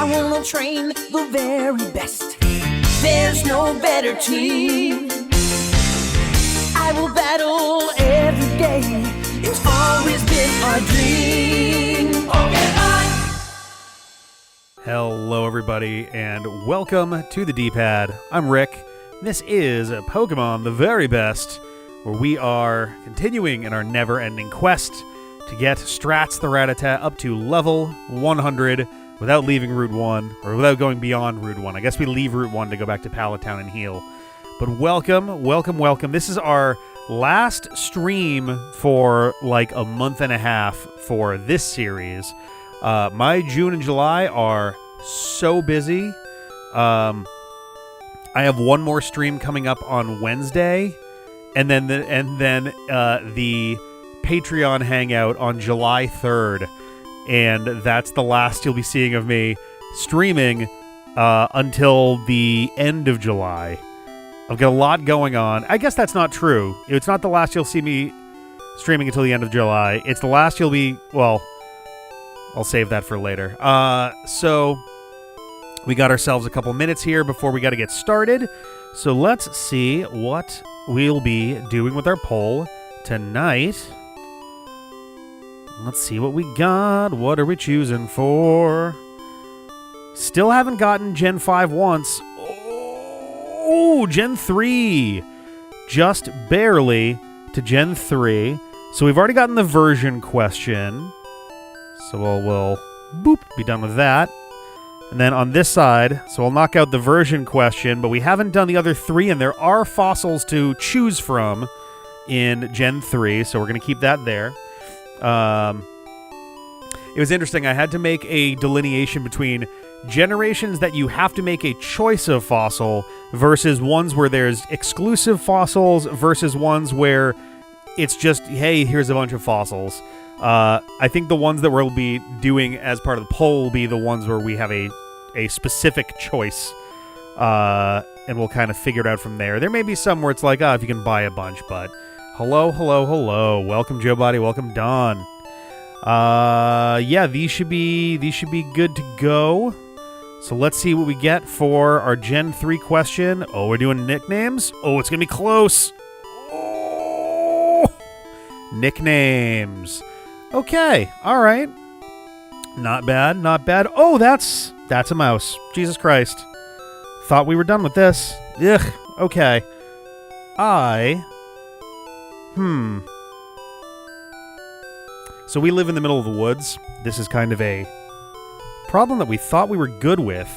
will train the very best. There's no better team. I will battle every day. It's always been our dream. Pokémon! Hello, everybody, and welcome to the D-Pad. I'm Rick. This is Pokemon the Very Best, where we are continuing in our never-ending quest to get STRATS the Rattata up to level 100 without leaving Route 1, or without going beyond Route 1. I guess we leave Route 1 to go back to Pallet Town and heal. But welcome, welcome, welcome. This is our last stream for like a month and a half for this series. My June and July are so busy. I have one more stream coming up on Wednesday, and then the Patreon hangout on July 3rd, and that's the last you'll be seeing of me streaming until the end of July. I've got a lot going on. I guess that's not true. It's not the last you'll see me streaming until the end of July. It's the last you'll be, well, I'll save that for later. So we got ourselves a couple minutes here before we got to get started. So let's see what we'll be doing with our poll tonight. Let's see what we got. What are we choosing for? Still haven't gotten Gen 5 once. Oh, Gen 3. Just barely to Gen 3. So we've already gotten the version question. So we'll boop, be done with that. And then on this side, so I'll knock out the version question, but we haven't done the other three, and there are fossils to choose from in Gen 3, so we're going to keep that there. It was interesting. I had to make a delineation between generations that you have to make a choice of fossil versus ones where there's exclusive fossils versus ones where it's just, hey, here's a bunch of fossils. I think the ones that we'll be doing as part of the poll will be the ones where we have a specific choice, and we'll kind of figure it out from there. There may be some where it's like, if you can buy a bunch, but hello, hello, hello. Welcome, Joe Body. Welcome, Don. Yeah, these should be good to go. So let's see what we get for our Gen 3 question. Oh, we're doing nicknames? Oh, it's going to be close. Oh, nicknames. Okay, all right. Not bad, not bad. Oh, that's a mouse. Jesus Christ. Thought we were done with this. Ugh, okay. So we live in the middle of the woods. This is kind of a problem that we thought we were good with.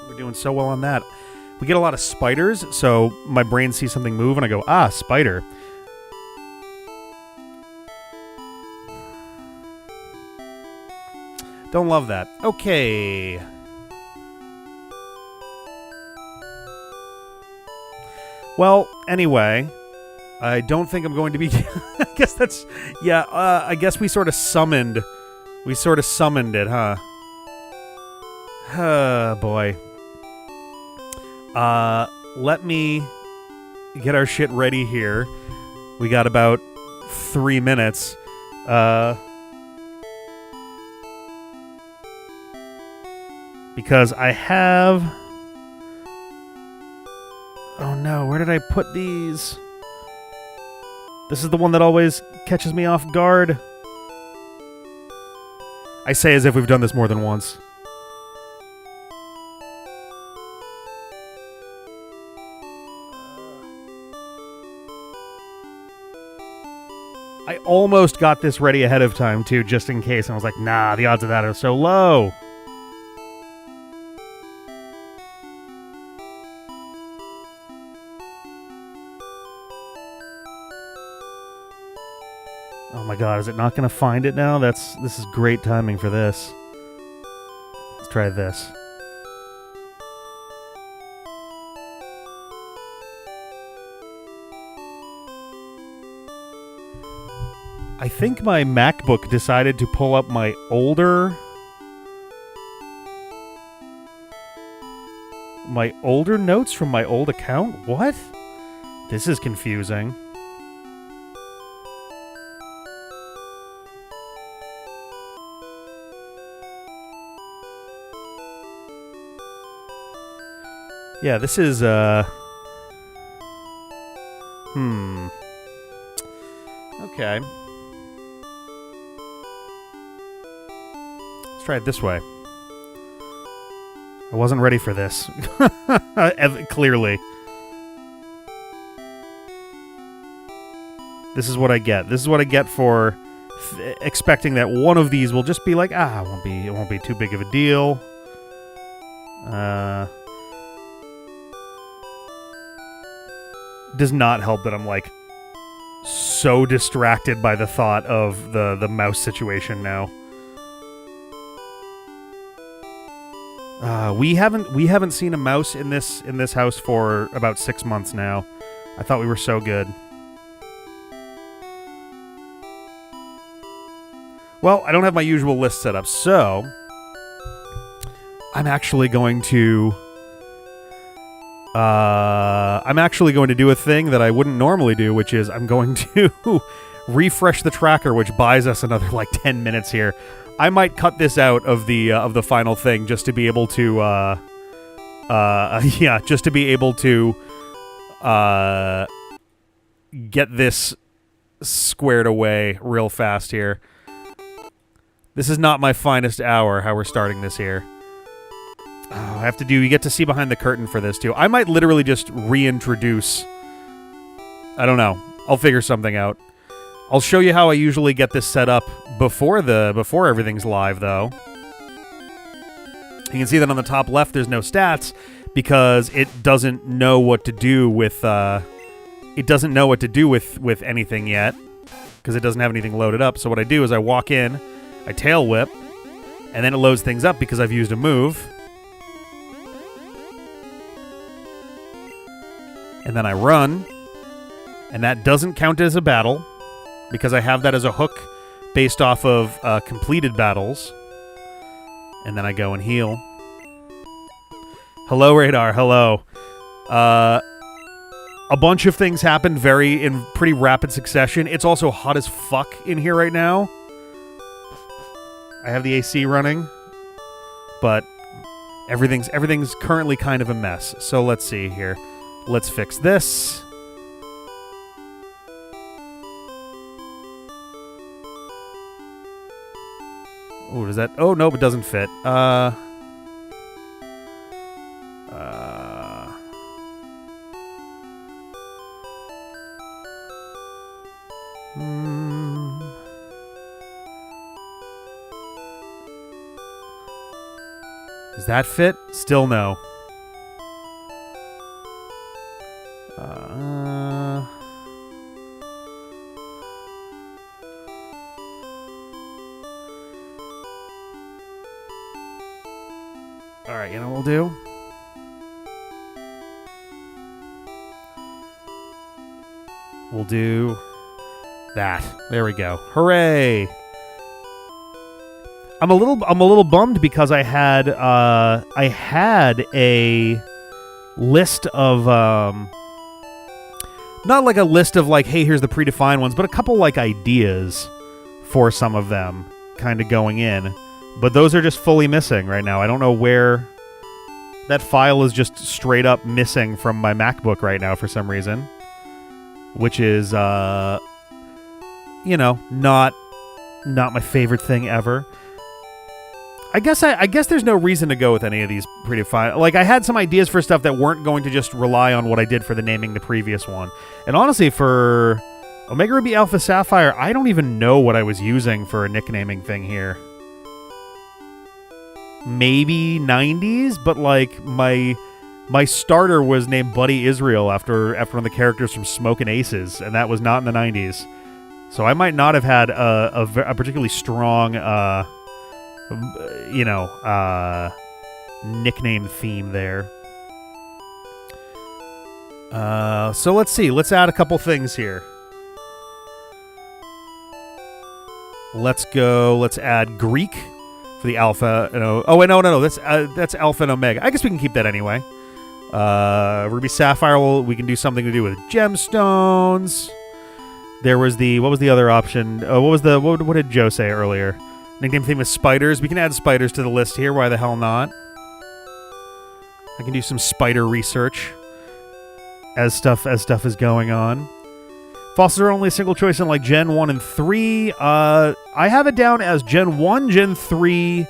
We're doing so well on that. We get a lot of spiders, so my brain sees something move and I go, spider. Don't love that. Okay. Well, anyway, I don't think I'm going to be... I guess that's... Yeah, I guess we sort of summoned it, huh? Boy. Let me get our shit ready here. We got about 3 minutes. Because I have... Oh no, where did I put these? This is the one that always catches me off guard. I say as if we've done this more than once. I almost got this ready ahead of time, too, just in case. And I was like, nah, the odds of that are so low. Oh my god, is it not going to find it now? This is great timing for this. Let's try this. I think my MacBook decided to pull up my older notes from my old account? What? This is confusing. Yeah, this is, Okay. Let's try it this way. I wasn't ready for this. Clearly. This is what I get. This is what I get for expecting that one of these will just be like, it won't be too big of a deal. Does not help that I'm like so distracted by the thought of the mouse situation now. We haven't seen a mouse in this house for about 6 months now. I thought we were so good. Well, I don't have my usual list set up, so I'm actually going to do a thing that I wouldn't normally do, which is I'm going to refresh the tracker, which buys us another like 10 minutes here. I might cut this out of the final thing just to be able to just to be able to get this squared away real fast here. This is not my finest hour, how we're starting this here. Oh, you get to see behind the curtain for this, too. I might literally just reintroduce... I don't know. I'll figure something out. I'll show you how I usually get this set up before everything's live, though. You can see that on the top left, there's no stats, because it doesn't know what to do with... it doesn't know what to do with anything yet, because it doesn't have anything loaded up. So what I do is I walk in... I tail whip, and then it loads things up because I've used a move. And then I run, and that doesn't count as a battle because I have that as a hook based off of completed battles. And then I go and heal. Hello, Radar. Hello. A bunch of things happened in pretty rapid succession. It's also hot as fuck in here right now. I have the AC running, but everything's currently kind of a mess. So let's see here. Let's fix this. Oh, does that... Oh, nope, it doesn't fit. Does that fit? Still no. Alright, you know what we'll do? We'll do that. There we go. Hooray! I'm a little bummed because I had a list of not like a list of like, hey, here's the predefined ones, but a couple like ideas for some of them kind of going in, but those are just fully missing right now. I don't know where that file is, just straight up missing from my MacBook right now for some reason, which is not my favorite thing ever. I guess there's no reason to go with any of these predefined. Like, I had some ideas for stuff that weren't going to just rely on what I did for the naming the previous one. And honestly, for Omega Ruby Alpha Sapphire, I don't even know what I was using for a nicknaming thing here. Maybe 90s, but like my starter was named Buddy Israel after one of the characters from Smokin' Aces, and that was not in the 90s. So I might not have had a particularly strong nickname theme there. So let's see. Let's add a couple things here. Let's go. Let's add Greek for the alpha. Oh wait, no. That's alpha and omega. I guess we can keep that anyway. Ruby Sapphire. We can do something to do with gemstones. There was what was the other option? What did Joe say earlier? Nickname theme is spiders. We can add spiders to the list here. Why the hell not? I can do some spider research as stuff is going on. Fossils are only a single choice in like Gen 1 and 3. I have it down as Gen 1, Gen 3,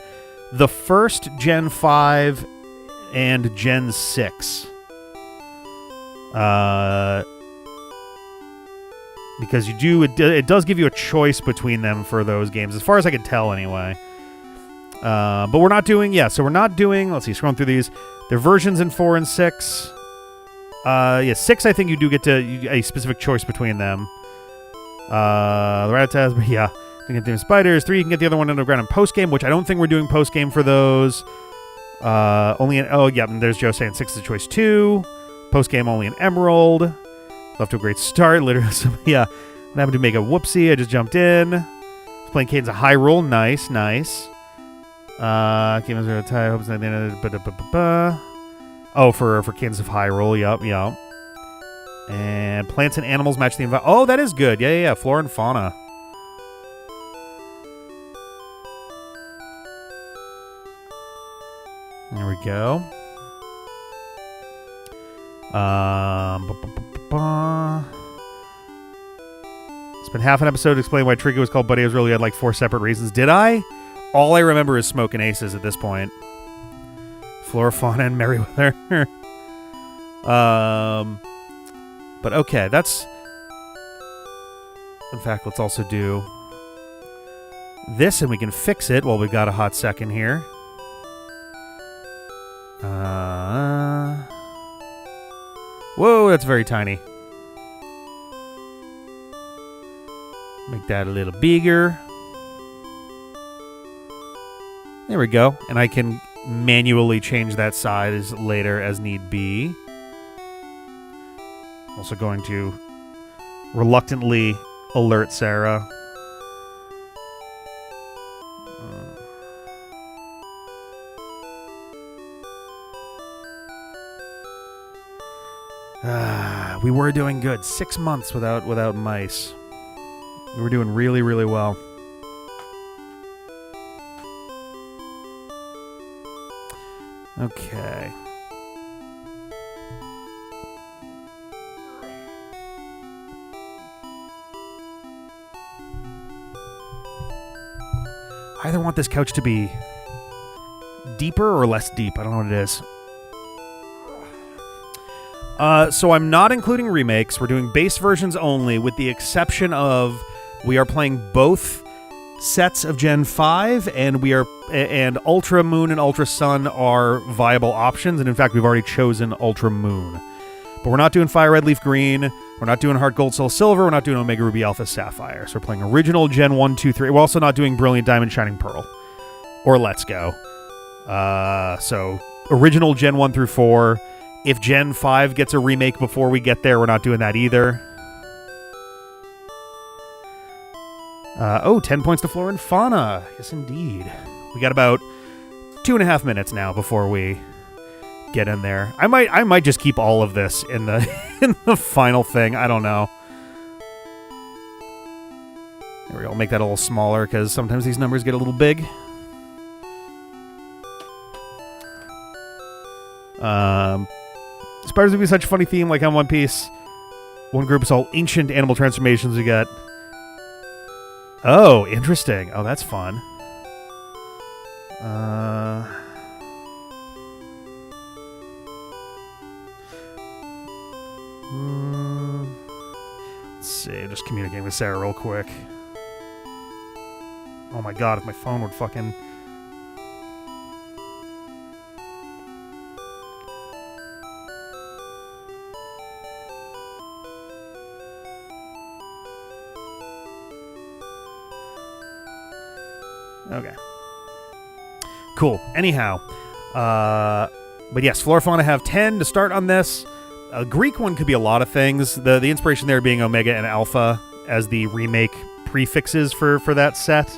the first Gen 5, and Gen 6. Because it does give you a choice between them for those games, as far as I can tell anyway. But we're not doing, let's see, scrolling through these. They're versions in 4 and 6. 6, I think you do get a specific choice between them. The Rattatas, but yeah. You can get them spiders. 3, you can get the other one underground in post-game, which I don't think we're doing post-game for those. And there's Joe saying 6 is choice 2. Post-game only in Emerald. Off to a great start. Literally, I'm having to make a whoopsie. I just jumped in. I was playing Cadence of Hyrule. Nice. Game is really tight. Hopes at the end of Oh, for Cadence of Hyrule. Yup. And plants and animals match the environment. Oh, that is good. Yeah. Flora and fauna. There we go. Spent half an episode to explain why Tricky was called Buddy. It was really had like 4 separate reasons. Did I? All I remember is Smoking Aces at this point. Flora, fauna, and Merryweather. But okay, that's... In fact, let's also do this, and we can fix it while we've got a hot second here. Whoa, that's very tiny. Make that a little bigger. There we go. And I can manually change that size later as need be. Also going to reluctantly alert Sarah. We were doing good. 6 months without mice. We were doing really, really well. Okay. I either want this couch to be deeper or less deep. I don't know what it is. So I'm not including remakes. We're doing base versions only, with the exception of we are playing both sets of Gen 5, and Ultra Moon and Ultra Sun are viable options, and in fact, we've already chosen Ultra Moon. But we're not doing Fire Red Leaf Green, we're not doing Heart Gold Soul Silver, we're not doing Omega Ruby Alpha Sapphire. So we're playing original Gen 1, 2, 3. We're also not doing Brilliant Diamond Shining Pearl. Or Let's Go. So original Gen 1 through 4. If Gen 5 gets a remake before we get there, we're not doing that either. 10 points to Flora and Fauna. Yes, indeed. We got about 2.5 minutes now before we get in there. I might just keep all of this in the in the final thing. I don't know. There we go. I'll make that a little smaller because sometimes these numbers get a little big. Spiders would be such a funny theme, like on One Piece. One group is all ancient animal transformations we got. Oh, interesting. Oh, that's fun. Let's see. Just communicating with Sarah real quick. Oh my god, if my phone would fucking... Okay. Cool. Anyhow. But yes, Flora Fauna have 10 to start on this. A Greek one could be a lot of things. The inspiration there being Omega and Alpha as the remake prefixes for that set.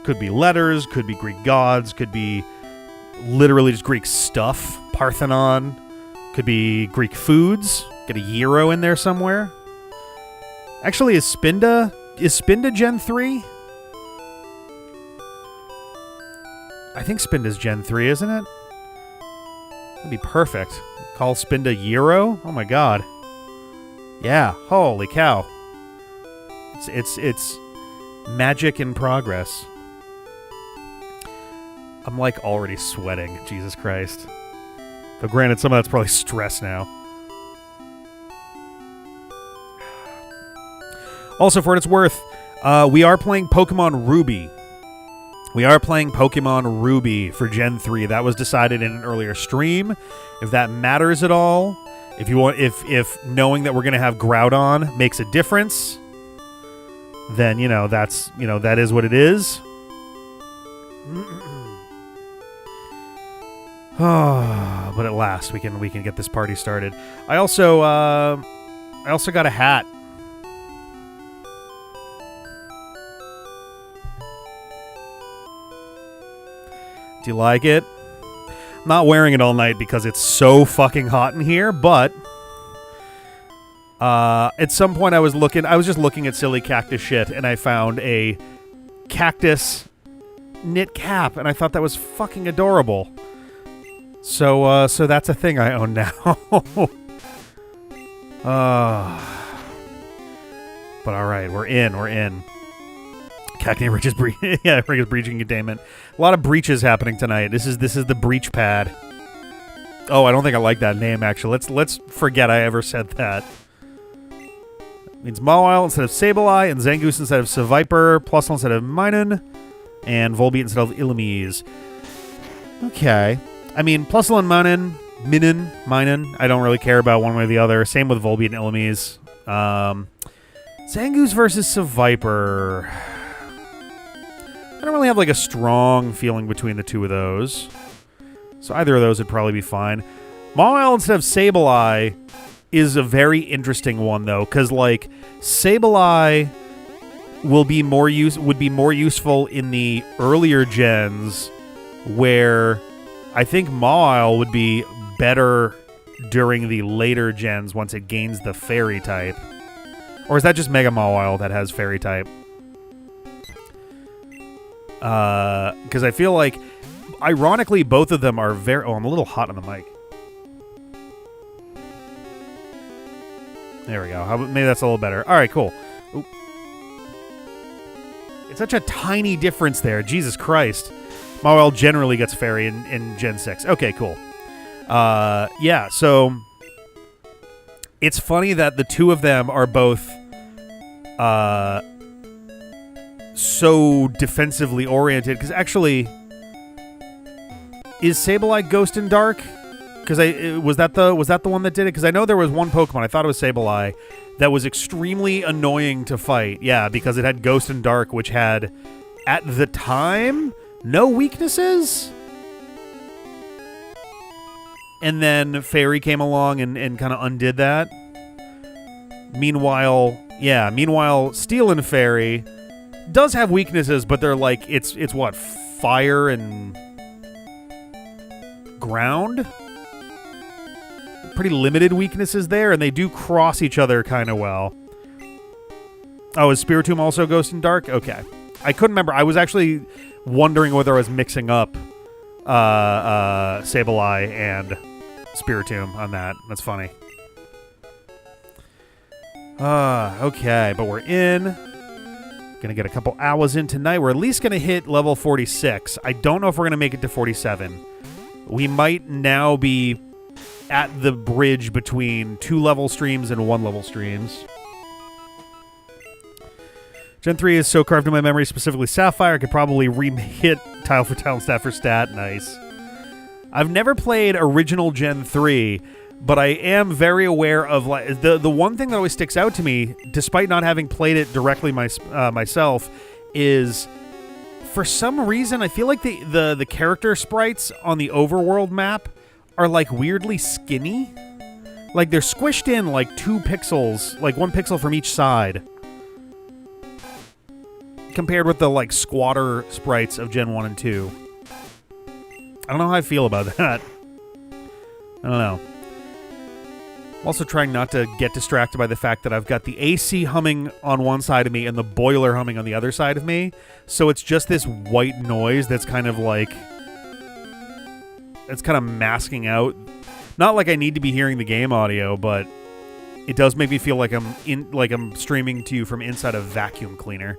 Could be letters, could be Greek gods, could be literally just Greek stuff. Parthenon. Could be Greek foods. Get a gyro in there somewhere. Actually, is Spinda Gen 3? I think Spinda's Gen 3, isn't it? That'd be perfect. Call Spinda Euro? Oh my god. Yeah, holy cow. It's magic in progress. I'm like already sweating, Jesus Christ. Though granted, some of that's probably stress now. Also, for what it's worth, we are playing Pokemon Ruby. We are playing Pokemon Ruby for Gen 3. That was decided in an earlier stream. If that matters at all, if you want, if knowing that we're going to have Groudon makes a difference, then that is what it is. But at last we can get this party started. I also got a hat. Do you like it? I'm not wearing it all night because it's so fucking hot in here, but at some point I was just looking at silly cactus shit, and I found a cactus knit cap, and I thought that was fucking adorable. So that's a thing I own now. But all right, we're in. Cacti Rich is breaching containment. A lot of breaches happening tonight. This is the breach pad. Oh, I don't think I like that name actually. Let's forget I ever said that. It means Mawile instead of Sableye, and Zangoose instead of Seviper, Plusle instead of Minun, and Volbeat instead of Illumise. Okay. I mean, Plusle and Minun, I don't really care about one way or the other. Same with Volbeat and Illumise. Zangoose versus Seviper. I don't really have like a strong feeling between the two of those. So either of those would probably be fine. Mawile instead of Sableye is a very interesting one though, because like Sableye would be more useful in the earlier gens, where I think Mawile would be better during the later gens once it gains the Fairy type. Or is that just Mega Mawile that has Fairy type? Because I feel like, ironically, both of them are very... Oh, I'm a little hot on the mic. There we go. Maybe that's a little better. All right, cool. Oop. It's such a tiny difference there. Jesus Christ. Mawile generally gets Fairy in Gen 6. Okay, cool. Yeah, so... It's funny that the two of them are both... so defensively oriented, because actually, is Sableye Ghost and Dark? Because was that the one that did it? Because I know there was one Pokemon, I thought it was Sableye, that was extremely annoying to fight. Yeah, because it had Ghost and Dark, which had, at the time, no weaknesses. And then Fairy came along and kind of undid that. Meanwhile, Steel and Fairy does have weaknesses, but they're like, it's what, fire and ground? Pretty limited weaknesses there, and they do cross each other kind of well. Oh, is Spiritomb also Ghost and Dark? Okay. I couldn't remember. I was actually wondering whether I was mixing up Sableye and Spiritomb on that. That's funny. Okay, but we're in. Gonna get a couple hours in tonight. We're at least gonna hit level 46. I don't know if we're gonna make it to 47. We might now be at the bridge between 2-level streams and 1-level streams. Gen 3 is so carved in my memory, specifically Sapphire. I could probably re-hit tile for tile and stat for stat. Nice. I've never played original Gen 3, but I am very aware of like the one thing that always sticks out to me, despite not having played it directly myself, is for some reason I feel like the character sprites on the overworld map are like weirdly skinny. Like they're squished in like 2 pixels, like 1 pixel from each side, compared with the like squatter sprites of Gen 1 and 2. I don't know how I feel about that. I don't know. I'm also trying not to get distracted by the fact that I've got the AC humming on one side of me and the boiler humming on the other side of me. So it's just this white noise that's kind of like it's kind of masking out. Not like I need to be hearing the game audio, but it does make me feel like I'm streaming to you from inside a vacuum cleaner.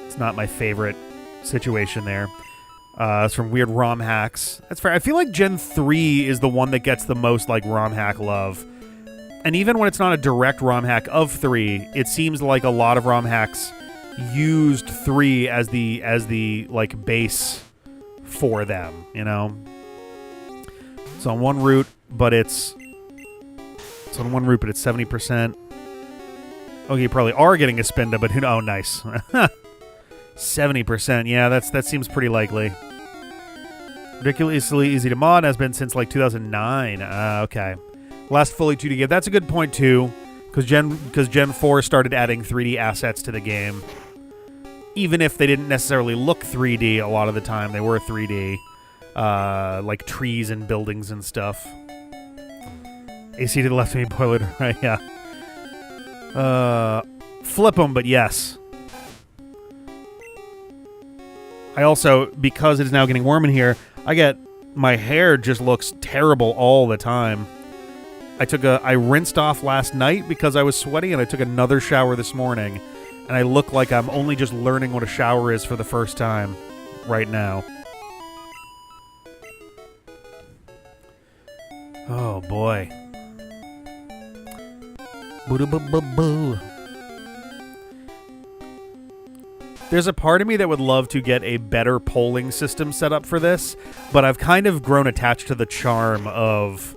It's not my favorite situation there. It's from Weird ROM Hacks. That's fair. I feel like Gen 3 is the one that gets the most like ROM hack love. And even when it's not a direct ROM hack of 3, it seems like a lot of ROM hacks used 3 as the like base for them, you know? It's on one route, but it's on one route, but it's 70%. Oh, you probably are getting a Spinda, but who knows? Oh, nice. 70%. Yeah, that seems pretty likely. Ridiculously easy to mod, has been since like 2009. Okay. Last fully 2D game. That's a good point too, because Gen 4 started adding 3D assets to the game. Even if they didn't necessarily look 3D a lot of the time, they were 3D. Like trees and buildings and stuff. AC to the left of me, boiler, right? Yeah. Flip them, but yes. I also, because it is now getting warm in here, my hair just looks terrible all the time. I rinsed off last night because I was sweaty, and I took another shower this morning, and I look like I'm only just learning what a shower is for the first time right now. Oh boy. Boo-da-boo-boo-boo. There's a part of me that would love to get a better polling system set up for this, but I've kind of grown attached to the charm of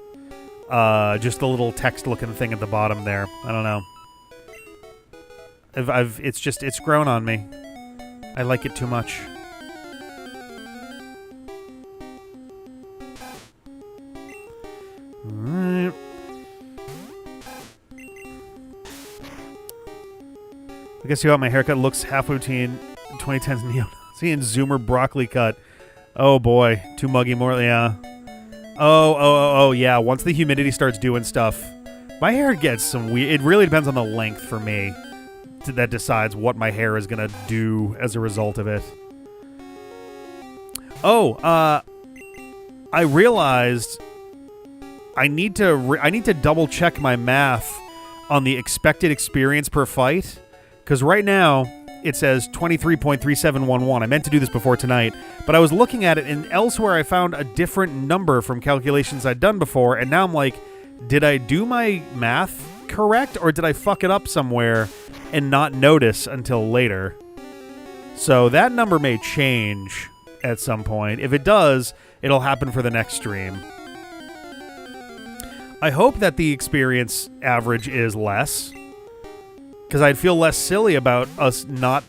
just the little text-looking thing at the bottom there. I don't know. It's grown on me. I like it too much. Alright. I guess you how my haircut looks halfway between 2010s and neo-Nazi and Zoomer broccoli cut. Oh boy, too muggy more, yeah. Oh, yeah, once the humidity starts doing stuff, my hair gets some weird. It really depends on the length for me that decides what my hair is going to do as a result of it. Oh, I realized I need to double check my math on the expected experience per fight. Because right now, it says 23.3711. I meant to do this before tonight, but I was looking at it, and elsewhere I found a different number from calculations I'd done before, and now I'm like, did I do my math correct, or did I fuck it up somewhere and not notice until later? So that number may change at some point. If it does, it'll happen for the next stream. I hope that the experience average is less, because I'd feel less silly about us not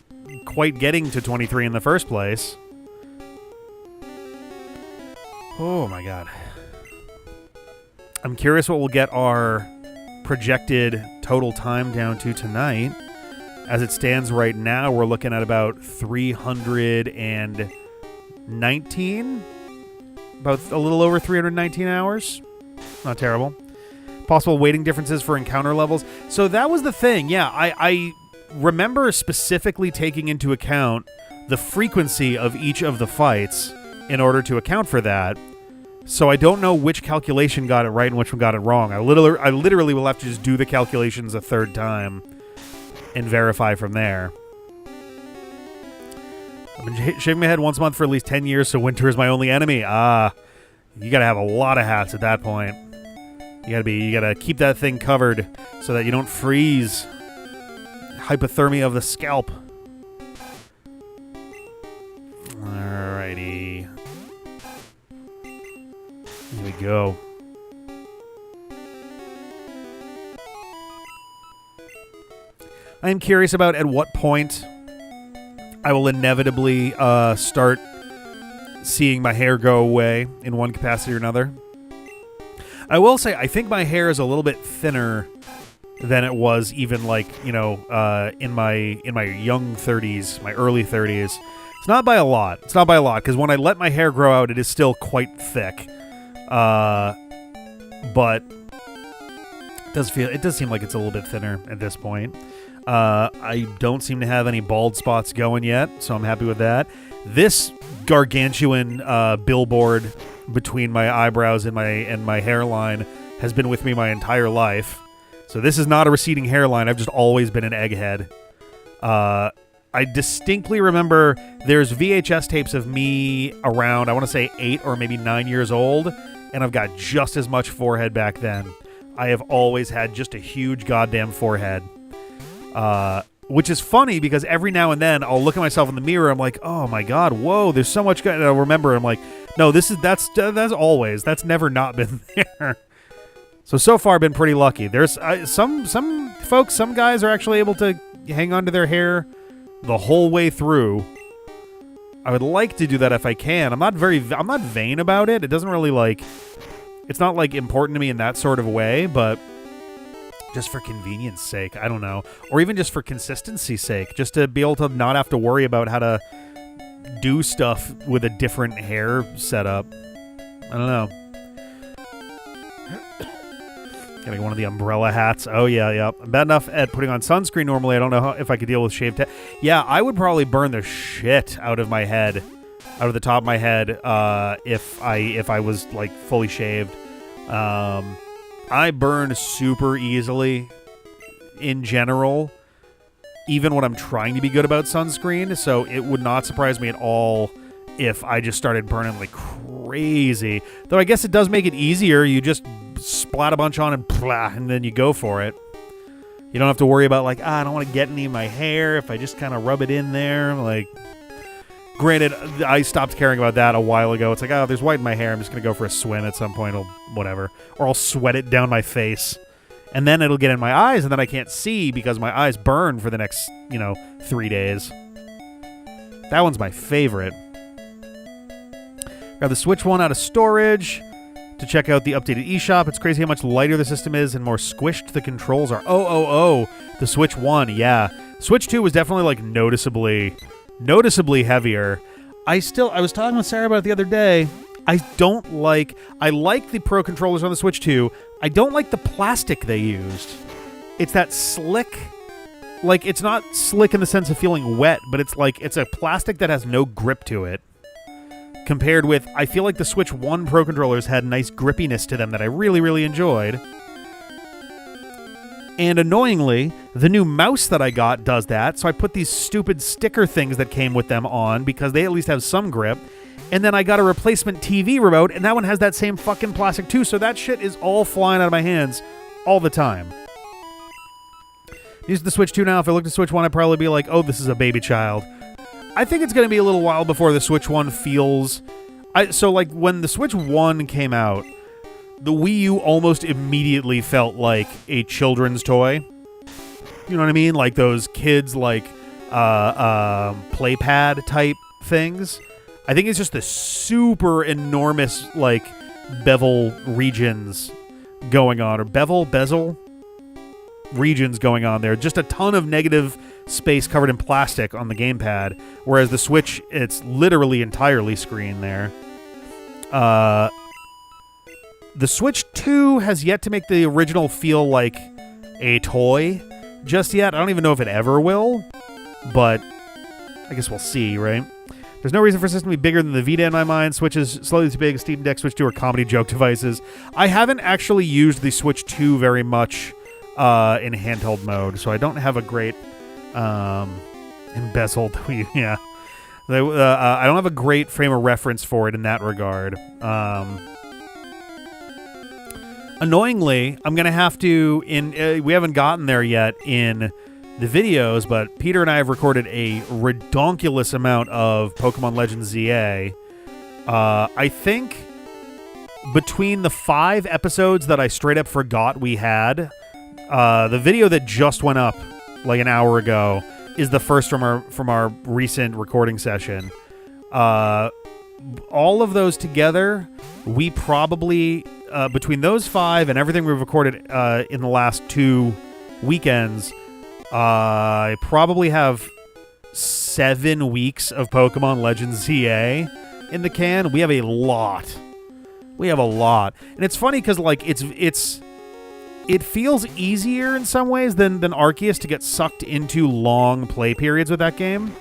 quite getting to 23 in the first place. Oh my god. I'm curious what we'll get our projected total time down to tonight. As it stands right now, we're looking at about 319. About a little over 319 hours. Not terrible. Possible weighting differences for encounter levels. So that was the thing. Yeah, I remember specifically taking into account the frequency of each of the fights in order to account for that. So I don't know which calculation got it right and which one got it wrong. I literally will have to just do the calculations a third time and verify from there. I've been shaving my head once a month for at least 10 years, so winter is my only enemy. You gotta have a lot of hats at that point. You gotta keep that thing covered so that you don't freeze. Hypothermia of the scalp. Alrighty. Here we go. I am curious about at what point I will inevitably start seeing my hair go away in one capacity or another. I will say, I think my hair is a little bit thinner than it was even like, in my young 30s, my early 30s. It's not by a lot. It's not by a lot, because when I let my hair grow out, it is still quite thick. But it does seem like it's a little bit thinner at this point. I don't seem to have any bald spots going yet, so I'm happy with that. This gargantuan billboard between my eyebrows and my hairline has been with me my entire life. So this is not a receding hairline. I've just always been an egghead. I distinctly remember there's VHS tapes of me around, I want to say 8 or maybe 9 years old, and I've got just as much forehead back then. I have always had just a huge goddamn forehead. Which is funny because every now and then I'll look at myself in the mirror. I'm like, oh my God, whoa, there's so much. And I'll remember. I'm like, no, that's always. That's never not been there. So far, I've been pretty lucky. There's some folks, some guys are actually able to hang on to their hair the whole way through. I would like to do that if I can. I'm not vain about it. It doesn't really it's not important to me in that sort of way, but just for convenience sake, I don't know. Or even just for consistency's sake, just to be able to not have to worry about how to do stuff with a different hair setup. I don't know. Getting one of the umbrella hats. Oh, yeah. I'm bad enough at putting on sunscreen normally. I don't know if I could deal with shaved head. Yeah, I would probably burn the shit out of my head, out of the top of my head, if I was fully shaved. I burn super easily in general, even when I'm trying to be good about sunscreen. So it would not surprise me at all if I just started burning like crazy. Though I guess it does make it easier. You just splat a bunch on and then you go for it. You don't have to worry about I don't want to get any of my hair if I just kind of rub it in there. Granted, I stopped caring about that a while ago. It's there's white in my hair. I'm just going to go for a swim at some point. Whatever. Or I'll sweat it down my face. And then it'll get in my eyes, and then I can't see because my eyes burn for the next, 3 days. That one's my favorite. Grab the Switch 1 out of storage to check out the updated eShop. It's crazy how much lighter the system is and more squished the controls are. The Switch 1, yeah. Switch 2 was definitely noticeably heavier. I was talking with Sarah about it the other day. I like the Pro controllers on the Switch 2. I don't like the plastic they used. It's that slick, it's not slick in the sense of feeling wet, but it's a plastic that has no grip to it. Compared with, I feel like the Switch 1 Pro controllers had nice grippiness to them that I really, really enjoyed. And annoyingly, the new mouse that I got does that, so I put these stupid sticker things that came with them on because they at least have some grip. And then I got a replacement TV remote, and that one has that same fucking plastic too, so that shit is all flying out of my hands all the time. Use the Switch 2 now. If I looked at Switch 1, I'd probably be like, oh, this is a baby child. I think it's going to be a little while before the Switch 1 feels... when the Switch 1 came out, the Wii U almost immediately felt like a children's toy. You know what I mean? Like those kids, playpad type things. I think it's just the super enormous, bevel regions going on. Or bezel regions going on there. Just a ton of negative space covered in plastic on the gamepad. Whereas the Switch, it's literally entirely screen there. The Switch 2 has yet to make the original feel like a toy just yet. I don't even know if it ever will, but I guess we'll see, right? There's no reason for a system to be bigger than the Vita in my mind. Switch is slightly too big. Steam Deck, Switch 2 are comedy joke devices. I haven't actually used the Switch 2 very much in handheld mode, so I don't have a great embezzled... yeah. I don't have a great frame of reference for it in that regard. Annoyingly, I'm going to have to... we haven't gotten there yet in the videos, but Peter and I have recorded a redonkulous amount of Pokemon Legends ZA. I think between the 5 episodes that I straight up forgot we had, the video that just went up an hour ago is the first from our recent recording session. All of those together, we probably between those 5 and everything we've recorded in the last 2 weekends, I probably have 7 weeks of Pokemon Legends ZA in the can. We have a lot. And it's funny because it feels easier in some ways than Arceus to get sucked into long play periods with that game.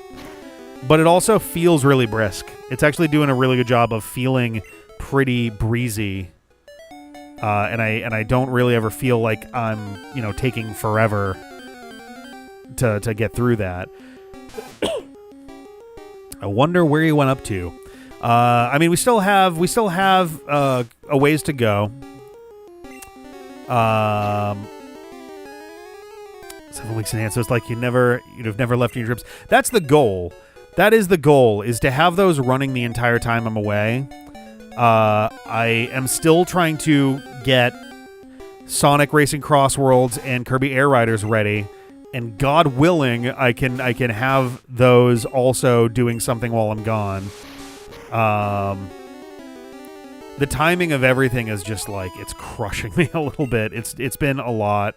But it also feels really brisk. It's actually doing a really good job of feeling pretty breezy, and I don't really ever feel like I'm taking forever to get through that. I wonder where he went up to. I mean, we still have a ways to go. 7 weeks in hand, so it's like you've never left any trips. That's the goal. That is the goal, is to have those running the entire time I'm away. I am still trying to get Sonic Racing Cross Worlds and Kirby Air Riders ready, and God willing, I can have those also doing something while I'm gone. The timing of everything is just like, it's crushing me a little bit. It's been a lot.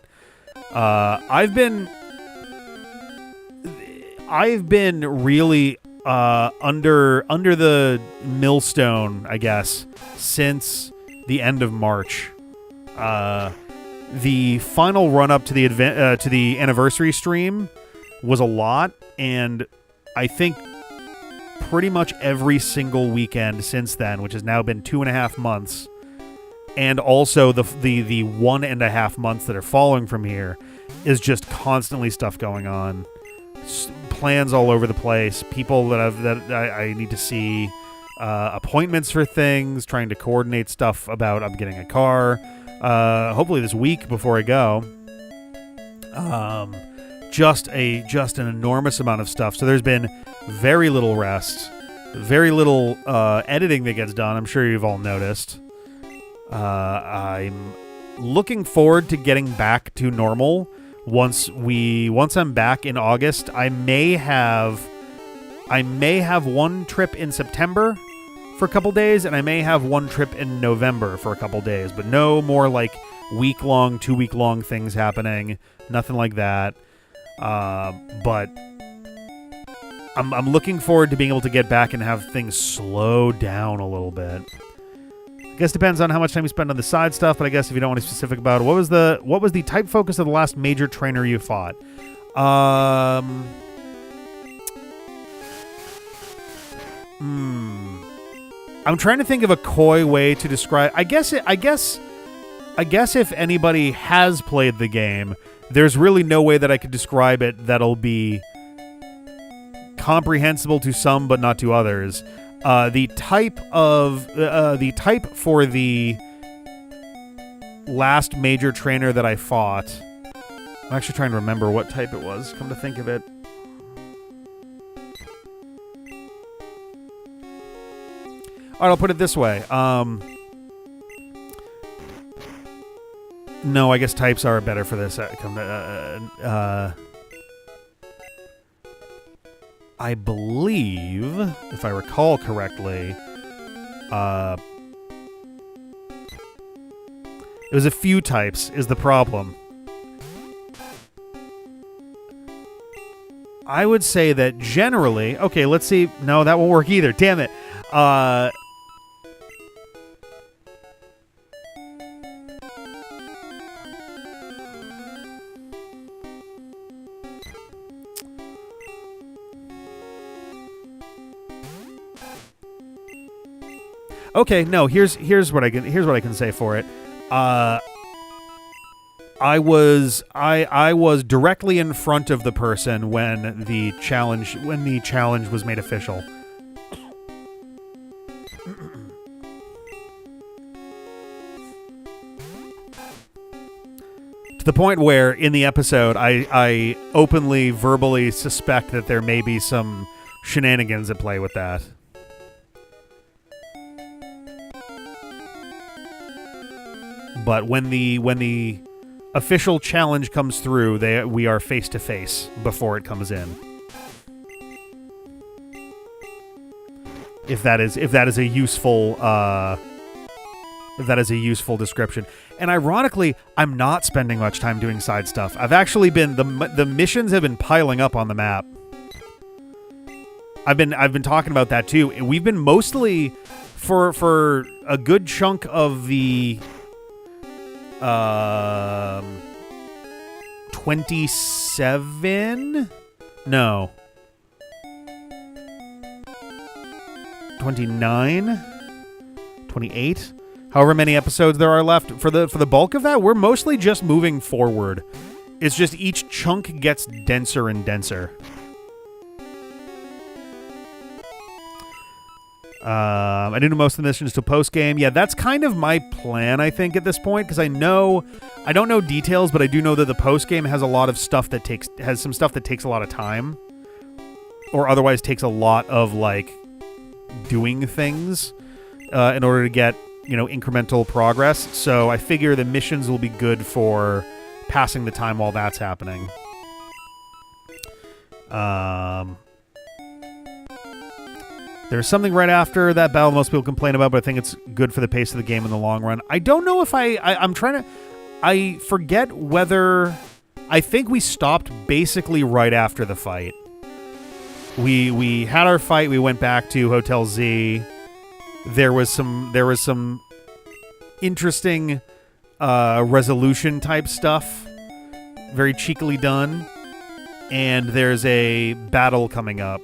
I've been really under the millstone, I guess, since the end of March. The final run up to the anniversary stream was a lot, and I think pretty much every single weekend since then, which has now been 2.5 months, and also the 1.5 months that are following from here, is just constantly stuff going on. Plans all over the place. People that I need to see. Appointments for things. Trying to coordinate stuff about I'm getting a car. Hopefully this week before I go. Just an enormous amount of stuff. So there's been very little rest. Very little editing that gets done. I'm sure you've all noticed. I'm looking forward to getting back to normal. Once I'm back in August, I may have one trip in September for a couple days, and I may have one trip in November for a couple days, but no more like week-long, 2-week-long things happening. Nothing like that. But I'm looking forward to being able to get back and have things slow down a little bit. I guess depends on how much time you spend on the side stuff, but I guess if you don't want to be specific about it, what was the type focus of the last major trainer you fought? I'm trying to think of a coy way to describe. I guess if anybody has played the game, there's really no way that I could describe it that'll be comprehensible to some but not to others. The type for the last major trainer that I fought, I'm actually trying to remember what type it was, come to think of it. Alright, I'll put it this way. No, I guess types are better for this. I believe, if I recall correctly, it was a few types is the problem. I would say that generally... Okay, let's see. No, that won't work either. Damn it. Okay, no, here's what I can say for it. I was directly in front of the person when the challenge was made official. To the point where in the episode I openly verbally suspect that there may be some shenanigans at play with that. But when the official challenge comes through, we are face to face before it comes in. If that is a useful description. And ironically, I'm not spending much time doing side stuff. I've actually been the missions have been piling up on the map. I've been talking about that too. We've been mostly for a good chunk of the 27? No. 29? 28. However many episodes there are left. For the bulk of that, we're mostly just moving forward. It's just each chunk gets denser and denser. I do most of the missions to post-game. Yeah, that's kind of my plan, I think, at this point, because I don't know details, but I do know that the post-game has a lot of stuff that has some stuff that takes a lot of time, or otherwise takes a lot of, like, doing things in order to get, incremental progress. So I figure the missions will be good for passing the time while that's happening. There's something right after that battle most people complain about, but I think it's good for the pace of the game in the long run. I don't know if I'm trying to... I forget whether... I think we stopped basically right after the fight. We had our fight, we went back to Hotel Z. There was some interesting resolution type stuff. Very cheekily done. And there's a battle coming up.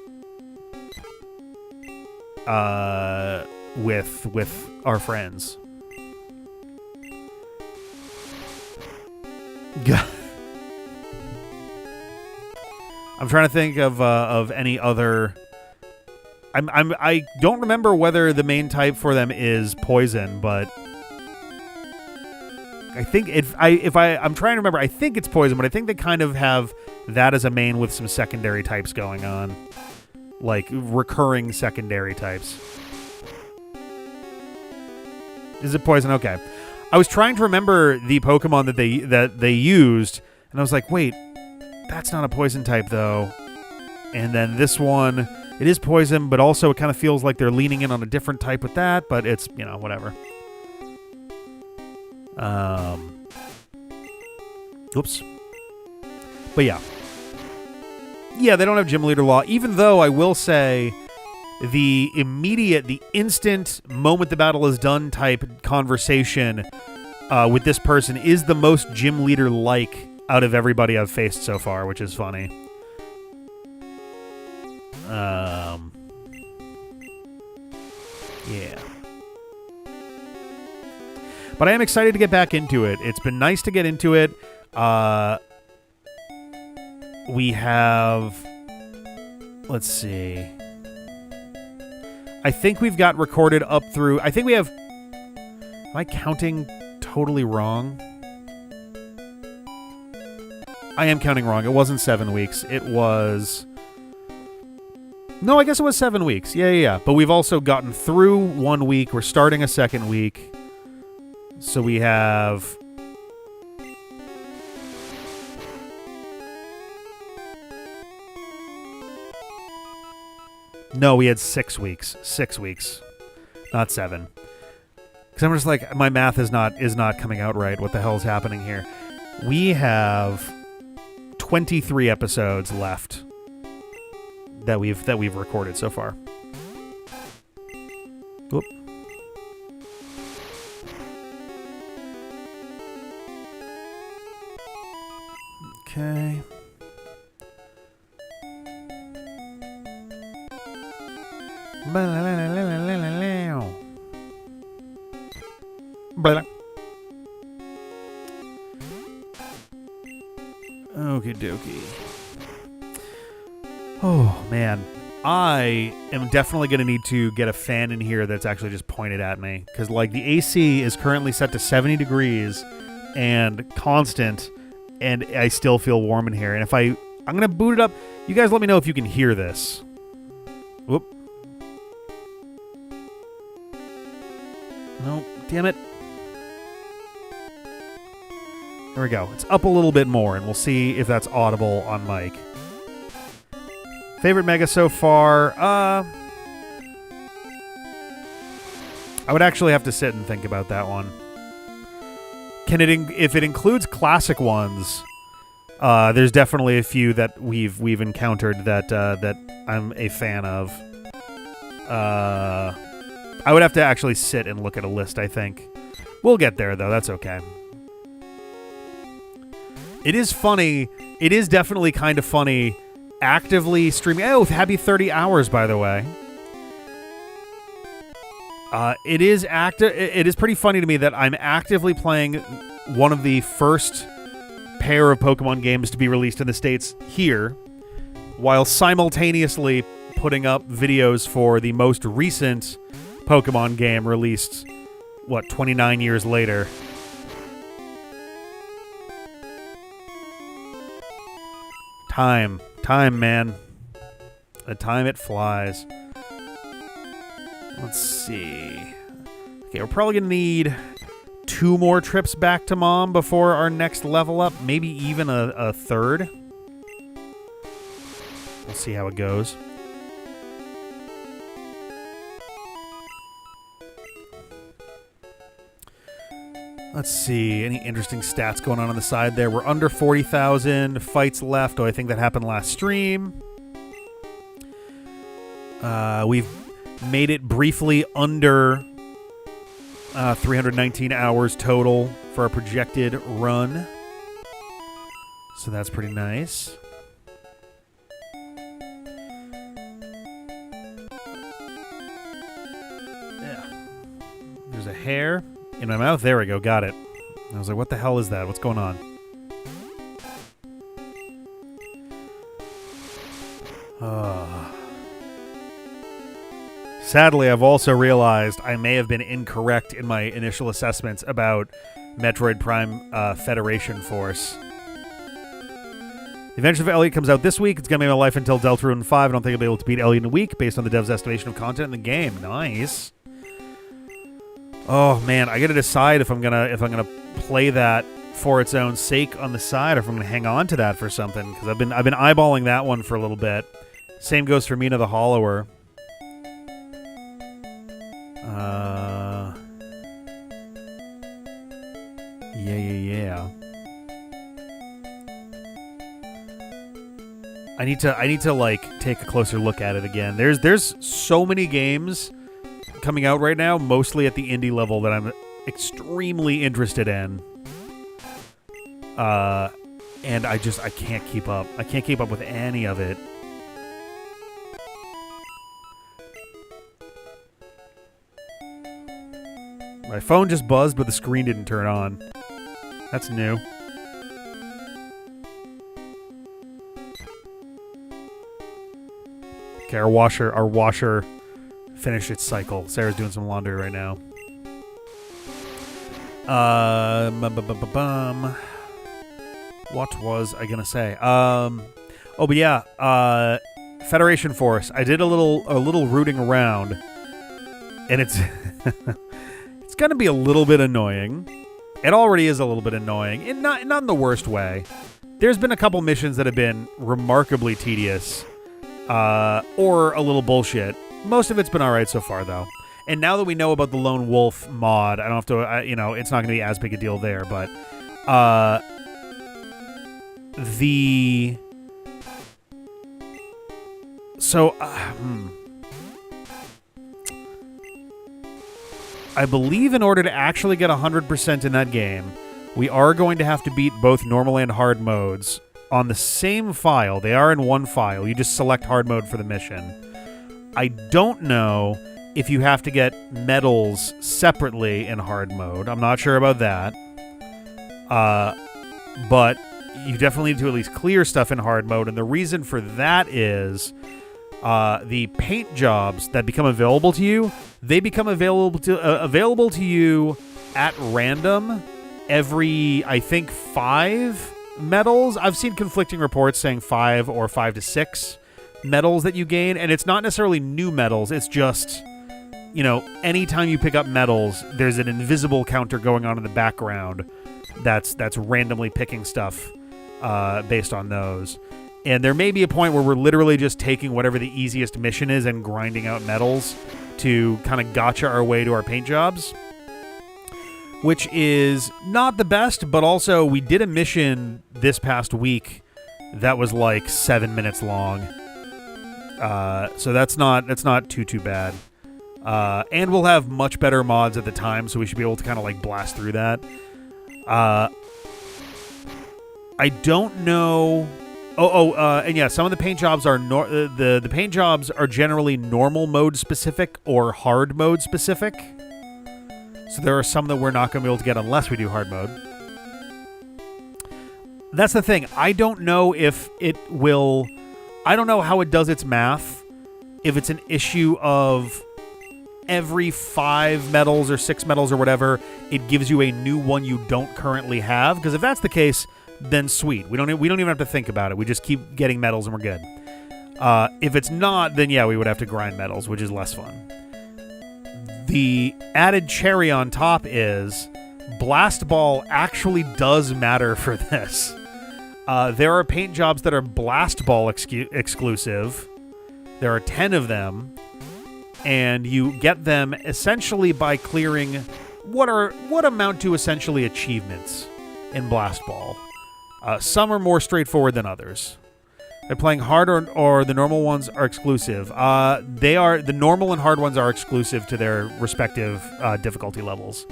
With our friends. I'm trying to think of any other. I don't remember whether the main type for them is poison, but I think I'm trying to remember. I think it's poison, but I think they kind of have that as a main with some secondary types going on. Like recurring secondary types. Is it poison? Okay. I was trying to remember the Pokemon that they used, and I was like, wait, that's not a poison type though. And then this one, it is poison, but also it kind of feels like they're leaning in on a different type with that, but it's, whatever. Oops. But yeah. Yeah, they don't have gym leader law, even though I will say the instant moment the battle is done type conversation with this person is the most gym leader-like out of everybody I've faced so far, which is funny. Yeah. But I am excited to get back into it. It's been nice to get into it. We have... Let's see. I think we've got recorded up through... I think we have... Am I counting totally wrong? I am counting wrong. It wasn't 7 weeks. It was... No, I guess it was 7 weeks. Yeah. But we've also gotten through 1 week. We're starting a second week. So we have... No, we had 6 weeks. 6 weeks. Not 7. Because I'm just like, my math is not coming out right. What the hell is happening here? We have 23 episodes left that we've recorded so far. Whoop. Okay. Okie dokie. Oh, man. I am definitely going to need to get a fan in here that's actually just pointed at me. Because, like, the AC is currently set to 70 degrees and constant, and I still feel warm in here. And if I'm going to boot it up. You guys let me know if you can hear this. Whoop. No, damn it. There we go. It's up a little bit more, and we'll see if that's audible on mic. Favorite Mega so far? I would actually have to sit and think about that one. If it includes classic ones, there's definitely a few that we've encountered that I'm a fan of. I would have to actually sit and look at a list, I think. We'll get there, though. That's okay. It is funny. It is definitely kind of funny actively streaming. Oh, happy 30 hours, by the way. It is It is pretty funny to me that I'm actively playing one of the first pair of Pokemon games to be released in the States here, while simultaneously putting up videos for the most recent Pokemon game released, 29 years later. Time, man. The time it flies. Let's see. Okay, we're probably going to need 2 more trips back to Mom before our next level up. Maybe even a third. We'll see how it goes. Let's see. Any interesting stats going on the side there? We're under 40,000 fights left. Oh, I think that happened last stream. We've made it briefly under 319 hours total for our projected run. So that's pretty nice. Yeah. There's a hair in my mouth. There we go. Got it. I was like, what the hell is that? What's going on? Sadly, I've also realized I may have been incorrect in my initial assessments about Metroid Prime Federation Force. The Adventures of Elliot comes out this week. It's going to be my life until Deltarune 5. I don't think I'll be able to beat Elliot in a week based on the dev's estimation of content in the game. Nice. Oh man, I got to decide if I'm gonna play that for its own sake on the side, or if I'm gonna hang on to that for something, because I've been eyeballing that one for a little bit. Same goes for Mina the Hollower. Yeah. I need to like take a closer look at it again. There's so many games coming out right now, mostly at the indie level, that I'm extremely interested in. And I can't keep up. I can't keep up with any of it. My phone just buzzed, but the screen didn't turn on. That's new. Okay, our washer finished its cycle. Sarah's doing some laundry right now. What was I gonna say? But yeah, Federation Force. I did a little rooting around, and it's it's gonna be a little bit annoying. It already is a little bit annoying, and not in the worst way. There's been a couple missions that have been remarkably tedious, or a little bullshit. Most of it's been all right so far, though. And now that we know about the Lone Wolf mod, I don't have to, it's not going to be as big a deal there, but I believe in order to actually get 100% in that game, we are going to have to beat both normal and hard modes on the same file. They are in one file. You just select hard mode for the mission. I don't know if you have to get medals separately in hard mode. I'm not sure about that. But you definitely need to at least clear stuff in hard mode, and the reason for that is the paint jobs that become available to you, they become available to you at random every, I think, 5 medals. I've seen conflicting reports saying 5 or 5 to 6 medals that you gain, and it's not necessarily new medals. It's just, anytime you pick up medals, there's an invisible counter going on in the background that's randomly picking stuff based on those. And there may be a point where we're literally just taking whatever the easiest mission is and grinding out medals to kind of gotcha our way to our paint jobs, which is not the best, but also we did a mission this past week that was like 7 minutes long. So that's not too bad. And we'll have much better mods at the time, so we should be able to kind of like blast through that. I don't know. And yeah, some of the paint jobs are the paint jobs are generally normal mode specific or hard mode specific. So there are some that we're not going to be able to get unless we do hard mode. That's the thing. I don't know if it will... I don't know how it does its math. If it's an issue of every 5 medals or 6 medals or whatever, it gives you a new one you don't currently have. Because if that's the case, then sweet. We don't even have to think about it. We just keep getting medals and we're good. If it's not, then yeah, we would have to grind medals, which is less fun. The added cherry on top is Blast Ball actually does matter for this. There are paint jobs that are Blast Ball exclusive. There are 10 of them, and you get them essentially by clearing what amount to essentially achievements in Blast Ball. Some are more straightforward than others. They're playing hard or the normal ones are exclusive. The normal and hard ones are exclusive to their respective difficulty levels.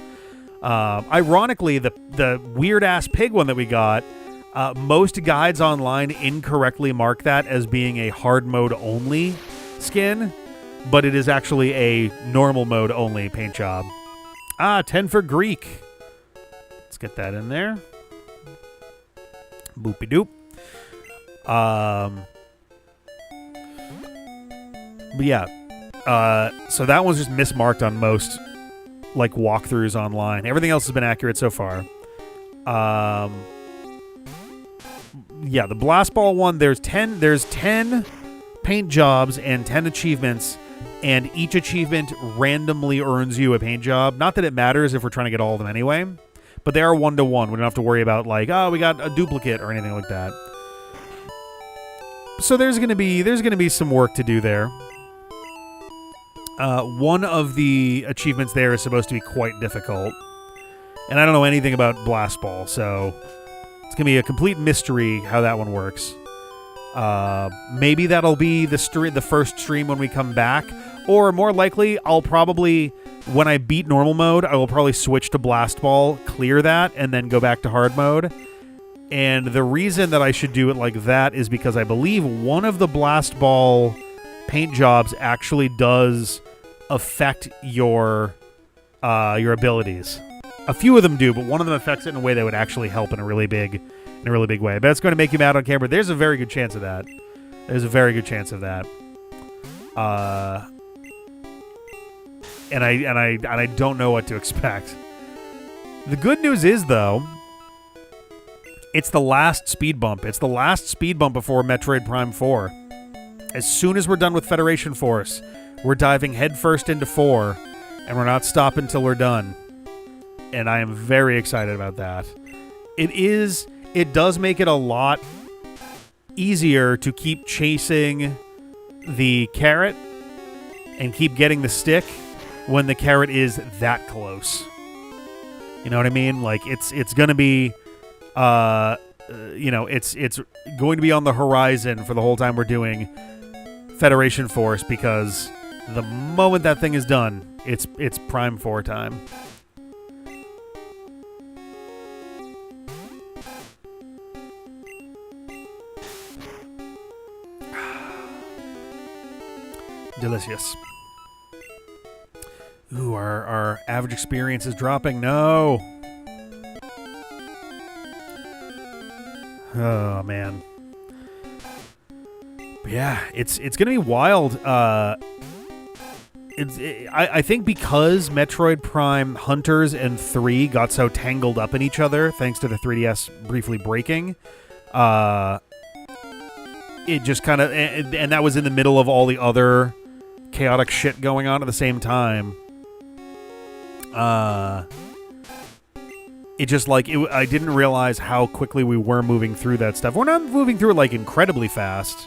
Ironically, the weird-ass pig one that we got, most guides online incorrectly mark that as being a hard mode only skin, but it is actually a normal mode only paint job. 10 for Greek. Let's get that in there. Boopy doop. But yeah, so that one's just mismarked on most like walkthroughs online. Everything else has been accurate so far. Yeah, the Blast Ball one, there's 10 paint jobs and 10 achievements, and each achievement randomly earns you a paint job. Not that it matters if we're trying to get all of them anyway, but they are 1-to-1. We don't have to worry about like, oh, we got a duplicate or anything like that. So there's gonna be some work to do there. One of the achievements there is supposed to be quite difficult, and I don't know anything about Blast Ball, so it's gonna be a complete mystery how that one works. Maybe that'll be the first stream when we come back, or more likely, I'll probably, when I beat normal mode, I will probably switch to Blast Ball, clear that, and then go back to hard mode. And the reason that I should do it like that is because I believe one of the Blast Ball paint jobs actually does affect your abilities. A few of them do, but one of them affects it in a way that would actually help in a really big way. But it's going to make you mad on camera. There's a very good chance of that. And I don't know what to expect. The good news is, though, it's the last speed bump. It's the last speed bump before Metroid Prime 4. As soon as we're done with Federation Force, we're diving headfirst into 4, and we're not stopping until we're done. And I am very excited about that. It does make it a lot easier to keep chasing the carrot and keep getting the stick when the carrot is that close. You know what I mean? Like, it's going to be... it's going to be on the horizon for the whole time we're doing Federation Force, because the moment that thing is done, it's Prime 4 time. Delicious. Ooh, our average experience is dropping. No. Oh, man. But yeah, it's gonna be wild. I think because Metroid Prime Hunters and 3 got so tangled up in each other, thanks to the 3DS briefly breaking, it just kind of... And that was in the middle of all the other chaotic shit going on at the same time. It just, like, I didn't realize how quickly we were moving through that stuff. We're not moving through it, like, incredibly fast.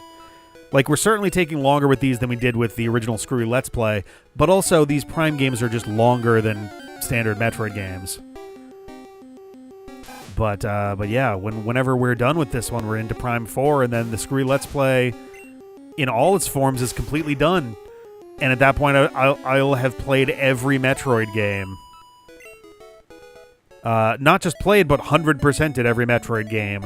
Like, we're certainly taking longer with these than we did with the original Screwy Let's Play, but also these Prime games are just longer than standard Metroid games. But yeah, whenever we're done with this one, we're into Prime 4, and then the Screwy Let's Play, in all its forms, is completely done. And at that point, I'll have played every Metroid game. Not just played, but 100%ed every Metroid game,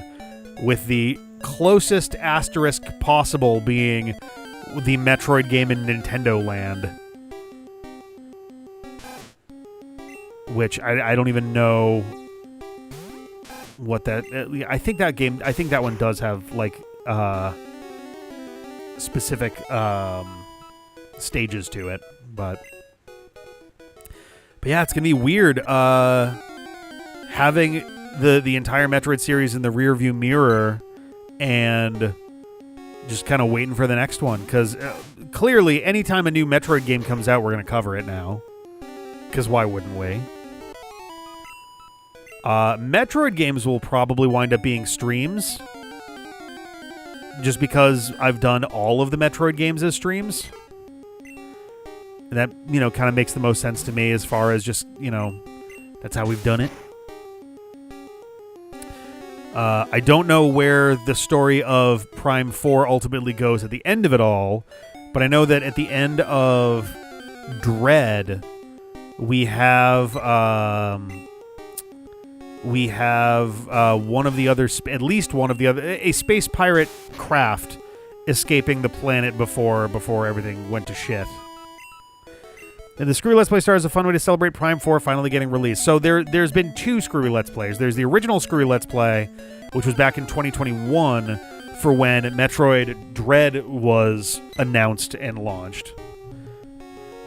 with the closest asterisk possible being the Metroid game in Nintendo Land, which I don't even know what that. I think that one does have like specific stages to it, but yeah, it's gonna be weird having the entire Metroid series in the rearview mirror and just kind of waiting for the next one, because clearly anytime a new Metroid game comes out, we're gonna cover it now, because why wouldn't we? Metroid games will probably wind up being streams, just because I've done all of the Metroid games as streams. And that, kind of makes the most sense to me as far as just, that's how we've done it. I don't know where the story of Prime 4 ultimately goes at the end of it all, but I know that at the end of Dread, we have one of the other, at least one of the other, a space pirate craft escaping the planet before everything went to shit. And the Screwy Let's Play Star is a fun way to celebrate Prime 4 finally getting released. So there's been two Screwy Let's Plays. There's the original Screwy Let's Play, which was back in 2021 for when Metroid Dread was announced and launched.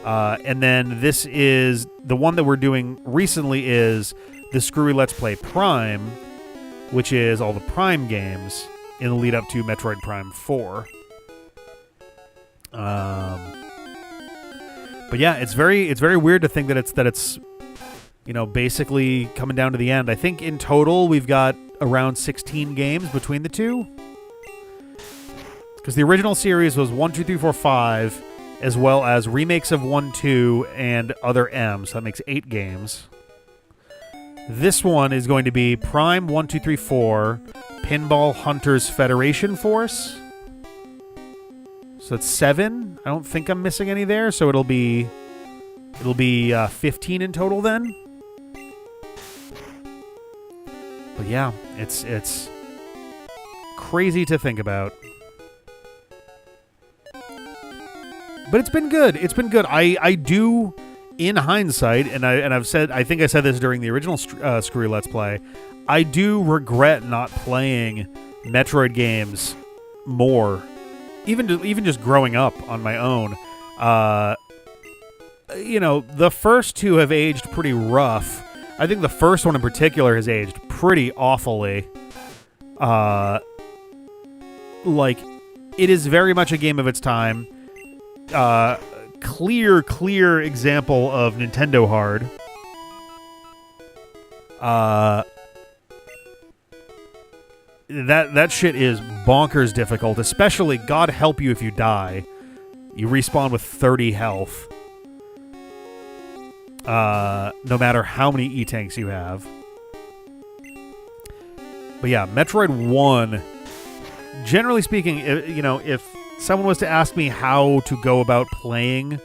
And then this is, the one that we're doing recently is the Screwy Let's Play Prime, which is all the Prime games in the lead up to Metroid Prime 4. But yeah, it's very weird to think that it's basically coming down to the end. I think in total we've got around 16 games between the two, because the original series was 1, 2, 3, 4, 5, as well as remakes of 1, 2, and other M. So that makes 8 games. This one is going to be Prime 1, 2, 3, 4, Pinball Hunters Federation Force. So it's 7. I don't think I'm missing any there, so it'll be 15 in total then. But yeah, it's crazy to think about. But it's been good. It's been good. I do, in hindsight, and I think I said this during the original Screwy Let's Play, I do regret not playing Metroid games more. Even just growing up on my own, the first two have aged pretty rough. I think the first one in particular has aged pretty awfully. Like, it is very much a game of its time. Clear example of Nintendo hard. That shit is bonkers difficult, especially, God help you if you die. You respawn with 30 health. No matter how many E-tanks you have. But yeah, Metroid 1, generally speaking, if someone was to ask me how to go about playing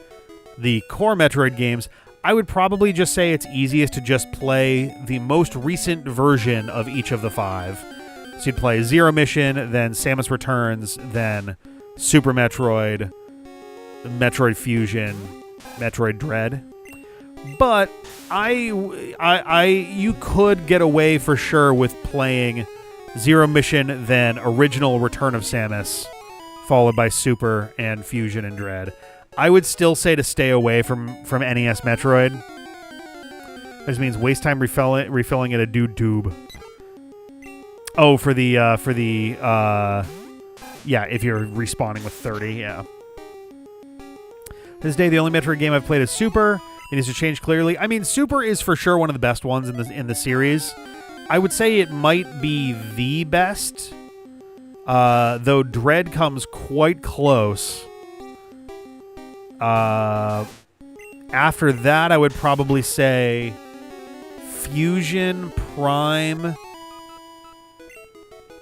the core Metroid games, I would probably just say it's easiest to just play the most recent version of each of the 5. So you'd play Zero Mission, then Samus Returns, then Super Metroid, Metroid Fusion, Metroid Dread. But you could get away for sure with playing Zero Mission, then original Return of Samus, followed by Super and Fusion and Dread. I would still say to stay away from NES Metroid. This means waste time refilling at a dude tube. Oh, if you're respawning with 30, yeah. This day, the only Metroid game I've played is Super. It needs to change clearly. I mean, Super is for sure one of the best ones in the series. I would say it might be the best, though Dread comes quite close. After that, I would probably say Fusion, Prime,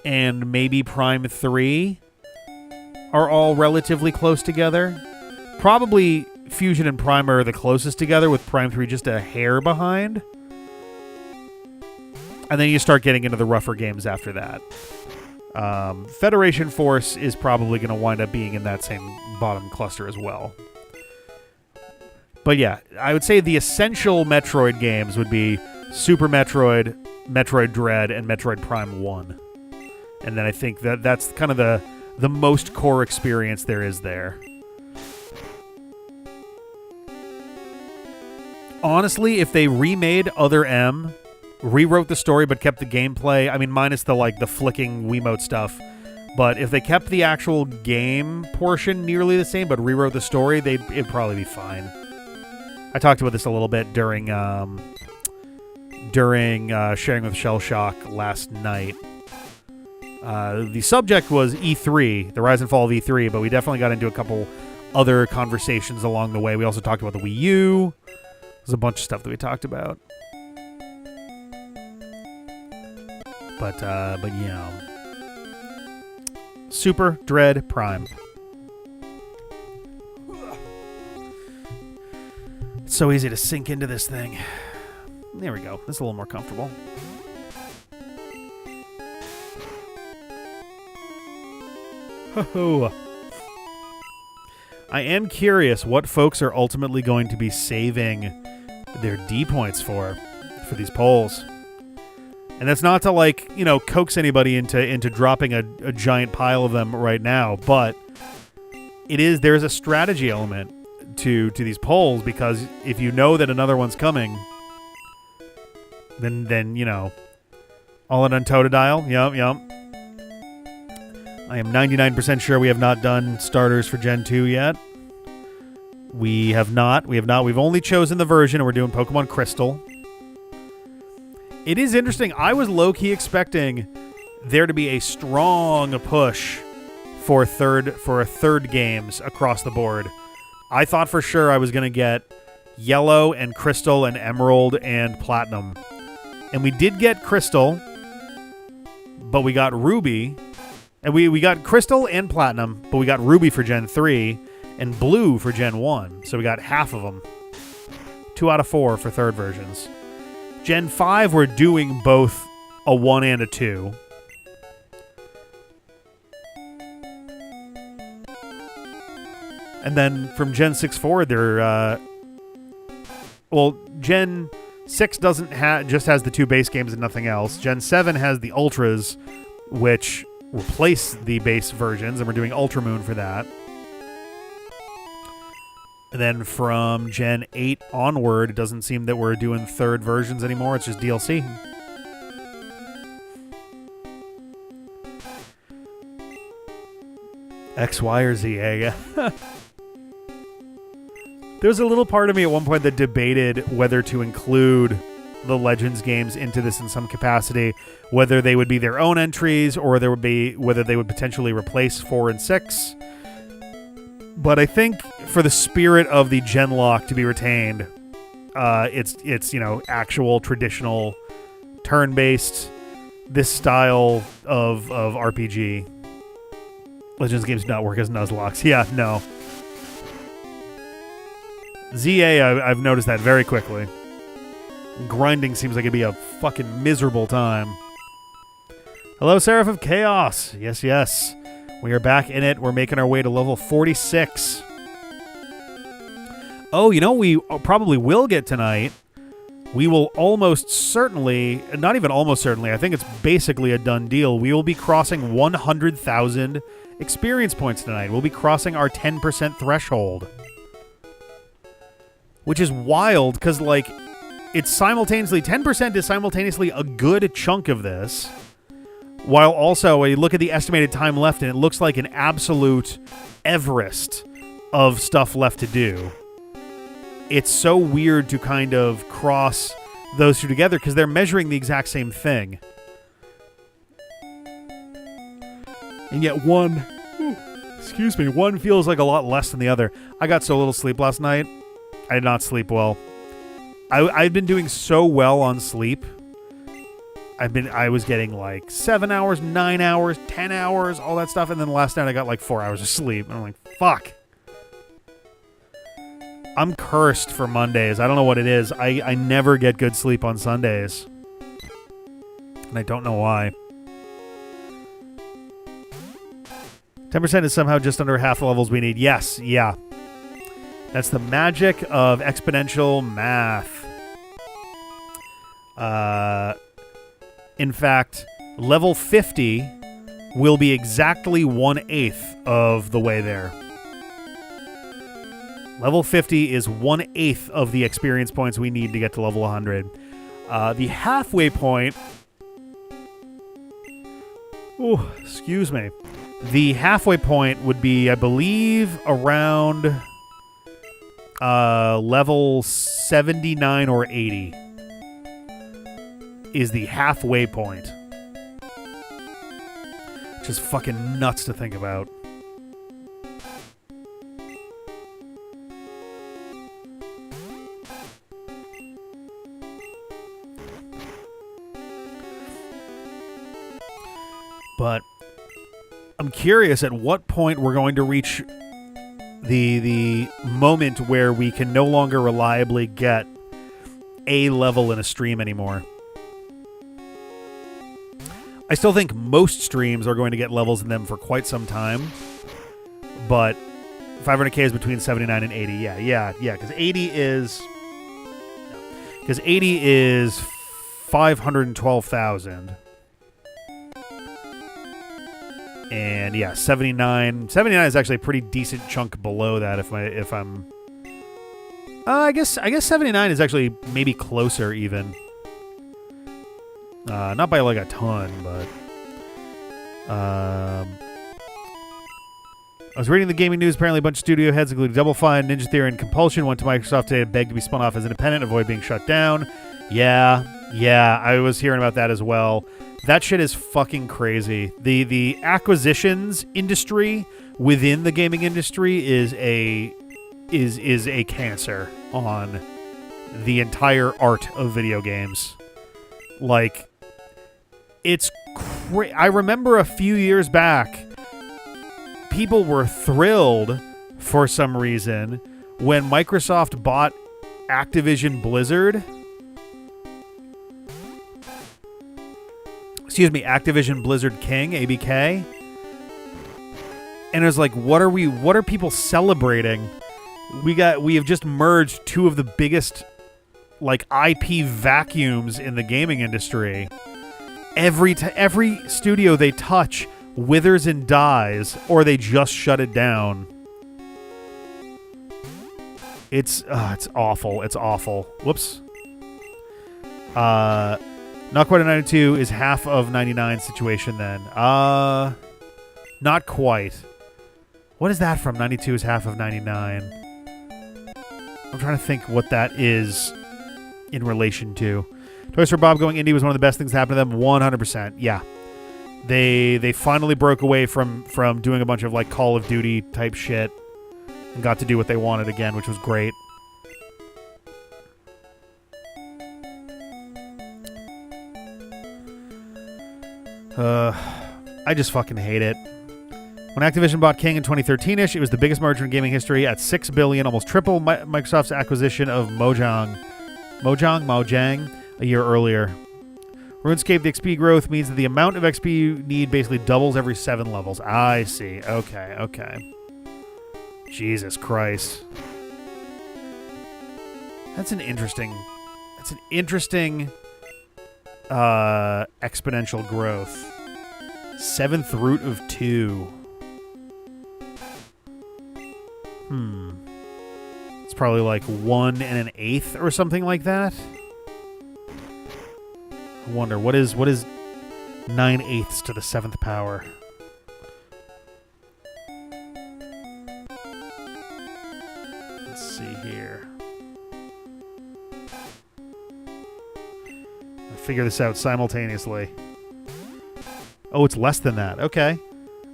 and maybe Prime 3 are all relatively close together. Probably Fusion and Prime are the closest together, with Prime 3 just a hair behind. And then you start getting into the rougher games after that. Federation Force is probably going to wind up being in that same bottom cluster as well. But yeah, I would say the essential Metroid games would be Super Metroid, Metroid Dread, and Metroid Prime 1. And then I think that's kind of the most core experience there is there. Honestly, if they remade Other M, rewrote the story but kept the gameplay, I mean, minus the flicking Wiimote stuff, but if they kept the actual game portion nearly the same but rewrote the story, it'd probably be fine. I talked about this a little bit during sharing with Shell Shock last night. The subject was E3, the Rise and Fall of E3, but we definitely got into a couple other conversations along the way. We also talked about the Wii U. There's a bunch of stuff that we talked about. But yeah. Super, Dread, Prime. It's so easy to sink into this thing. There we go. This is a little more comfortable. Ho-ho. I am curious what folks are ultimately going to be saving their D points for these polls. And that's not to coax anybody into dropping a giant pile of them right now, but there's a strategy element to these polls, because if you know that another one's coming, then all in on Totodile. Yep. I am 99% sure we have not done starters for Gen 2 yet. We have not. We've only chosen the version, and we're doing Pokemon Crystal. It is interesting. I was low-key expecting there to be a strong push for third games across the board. I thought for sure I was going to get Yellow and Crystal and Emerald and Platinum. And we did get Crystal, but we got Ruby. And we got Crystal and Platinum, but we got Ruby for Gen 3 and Blue for Gen 1. So we got half of them. 2 out of 4 for third versions. Gen 5, we're doing both a 1 and a 2. And then from Gen 6 forward, Gen 6 just has the 2 base games and nothing else. Gen 7 has the Ultras, which replace the base versions, and we're doing Ultra Moon for that. And then from Gen 8 onward, it doesn't seem that we're doing third versions anymore. It's just DLC. X, Y, or Z, yeah. There's a little part of me at one point that debated whether to include the Legends games into this in some capacity, whether they would be their own entries or whether they would potentially replace 4 and 6. But I think for the spirit of the Genlock to be retained, it's actual traditional turn-based, this style of RPG. Legends games do not work as Nuzlocke. Yeah, no. ZA, I've noticed that very quickly. Grinding seems like it'd be a fucking miserable time. Hello, Seraph of Chaos. Yes. We are back in it. We're making our way to level 46. Oh, we probably will get tonight. We will almost certainly, not even almost certainly, I think it's basically a done deal. We will be crossing 100,000 experience points tonight. We'll be crossing our 10% threshold. Which is wild, because, it's simultaneously, 10% is simultaneously a good chunk of this, while also, when you look at the estimated time left, and it looks like an absolute Everest of stuff left to do. It's so weird to kind of cross those two together, because they're measuring the exact same thing. And yet one feels like a lot less than the other. I got so little sleep last night. I did not sleep well. I've been doing so well on sleep. I was getting 7 hours, 9 hours, 10 hours, all that stuff, and then last night I got 4 hours of sleep. And I'm like, fuck. I'm cursed for Mondays. I don't know what it is. I never get good sleep on Sundays. And I don't know why. 10% is somehow just under half the levels we need. Yes, yeah. That's the magic of exponential math. In fact, level 50 will be exactly 1/8 of the way there. Level 50 is 1/8 of the experience points we need to get to level 100. The halfway point... Oh, excuse me. The halfway point would be, I believe, around level 79 or 80 is the halfway point. Which is fucking nuts to think about. But I'm curious at what point we're going to reach the moment where we can no longer reliably get a level in a stream anymore. I still think most streams are going to get levels in them for quite some time, but 500k is between 79 and 80. Yeah, because 80 is 512,000. And yeah, 79 is actually a pretty decent chunk below that if I'm I guess 79 is actually maybe closer even. Not by like a ton, but I was reading the gaming news. Apparently a bunch of studio heads, including Double Fine, Ninja Theory, and Compulsion, went to Microsoft today to beg to be spun off as independent, avoid being shut down. Yeah, I was hearing about that as well. That shit is fucking crazy. The acquisitions industry within the gaming industry is a cancer on the entire art of video games. Like, it's I remember a few years back, people were thrilled for some reason when Microsoft bought Activision Blizzard. Activision Blizzard King, ABK. And it was like, what are people celebrating? We have just merged two of the biggest like IP vacuums in the gaming industry. Every studio they touch withers and dies, or they just shut it down. It's awful. It's awful. Whoops. Not quite a 92 is half of 99 situation then. Not quite. What is that from? 92 is half of 99. I'm trying to think what that is in relation to. Toys for Bob going indie was one of the best things that happened to them. 100%. Yeah. They finally broke away from doing a bunch of like Call of Duty type shit and got to do what they wanted again, which was great. I just fucking hate it. When Activision bought King in 2013-ish, it was the biggest merger in gaming history at $6 billion, almost triple Microsoft's acquisition of Mojang a year earlier. RuneScape, the XP growth means that the amount of XP you need basically doubles every 7 levels. I see. Okay. Jesus Christ. That's an interesting exponential growth. 7th root of 2. It's probably like 1 1/8 or something like that. I wonder what is 9/8 to the 7th power. Let's see here. I'll figure this out simultaneously. Oh, it's less than that. Okay.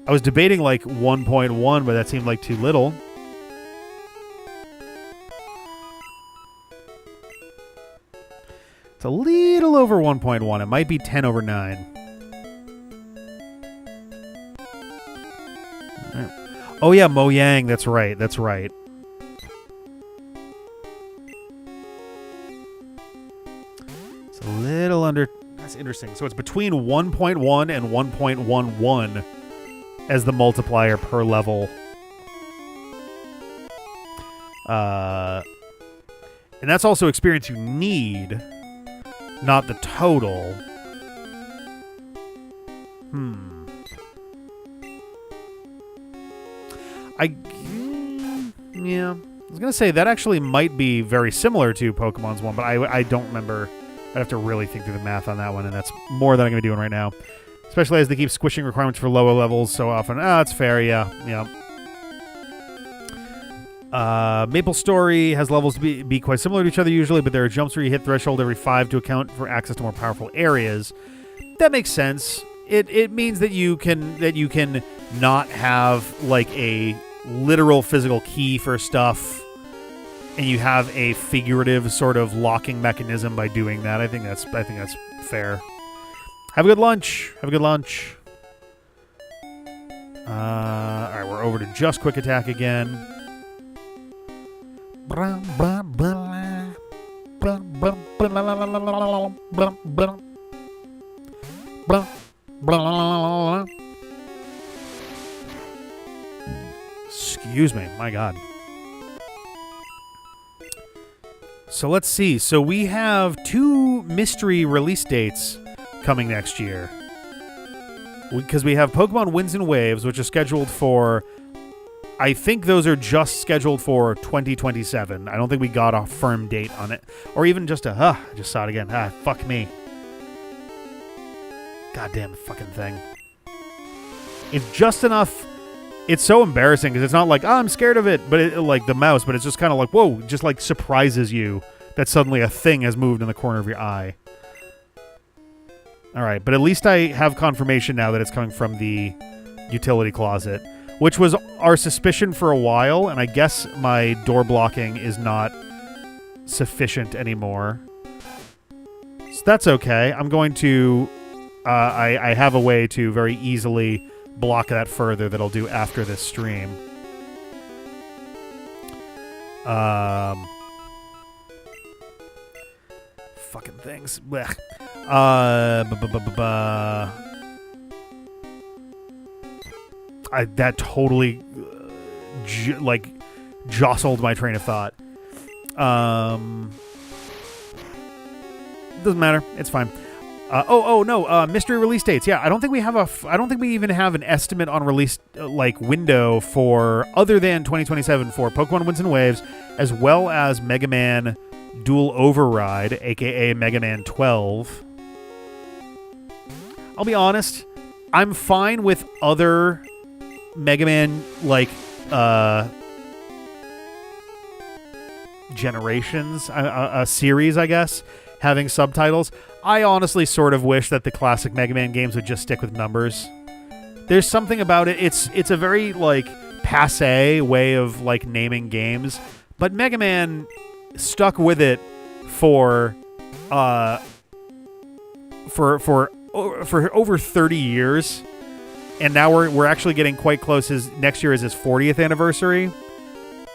I was debating like 1.1, but that seemed like too little. It's a little over 1.1. It might be 10 over 9. Right. Oh, yeah, Mojang. That's right. It's a little under... That's interesting. So it's between 1.1 and 1.11. as the multiplier per level. And that's also experience you need, not the total. Yeah. I was going to say, that actually might be very similar to Pokemon's one, but I don't remember. I'd have to really think through the math on that one, and that's more than I'm going to be doing right now. Especially as they keep squishing requirements for lower levels so often. That's fair, yeah. Maple Story has levels to be quite similar to each other usually, but there are jumps where you hit threshold every 5 to account for access to more powerful areas. That makes sense. It means that you can not have like a literal physical key for stuff, and you have a figurative sort of locking mechanism by doing that. I think that's fair. Have a good lunch. All right, we're over to just quick attack again. Excuse me, my God. So let's see. So we have 2 mystery release dates coming next year. Because we have Pokemon Winds and Waves, which are scheduled for... I think those are just scheduled for 2027. I don't think we got a firm date on it. Or even just a... I just saw it again. Fuck me. Goddamn fucking thing. It's just enough... It's so embarrassing because it's not like, I'm scared of it, but like the mouse, but it's just kind of like, whoa, just like surprises you that suddenly a thing has moved in the corner of your eye. All right, but at least I have confirmation now that it's coming from the utility closet, which was our suspicion for a while, and I guess my door blocking is not sufficient anymore. So that's okay. I'm going to... I have a way to very easily block that further that I'll do after this stream. Fucking things. Blech. That totally jostled my train of thought. Doesn't matter. It's fine. No. Mystery release dates. Yeah, I don't think we even have an estimate on release window for other than 2027 for Pokemon Winds and Waves, as well as Mega Man Dual Override, aka Mega Man 12. I'll be honest, I'm fine with other Mega Man generations, a series, I guess, having subtitles. I honestly sort of wish that the classic Mega Man games would just stick with numbers. There's something about it. It's a very passé way of naming games, but Mega Man stuck with it for over 30 years, and now we're actually getting quite close. Next year is his 40th anniversary.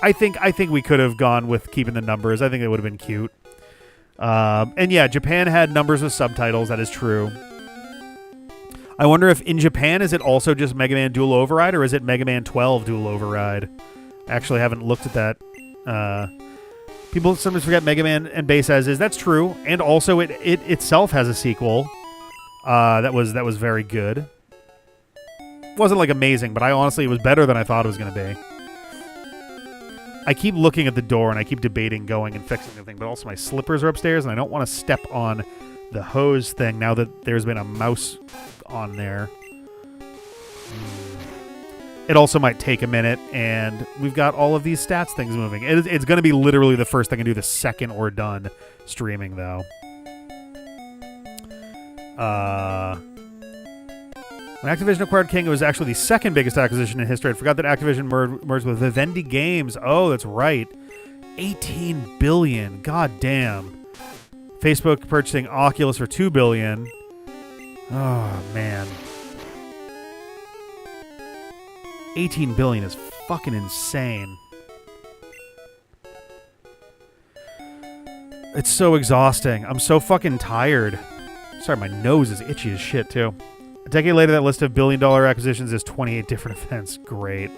I think we could have gone with keeping the numbers. I think it would have been cute. And yeah, Japan had numbers with subtitles. That is true. I wonder if in Japan, is it also just Mega Man Dual Override, or is it Mega Man 12 Dual Override? I actually haven't looked at that. People sometimes forget Mega Man and Base as is. That's true. And also it itself has a sequel. That was very good. Wasn't amazing, but honestly, it was better than I thought it was going to be. I keep looking at the door, and I keep debating going and fixing the thing, but also my slippers are upstairs, and I don't want to step on the hose thing now that there's been a mouse on there. It also might take a minute, and we've got all of these stats things moving. It's going to be literally the first thing I do the second we're done streaming, though. When Activision acquired King, it was actually the second biggest acquisition in history. I forgot that Activision merged with Vivendi Games. Oh, that's right. $18 billion. God damn. Facebook purchasing Oculus for $2 billion. Oh, man. $18 billion is fucking insane. It's so exhausting. I'm so fucking tired. Sorry, my nose is itchy as shit, too. A decade later, that list of billion-dollar acquisitions is 28 different events. Great.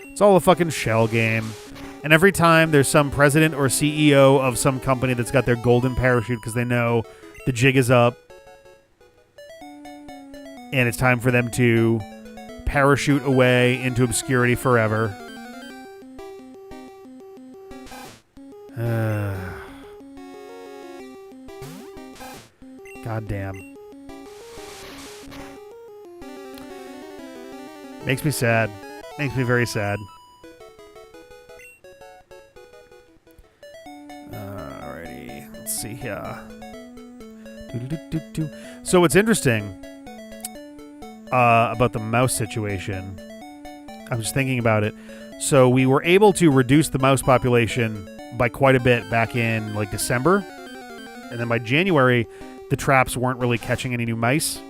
It's all a fucking shell game. And every time there's some president or CEO of some company that's got their golden parachute because they know the jig is up and it's time for them to parachute away into obscurity forever. God damn. Makes me sad. Makes me very sad. Alrighty. Let's see here. So what's interesting about the mouse situation, I'm just thinking about it. So we were able to reduce the mouse population by quite a bit back in like December. And then by January, the traps weren't really catching any new mice.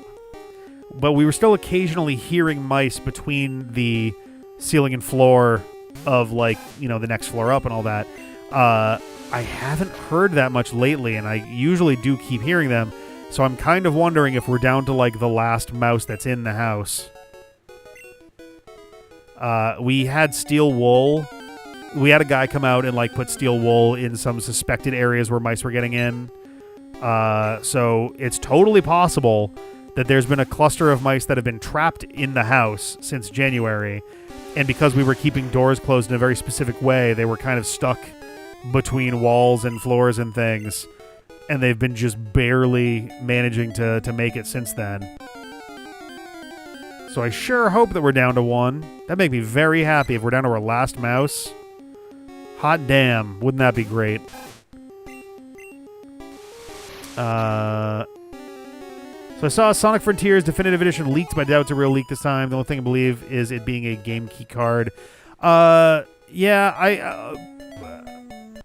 But we were still occasionally hearing mice between the ceiling and floor of, like, you know, the next floor up and all that. I haven't heard that much lately, and I usually do keep hearing them. So I'm kind of wondering if we're down to, like, the last mouse that's in the house. We had steel wool. We had a guy come out and, like, put steel wool in some suspected areas where mice were getting in. So it's totally possible that there's been a cluster of mice that have been trapped in the house since January. And because we were keeping doors closed in a very specific way, they were kind of stuck between walls and floors and things. And they've been just barely managing to make it since then. So I sure hope that we're down to one. That'd make me very happy if we're down to our last mouse. Hot damn. Wouldn't that be great? So I saw Sonic Frontiers Definitive Edition leaked, but I doubt it's a real leak this time. The only thing I believe is it being a game key card. Yeah,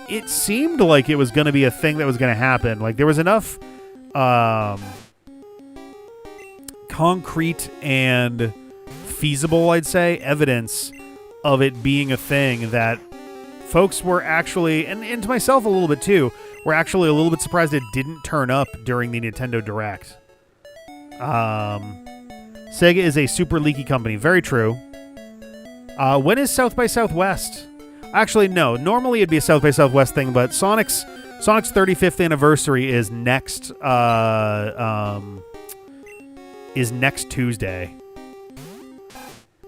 it seemed like it was going to be a thing that was going to happen. Like, there was enough concrete and feasible, I'd say, evidence of it being a thing that folks were actually, and to myself a little bit too, were actually a little bit surprised it didn't turn up during the Nintendo Direct. Sega is a super leaky company. Very true. When is South by Southwest? Actually, no. Normally it'd be a South by Southwest thing, but Sonic's 35th anniversary is next Tuesday.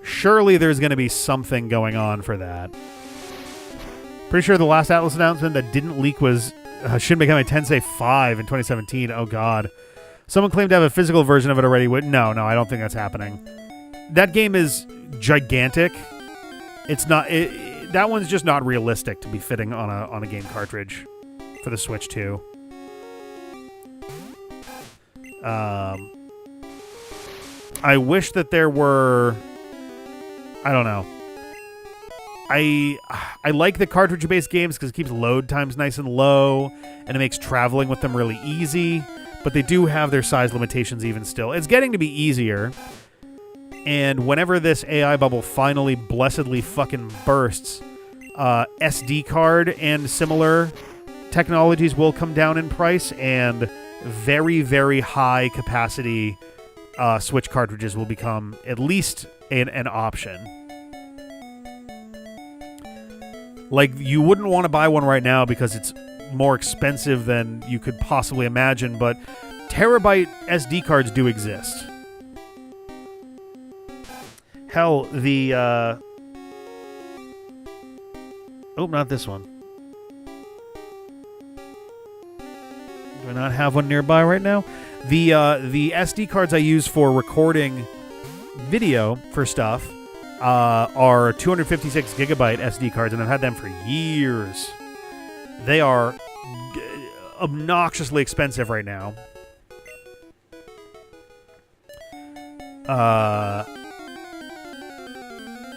Surely there's going to be something going on for that. Pretty sure the last Atlas announcement that didn't leak was Shin Megami Tensei 5 in 2017. Oh, God. Someone claimed to have a physical version of it already. No, I don't think that's happening. That game is gigantic. It's not... that one's just not realistic to be fitting on a game cartridge for the Switch 2. I wish that there were... I don't know. I like the cartridge-based games because it keeps load times nice and low, and it makes traveling with them really easy, but they do have their size limitations even still. It's getting to be easier, and whenever this AI bubble finally blessedly fucking bursts, SD card and similar technologies will come down in price, and very, very high capacity Switch cartridges will become at least an option. Like, you wouldn't want to buy one right now because it's more expensive than you could possibly imagine, but terabyte SD cards do exist. Hell, the... Oh, not this one. Do I not have one nearby right now? The SD cards I use for recording video for stuff are 256 gigabyte SD cards, and I've had them for years. They are obnoxiously expensive right now.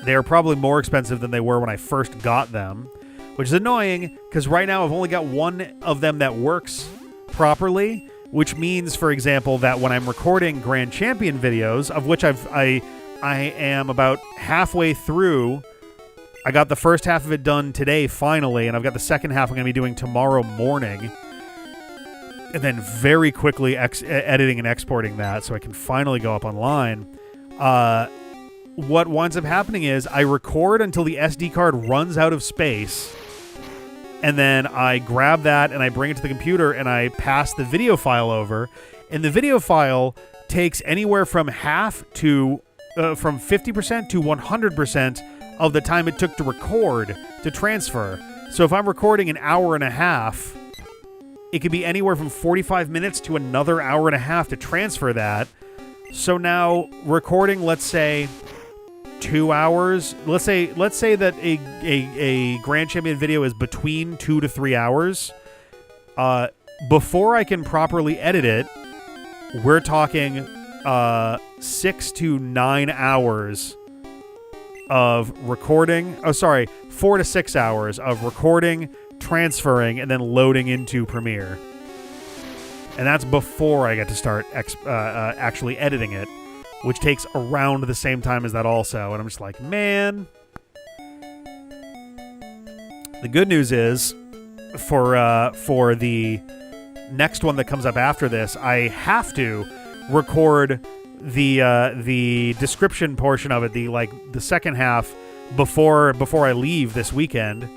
They are probably more expensive than they were when I first got them, which is annoying because right now I've only got one of them that works properly, which means, for example, that when I'm recording Grand Champion videos, of which I am about halfway through. I got the first half of it done today, finally, and I've got the second half I'm going to be doing tomorrow morning. and then very quickly editing and exporting that so I can finally go up online. What winds up happening is I record until the SD card runs out of space, and then I grab that and I bring it to the computer and I pass the video file over, and the video file takes anywhere from half to from 50% to 100% of the time it took to record to transfer. So if I'm recording an hour and a half, it could be anywhere from 45 minutes to another hour and a half to transfer that. So now recording, let's say 2 hours. Let's say that a Grand Champion video is between 2 to 3 hours. Before I can properly edit it, we're talking 6 to 9 hours of recording. 4 to 6 hours of recording, transferring, and then loading into Premiere. And that's before I get to start actually editing it, which takes around the same time as that also. And I'm just like, man. The good news is, for the next one that comes up after this, I have to record the description portion of it, the second half, before I leave this weekend,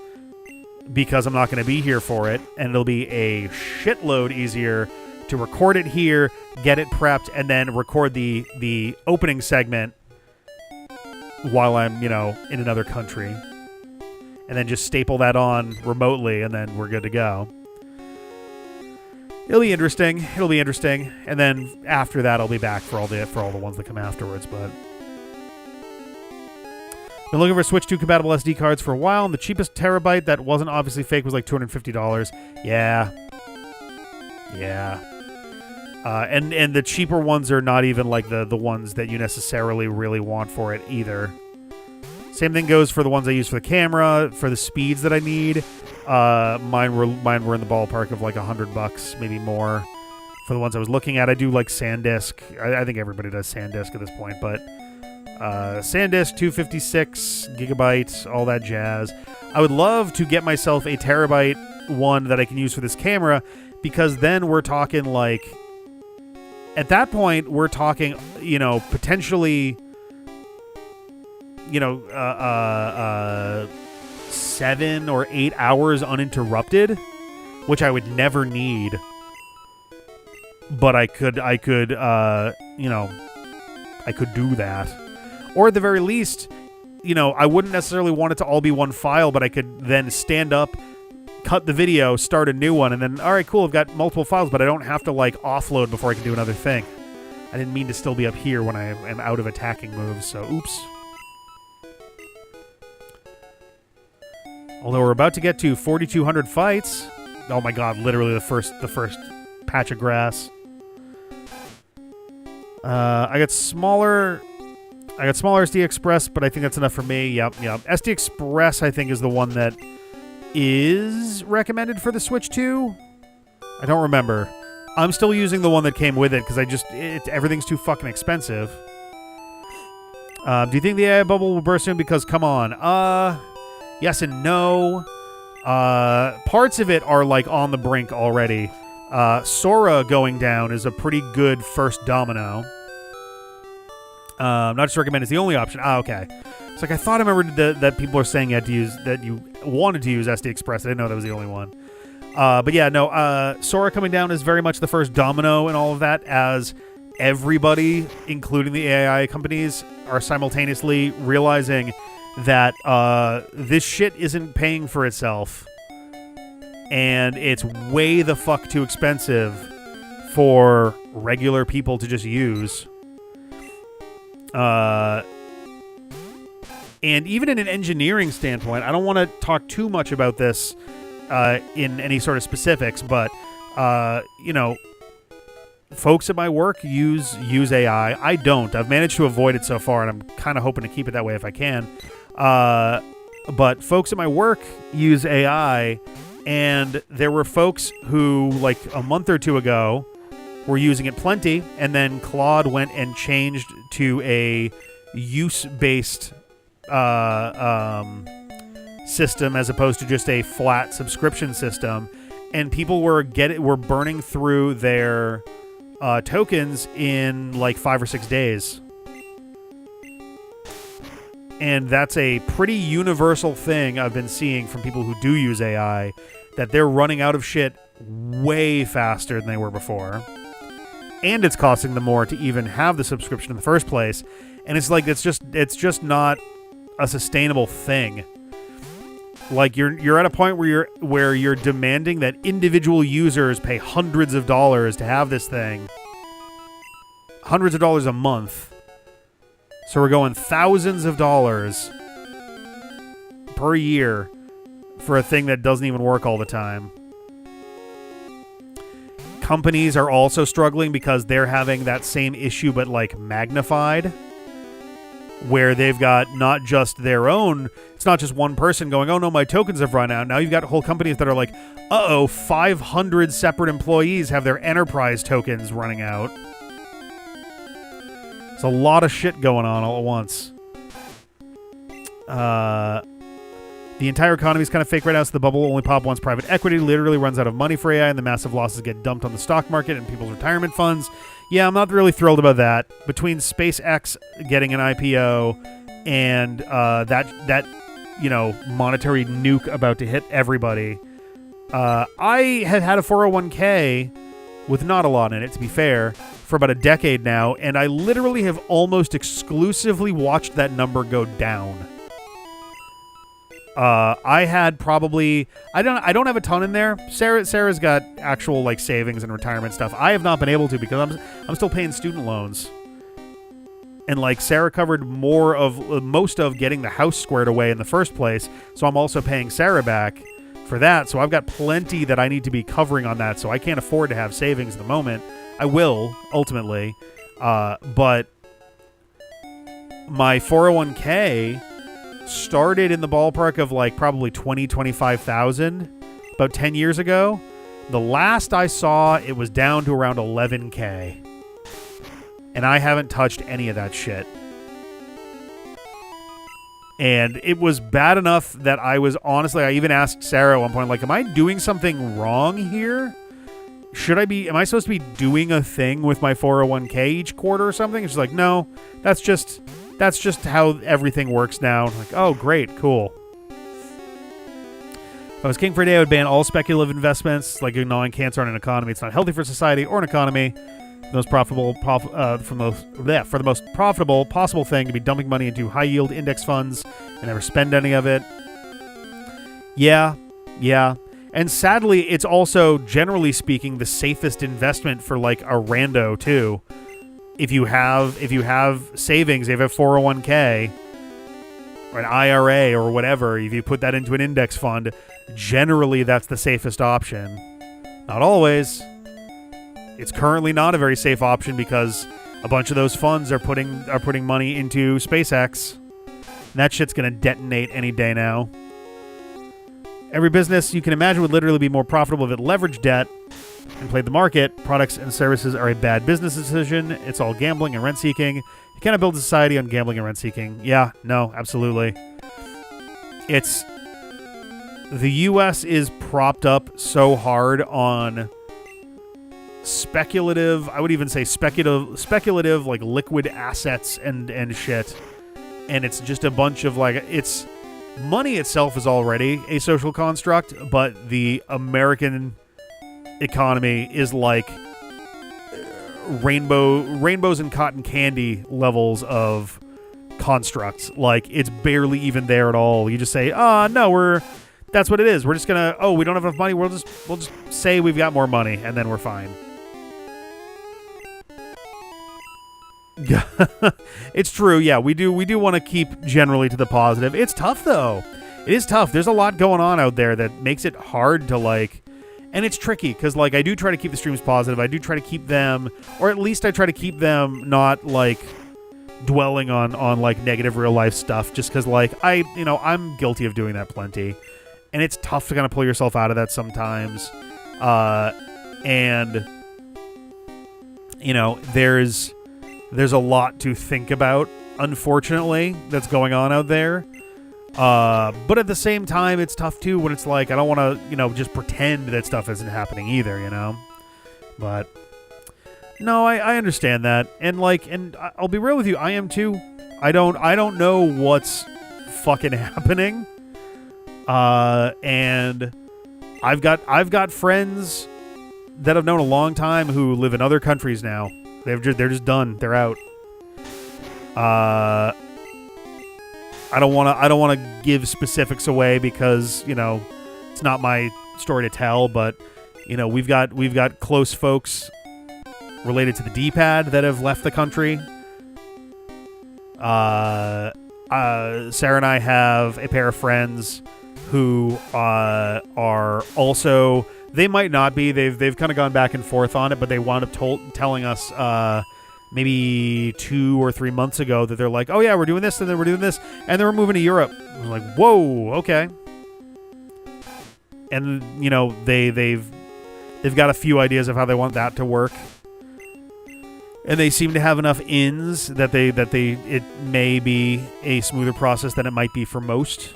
because I'm not going to be here for it, and it'll be a shitload easier to record it here, get it prepped, and then record the opening segment while I'm, in another country, and then just staple that on remotely, and then we're good to go. It'll be interesting. And then after that, I'll be back for all the ones that come afterwards. But been looking for Switch 2 compatible SD cards for a while, and the cheapest terabyte that wasn't obviously fake was like $250. Yeah. And the cheaper ones are not even like the ones that you necessarily really want for it either. Same thing goes for the ones I use for the camera, for the speeds that I need. Mine were in the ballpark of like $100, maybe more. For the ones I was looking at, I do like SanDisk. I think everybody does SanDisk at this point, but SanDisk, 256 gigabytes, all that jazz. I would love to get myself a terabyte one that I can use for this camera, because then we're talking like, at that point, we're talking, potentially, 7 or 8 hours uninterrupted, which I would never need. But I could do that. Or at the very least, I wouldn't necessarily want it to all be one file, but I could then stand up, cut the video, start a new one, and then, all right, cool, I've got multiple files, but I don't have to, offload before I can do another thing. I didn't mean to still be up here when I am out of attacking moves, so oops. Although we're about to get to 4,200 fights. Oh my god, literally the first patch of grass. I got smaller SD Express, but I think that's enough for me. Yep. SD Express, I think, is the one that is recommended for the Switch 2. I don't remember. I'm still using the one that came with it because everything's too fucking expensive. Do you think the AI bubble will burst soon? Because come on. Yes and no. Parts of it are on the brink already. Sora going down is a pretty good first domino. Not just recommend, it's the only option. Okay. It's I thought I remembered that people are saying that you wanted to use SD Express. I didn't know that was the only one. But yeah, no, Sora coming down is very much the first domino in all of that, as everybody, including the AI companies, are simultaneously realizing that this shit isn't paying for itself, and it's way the fuck too expensive for regular people to just use. And even in an engineering standpoint, I don't want to talk too much about this in any sort of specifics, but folks at my work use AI. I don't. I've managed to avoid it so far, and I'm kind of hoping to keep it that way if I can. But folks at my work use AI, and there were folks who, a month or two ago, were using it plenty, and then Claude went and changed to a use-based system as opposed to just a flat subscription system, and people were burning through their tokens in like 5 or 6 days. And that's a pretty universal thing I've been seeing from people who do use AI, that they're running out of shit way faster than they were before. And it's costing them more to even have the subscription in the first place. And it's like it's just not a sustainable thing. Like you're at a point where you're demanding that individual users pay hundreds of dollars to have this thing. Hundreds of dollars a month. So we're going thousands of dollars per year for a thing that doesn't even work all the time. Companies are also struggling because they're having that same issue but like magnified, where they've got not just their own, it's not just one person going, oh no, my tokens have run out. Now you've got whole companies that are like, 500 separate employees have their enterprise tokens running out. It's a lot of shit going on all at once. The entire economy is kind of fake right now, so the bubble will only pop once private equity literally runs out of money for AI and the massive losses get dumped on the stock market and people's retirement funds. Yeah, I'm not really thrilled about that. Between SpaceX getting an IPO and that monetary nuke about to hit everybody, I have had a 401k with not a lot in it, to be fair, for about a decade now, and I literally have almost exclusively watched that number go down. I had probably I don't have a ton in there. Sarah's got actual like savings and retirement stuff. I have not been able to because I'm still paying student loans. And like Sarah covered most of getting the house squared away in the first place, so I'm also paying Sarah back for that. So I've got plenty that I need to be covering on that, so I can't afford to have savings at the moment. I will ultimately, but my 401k started in the ballpark of like probably 25,000 about 10 years ago. The last I saw, it was down to around 11k. And I haven't touched any of that shit. And it was bad enough that I was honestly, I even asked Sarah at one point, like, am I doing something wrong here? Am I supposed to be doing a thing with my 401k each quarter or something? And she's like, no, that's just how everything works now. I'm like, oh, great, cool. If I was king for a day, I would ban all speculative investments, like gnawing cancer on an economy. It's not healthy for society or an economy. The most profitable, for the most profitable possible thing to be dumping money into high yield index funds and never spend any of it. Yeah. And sadly, it's also, generally speaking, the safest investment for like a rando too. If you have savings, if you have 401k or an IRA or whatever, if you put that into an index fund, generally that's the safest option. Not always. It's currently not a very safe option because a bunch of those funds are putting money into SpaceX. And that shit's going to detonate any day now. Every business you can imagine would literally be more profitable if it leveraged debt and played the market. Products and services are a bad business decision. It's all gambling and rent-seeking. You cannot build a society on gambling and rent-seeking. Yeah, no, absolutely. The U.S. is propped up so hard on speculative, I would even say speculative like liquid assets and shit. And it's just a bunch of like, it's money itself is already a social construct, but the American economy is like rainbows and cotton candy levels of constructs. Like it's barely even there at all. You just say, no, that's what it is. We're just gonna, we don't have enough money. We'll just say we've got more money and then we're fine. It's true. Yeah, we do want to keep generally to the positive. It's tough though. It is tough. There's a lot going on out there that makes it hard to like, and it's tricky because like I do try to keep the streams positive. I do try to keep them, or at least I try to keep them not like dwelling on like negative real life stuff, just because like I'm guilty of doing that plenty, and it's tough to kind of pull yourself out of that sometimes. And there's a lot to think about, unfortunately, that's going on out there. But at the same time, it's tough too when it's like I don't want to, just pretend that stuff isn't happening either, But no, I understand that, and I'll be real with you, I am too. I don't know what's fucking happening, and I've got friends that I've known a long time who live in other countries now. They're just done. They're out. I don't want to give specifics away because it's not my story to tell. But we've got close folks related to the D-pad that have left the country. Sarah and I have a pair of friends who are also. They might not be. They've kind of gone back and forth on it, but they wound up telling us maybe 2 or 3 months ago that they're like, oh yeah, we're doing this, and then we're doing this, and then we're moving to Europe. I was like, whoa, okay. And they've got a few ideas of how they want that to work, and they seem to have enough ins that it may be a smoother process than it might be for most.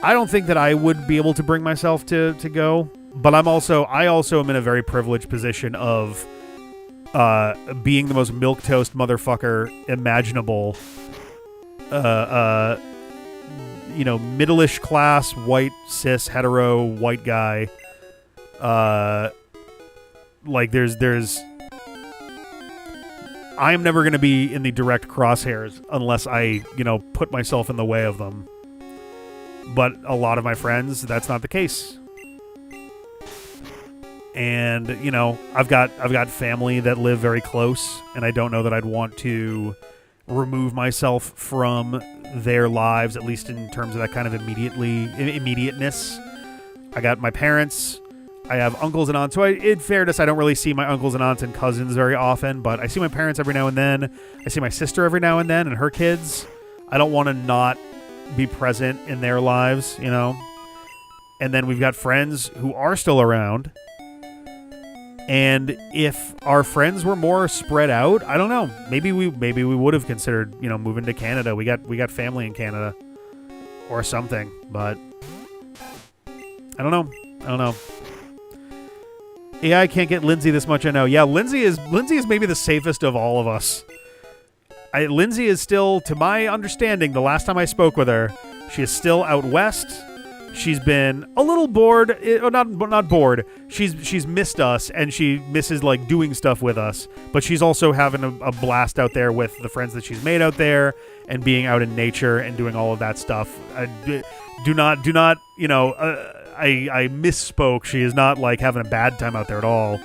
I don't think that I would be able to bring myself to go, but I also am in a very privileged position of being the most milquetoast motherfucker imaginable. Middle-ish class, white, cis, hetero, white guy. There's I am never going to be in the direct crosshairs unless I, put myself in the way of them. But a lot of my friends, that's not the case. And, I've got family that live very close, and I don't know that I'd want to remove myself from their lives, at least in terms of that kind of immediateness. I got my parents. I have uncles and aunts. So in fairness, I don't really see my uncles and aunts and cousins very often, but I see my parents every now and then. I see my sister every now and then and her kids. I don't want to not be present in their lives, And then we've got friends who are still around. And if our friends were more spread out, I don't know. Maybe we would have considered, moving to Canada. We got family in Canada or something, but I don't know. Yeah, I can't get Lindsay this much, I know. Yeah, Lindsay is maybe the safest of all of us. Lindsay is still, to my understanding, the last time I spoke with her, she is still out west. She's been a little bored. Not bored. She's missed us, and she misses doing stuff with us. But she's also having a blast out there with the friends that she's made out there, and being out in nature and doing all of that stuff. I misspoke. She is not having a bad time out there at all.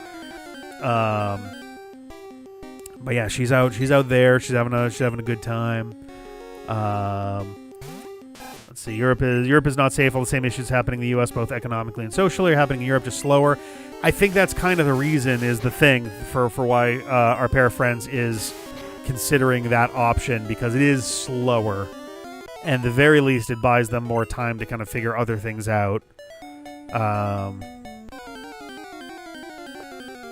But yeah, she's out there. She's having a good time. Let's see. Europe is not safe. All the same issues happening in the U.S., both economically and socially, are happening in Europe, just slower. I think that's kind of the reason, is the thing for why our pair of friends is considering that option, because it is slower, and at the very least, it buys them more time to kind of figure other things out.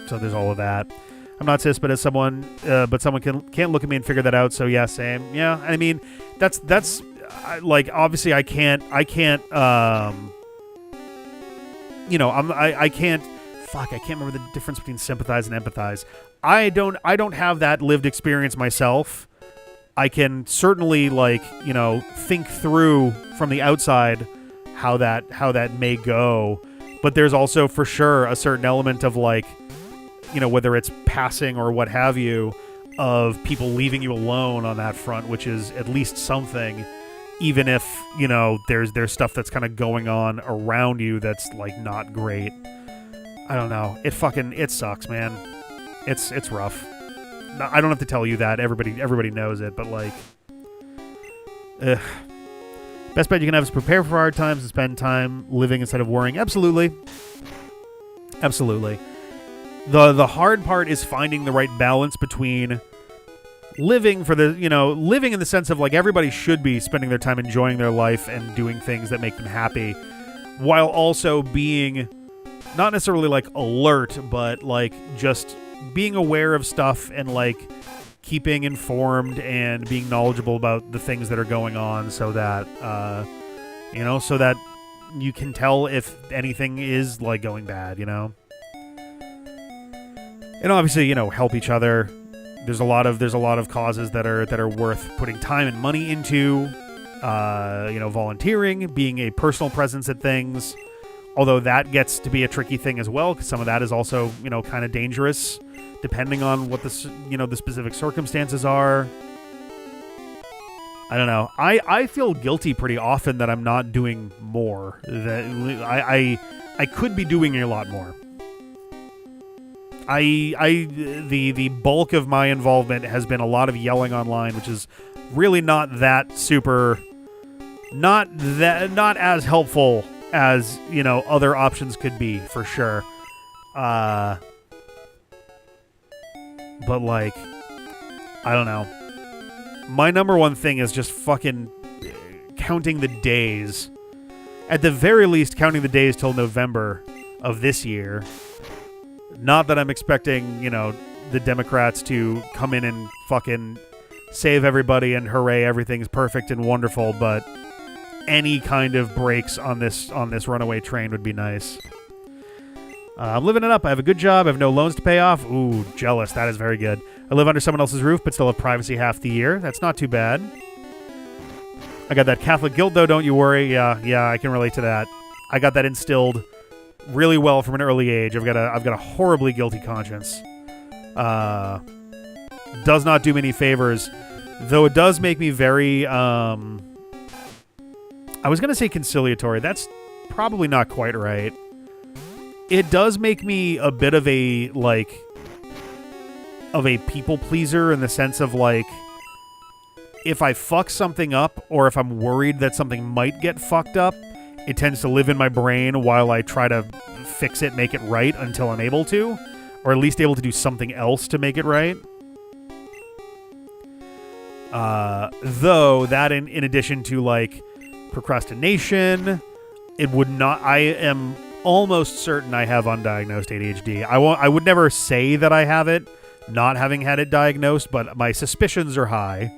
So there's all of that. I'm not cis, but someone can't look at me and figure that out. So yeah, same. Yeah, I mean, that's obviously I can't. I can't. I can't. Fuck, I can't remember the difference between sympathize and empathize. I don't have that lived experience myself. I can certainly think through from the outside how that may go, but there's also for sure a certain element of whether it's passing or what have you, of people leaving you alone on that front, which is at least something, even if, there's stuff that's kind of going on around you that's not great. I don't know. It sucks, man. It's rough. I don't have to tell you that. Everybody knows it, but best bet you can have is prepare for hard times and spend time living instead of worrying. Absolutely. Absolutely. The hard part is finding the right balance between living living in the sense of everybody should be spending their time enjoying their life and doing things that make them happy, while also being not necessarily alert, but just being aware of stuff and keeping informed and being knowledgeable about the things that are going on, so that so that you can tell if anything is like going bad, and obviously help each other. There's a lot of causes that are worth putting time and money into. Volunteering, being a personal presence at things, although that gets to be a tricky thing as well, because some of that is also kind of dangerous depending on what the specific circumstances are. I don't know. I feel guilty pretty often that I'm not doing more. That I could be doing a lot more. The bulk of my involvement has been a lot of yelling online, which is really not as helpful as other options could be, for sure. But like, I don't know. My number one thing is just fucking counting the days. At the very least, counting the days till November of this year. Not that I'm expecting, the Democrats to come in and fucking save everybody and hooray, everything's perfect and wonderful, but any kind of breaks on this runaway train would be nice. I'm living it up. I have a good job. I have no loans to pay off. Ooh, jealous. That is very good. I live under someone else's roof, but still have privacy half the year. That's not too bad. I got that Catholic guilt, though. Don't you worry. Yeah, I can relate to that. I got that instilled really well from an early age. I've got a horribly guilty conscience. Does not do me any favors, though it does make me very, I was going to say conciliatory. That's probably not quite right. It does make me a bit of a people pleaser, in the sense of like, if I fuck something up or if I'm worried that something might get fucked up, it tends to live in my brain while I try to fix it, make it right until I'm able to, or at least able to do something else to make it right. Though that in addition to like procrastination, it would not, I am almost certain I have undiagnosed ADHD. I would never say that I have it, not having had it diagnosed, but my suspicions are high.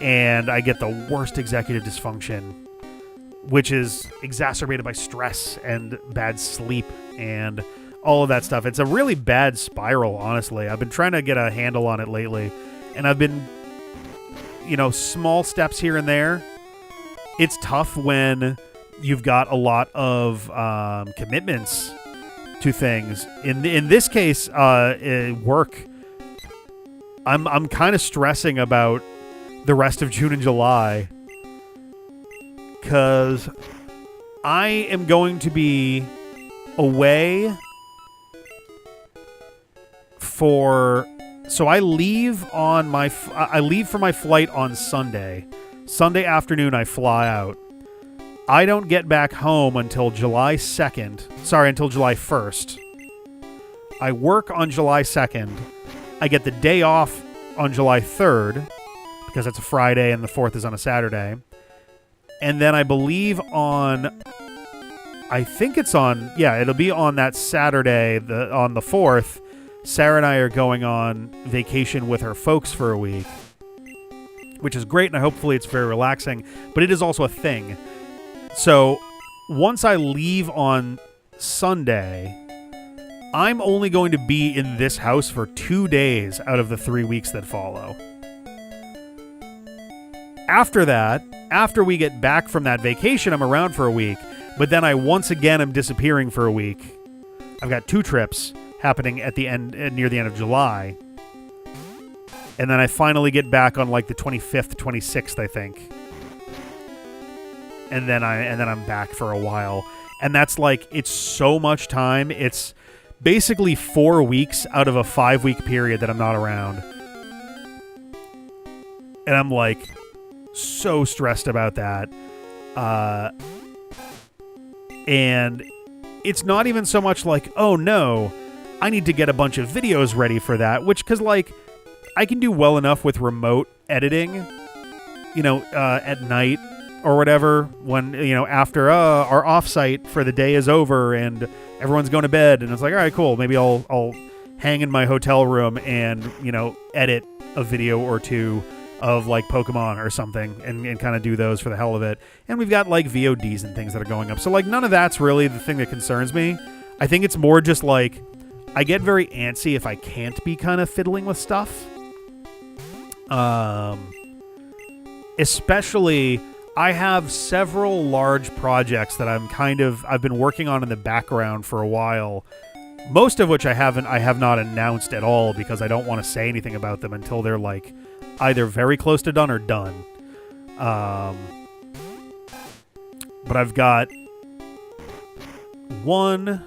And I get the worst executive dysfunction, which is exacerbated by stress and bad sleep and all of that stuff. It's a really bad spiral, honestly. I've been trying to get a handle on it lately, and I've been, small steps here and there. It's tough when you've got a lot of commitments to things. In this case, work. I'm kind of stressing about the rest of June and July, because I am going to be away so I leave for my flight on Sunday. Sunday afternoon I fly out. I don't get back home until July 1st. I work on July 2nd. I get the day off on July 3rd, because it's a Friday and the 4th is on a Saturday. And then I believe it'll be on that Saturday, on the 4th, Sarah and I are going on vacation with her folks for a week, which is great, and hopefully it's very relaxing, but it is also a thing. So once I leave on Sunday, I'm only going to be in this house for 2 days out of the 3 weeks that follow. After that, after we get back from that vacation, I'm around for a week, but then I once again am disappearing for a week. I've got 2 trips happening at the end, near the end of July. And then I finally get back on like the 25th, 26th, I think. And then I'm back for a while. And that's like, it's so much time. It's basically 4 weeks out of a 5-week period that I'm not around. And I'm like so stressed about that. And it's not even so much like, oh no, I need to get a bunch of videos ready for that, because like I can do well enough with remote editing, at night or whatever, when, after our offsite for the day is over and everyone's going to bed, and it's like, all right, cool, maybe I'll hang in my hotel room and, edit a video or two of like Pokemon or something and kind of do those for the hell of it. And we've got like VODs and things that are going up. So like none of that's really the thing that concerns me. I think it's more just like I get very antsy if I can't be kind of fiddling with stuff. Especially I have several large projects that I've been working on in the background for a while. Most of which I have not announced at all because I don't want to say anything about them until they're like either very close to done or done. But I've got one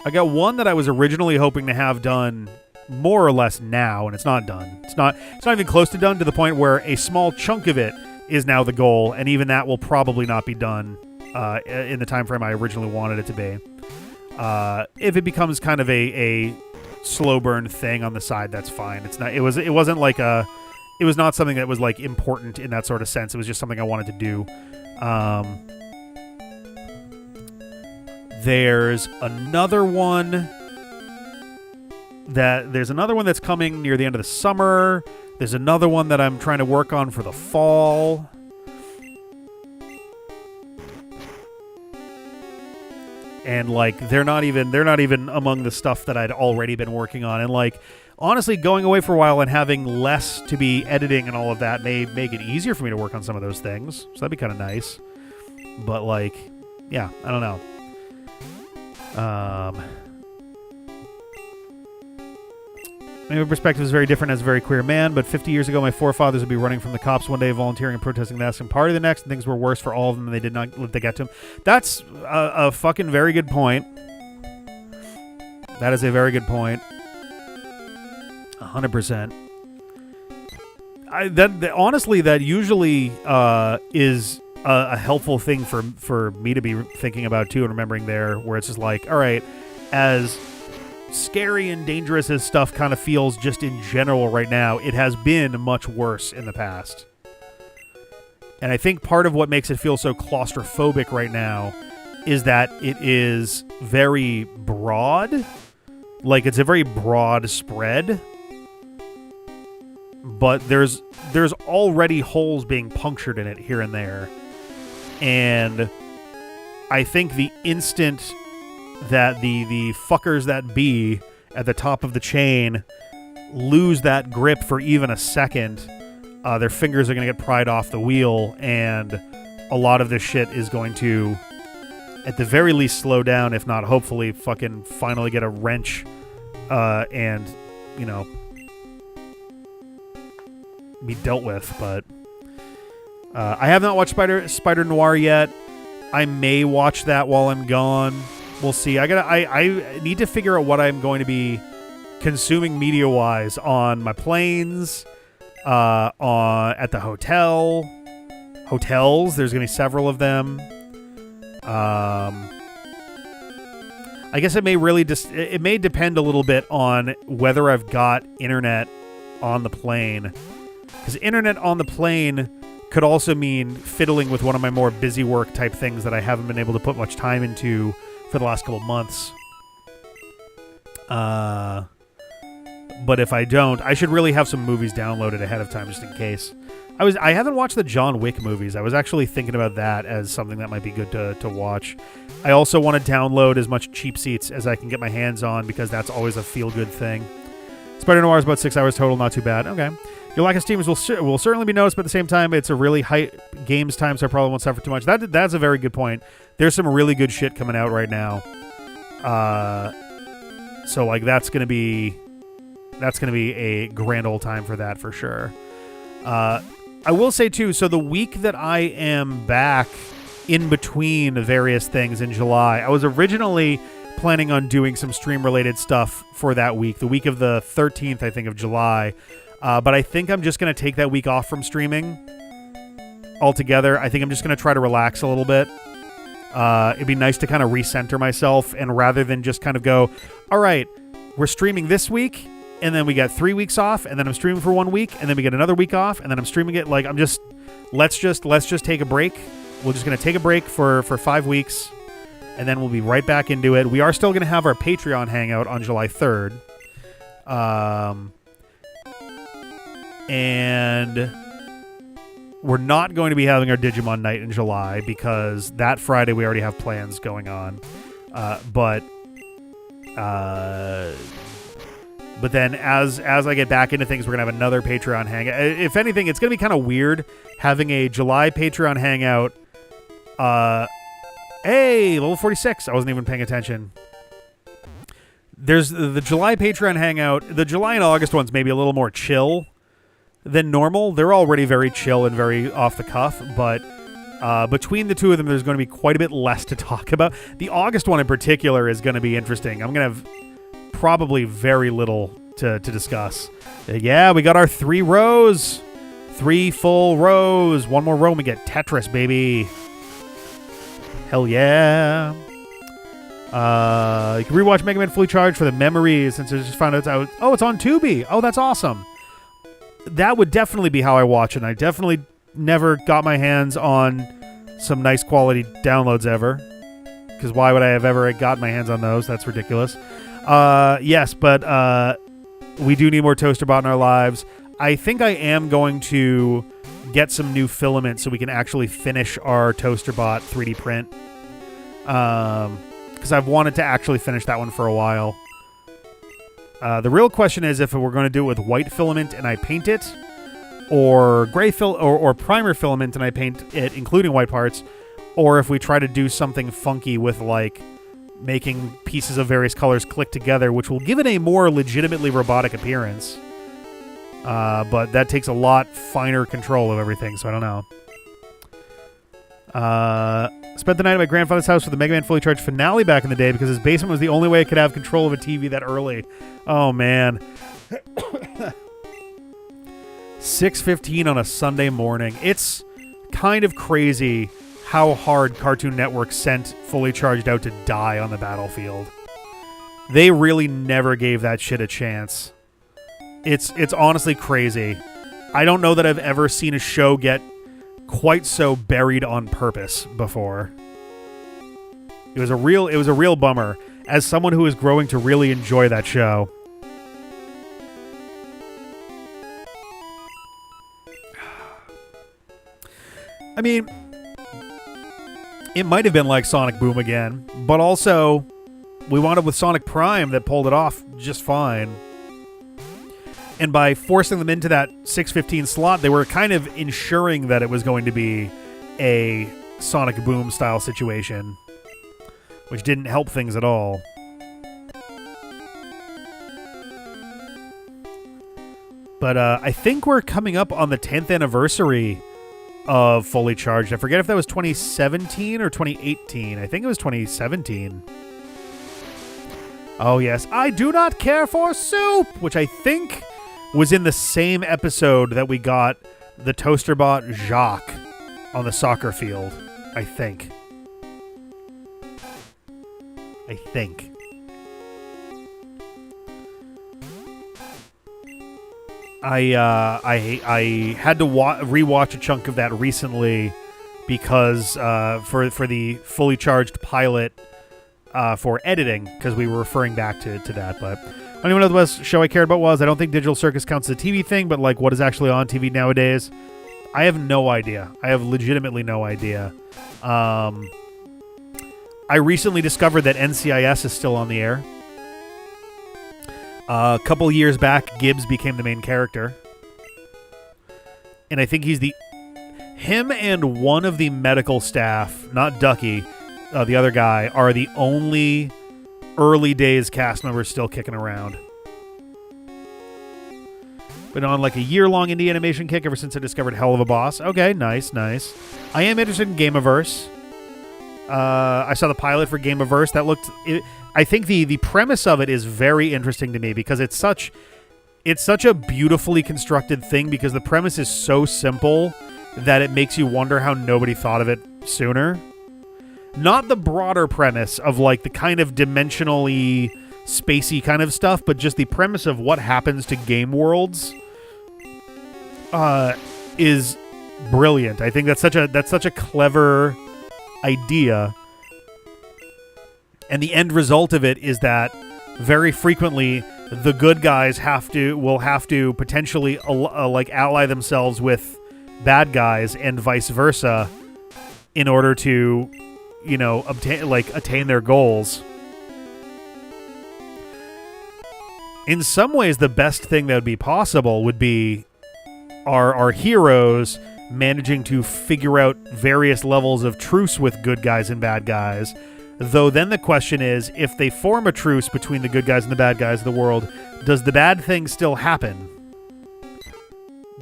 that I was originally hoping to have done more or less now, and it's not done. It's not even close to done, to the point where a small chunk of it is now the goal, and even that will probably not be done in the time frame I originally wanted it to be. If it becomes kind of a slow burn thing on the side, that's fine. It was not something that was like important in that sort of sense. It was just something I wanted to do. There's another one that's coming near the end of the summer. There's another one that I'm trying to work on for the fall. And like they're not even among the stuff that I'd already been working on. And like honestly, going away for a while and having less to be editing and all of that may make it easier for me to work on some of those things. So that'd be kind of nice. But like, yeah, I don't know. My perspective is very different as a very queer man, but 50 years ago, my forefathers would be running from the cops one day, volunteering and protesting the Mexican Party the next, and things were worse for all of them, and they did not live to get to them. That's a fucking very good point. That is a very good point. 100%. Honestly, that usually is a helpful thing for me to be thinking about, too, and remembering there, where it's just like, all right, as scary and dangerous as stuff kind of feels just in general right now, it has been much worse in the past. And I think part of what makes it feel so claustrophobic right now is that it is very broad. Like, it's a very broad spread. But there's already holes being punctured in it here and there. And I think the instant that the fuckers that be at the top of the chain lose that grip for even a second, their fingers are going to get pried off the wheel, and a lot of this shit is going to, at the very least, slow down, if not hopefully fucking finally get a wrench and, be dealt with. But I have not watched Spider Noir yet. I may watch that while I'm gone. We'll see. I need to figure out what I'm going to be consuming media-wise on my planes, at the hotels. There's going to be several of them. I guess it may really it may depend a little bit on whether I've got internet on the plane, because internet on the plane could also mean fiddling with one of my more busy work type things that I haven't been able to put much time into for the last couple months. But if I don't, I should really have some movies downloaded ahead of time just in case. I haven't watched the John Wick movies. I was actually thinking about that as something that might be good to watch. I also want to download as much cheap seats as I can get my hands on, because that's always a feel-good thing. Spider Noir is about 6 hours total, not too bad. Okay. Your lack of Steam will certainly be noticed, but at the same time, it's a really high games time, so I probably won't suffer too much. That's a very good point. There's some really good shit coming out right now. So like that's gonna be a grand old time for that for sure. I will say too, so the week that I am back in between various things in July, I was originally planning on doing some stream related stuff for that week, the week of the 13th, I think, of July. But I think I'm just going to take that week off from streaming altogether. I think I'm just going to try to relax a little bit. It'd be nice to kind of recenter myself, and rather than just kind of go, all right, we're streaming this week, and then we got 3 weeks off, and then I'm streaming for 1 week, and then we get another week off, and then I'm streaming it. Like, let's just take a break. We're just going to take a break for 5 weeks, and then we'll be right back into it. We are still going to have our Patreon hangout on July 3rd. And we're not going to be having our Digimon night in July because that Friday we already have plans going on. But then as I get back into things, we're going to have another Patreon hangout. If anything, it's going to be kind of weird having a July Patreon hangout. Hey, level 46. I wasn't even paying attention. There's the July Patreon hangout. The July and August one's maybe a little more chill than normal. They're already very chill and very off the cuff, but between the two of them, there's going to be quite a bit less to talk about. The August one in particular is going to be interesting. I'm going to have probably very little to discuss. Yeah, we got our 3 rows. 3 full rows. 1 more row and we get Tetris, baby. Hell yeah. You can rewatch Mega Man Fully Charged for the memories since I just found out it's on Tubi. Oh, that's awesome. That would definitely be how I watch it. And I definitely never got my hands on some nice quality downloads ever. Because why would I have ever got my hands on those? That's ridiculous. Yes, but we do need more Toasterbot in our lives. I think I am going to get some new filament so we can actually finish our Toasterbot 3D print. Because I've wanted to actually finish that one for a while. The real question is if we're going to do it with white filament and I paint it, or gray or primer filament and I paint it, including white parts, or if we try to do something funky with like making pieces of various colors click together, which will give it a more legitimately robotic appearance. But that takes a lot finer control of everything, so I don't know. Spent the night at my grandfather's house for the Mega Man Fully Charged finale back in the day because his basement was the only way I could have control of a TV that early. Oh, man. 6:15 on a Sunday morning. It's kind of crazy how hard Cartoon Network sent Fully Charged out to die on the battlefield. They really never gave that shit a chance. It's honestly crazy. I don't know that I've ever seen a show get quite so buried on purpose before. It was a real bummer as someone who is growing to really enjoy that show. I mean, it might have been like Sonic Boom again, but also we wound up with Sonic Prime that pulled it off just fine. And by forcing them into that 6:15 slot, they were kind of ensuring that it was going to be a Sonic Boom style situation, which didn't help things at all. But I think we're coming up on the 10th anniversary of Fully Charged. I forget if that was 2017 or 2018. I think it was 2017. Oh, yes. I do not care for soup, which I think was in the same episode that we got the Toasterbot Jacques on the soccer field. I think. I had to rewatch a chunk of that recently because for the Fully Charged pilot for editing, because we were referring back to that. But I don't even know what the best show I cared about was. I don't think Digital Circus counts as a TV thing, but like what is actually on TV nowadays, I have no idea. I have legitimately no idea. I recently discovered that NCIS is still on the air. A couple years back, Gibbs became the main character. And I think him and one of the medical staff, not Ducky, the other guy, are the only early days cast members still kicking around. Been on like a year-long indie animation kick ever since I discovered Hell of a Boss. Okay, nice. I am interested in Gameaverse. I saw the pilot for Gameaverse. That looked... I think the premise of it is very interesting to me because it's such a beautifully constructed thing because the premise is so simple that it makes you wonder how nobody thought of it sooner. Not the broader premise of like the kind of dimensionally spacey kind of stuff, but just the premise of what happens to game worlds is brilliant. I think that's such a clever idea. And the end result of it is that very frequently the good guys will have to potentially like ally themselves with bad guys and vice versa in order to, you know, attain their goals. In some ways, the best thing that would be possible would be our heroes managing to figure out various levels of truce with good guys and bad guys. Though then the question is, if they form a truce between the good guys and the bad guys of the world, does the bad thing still happen?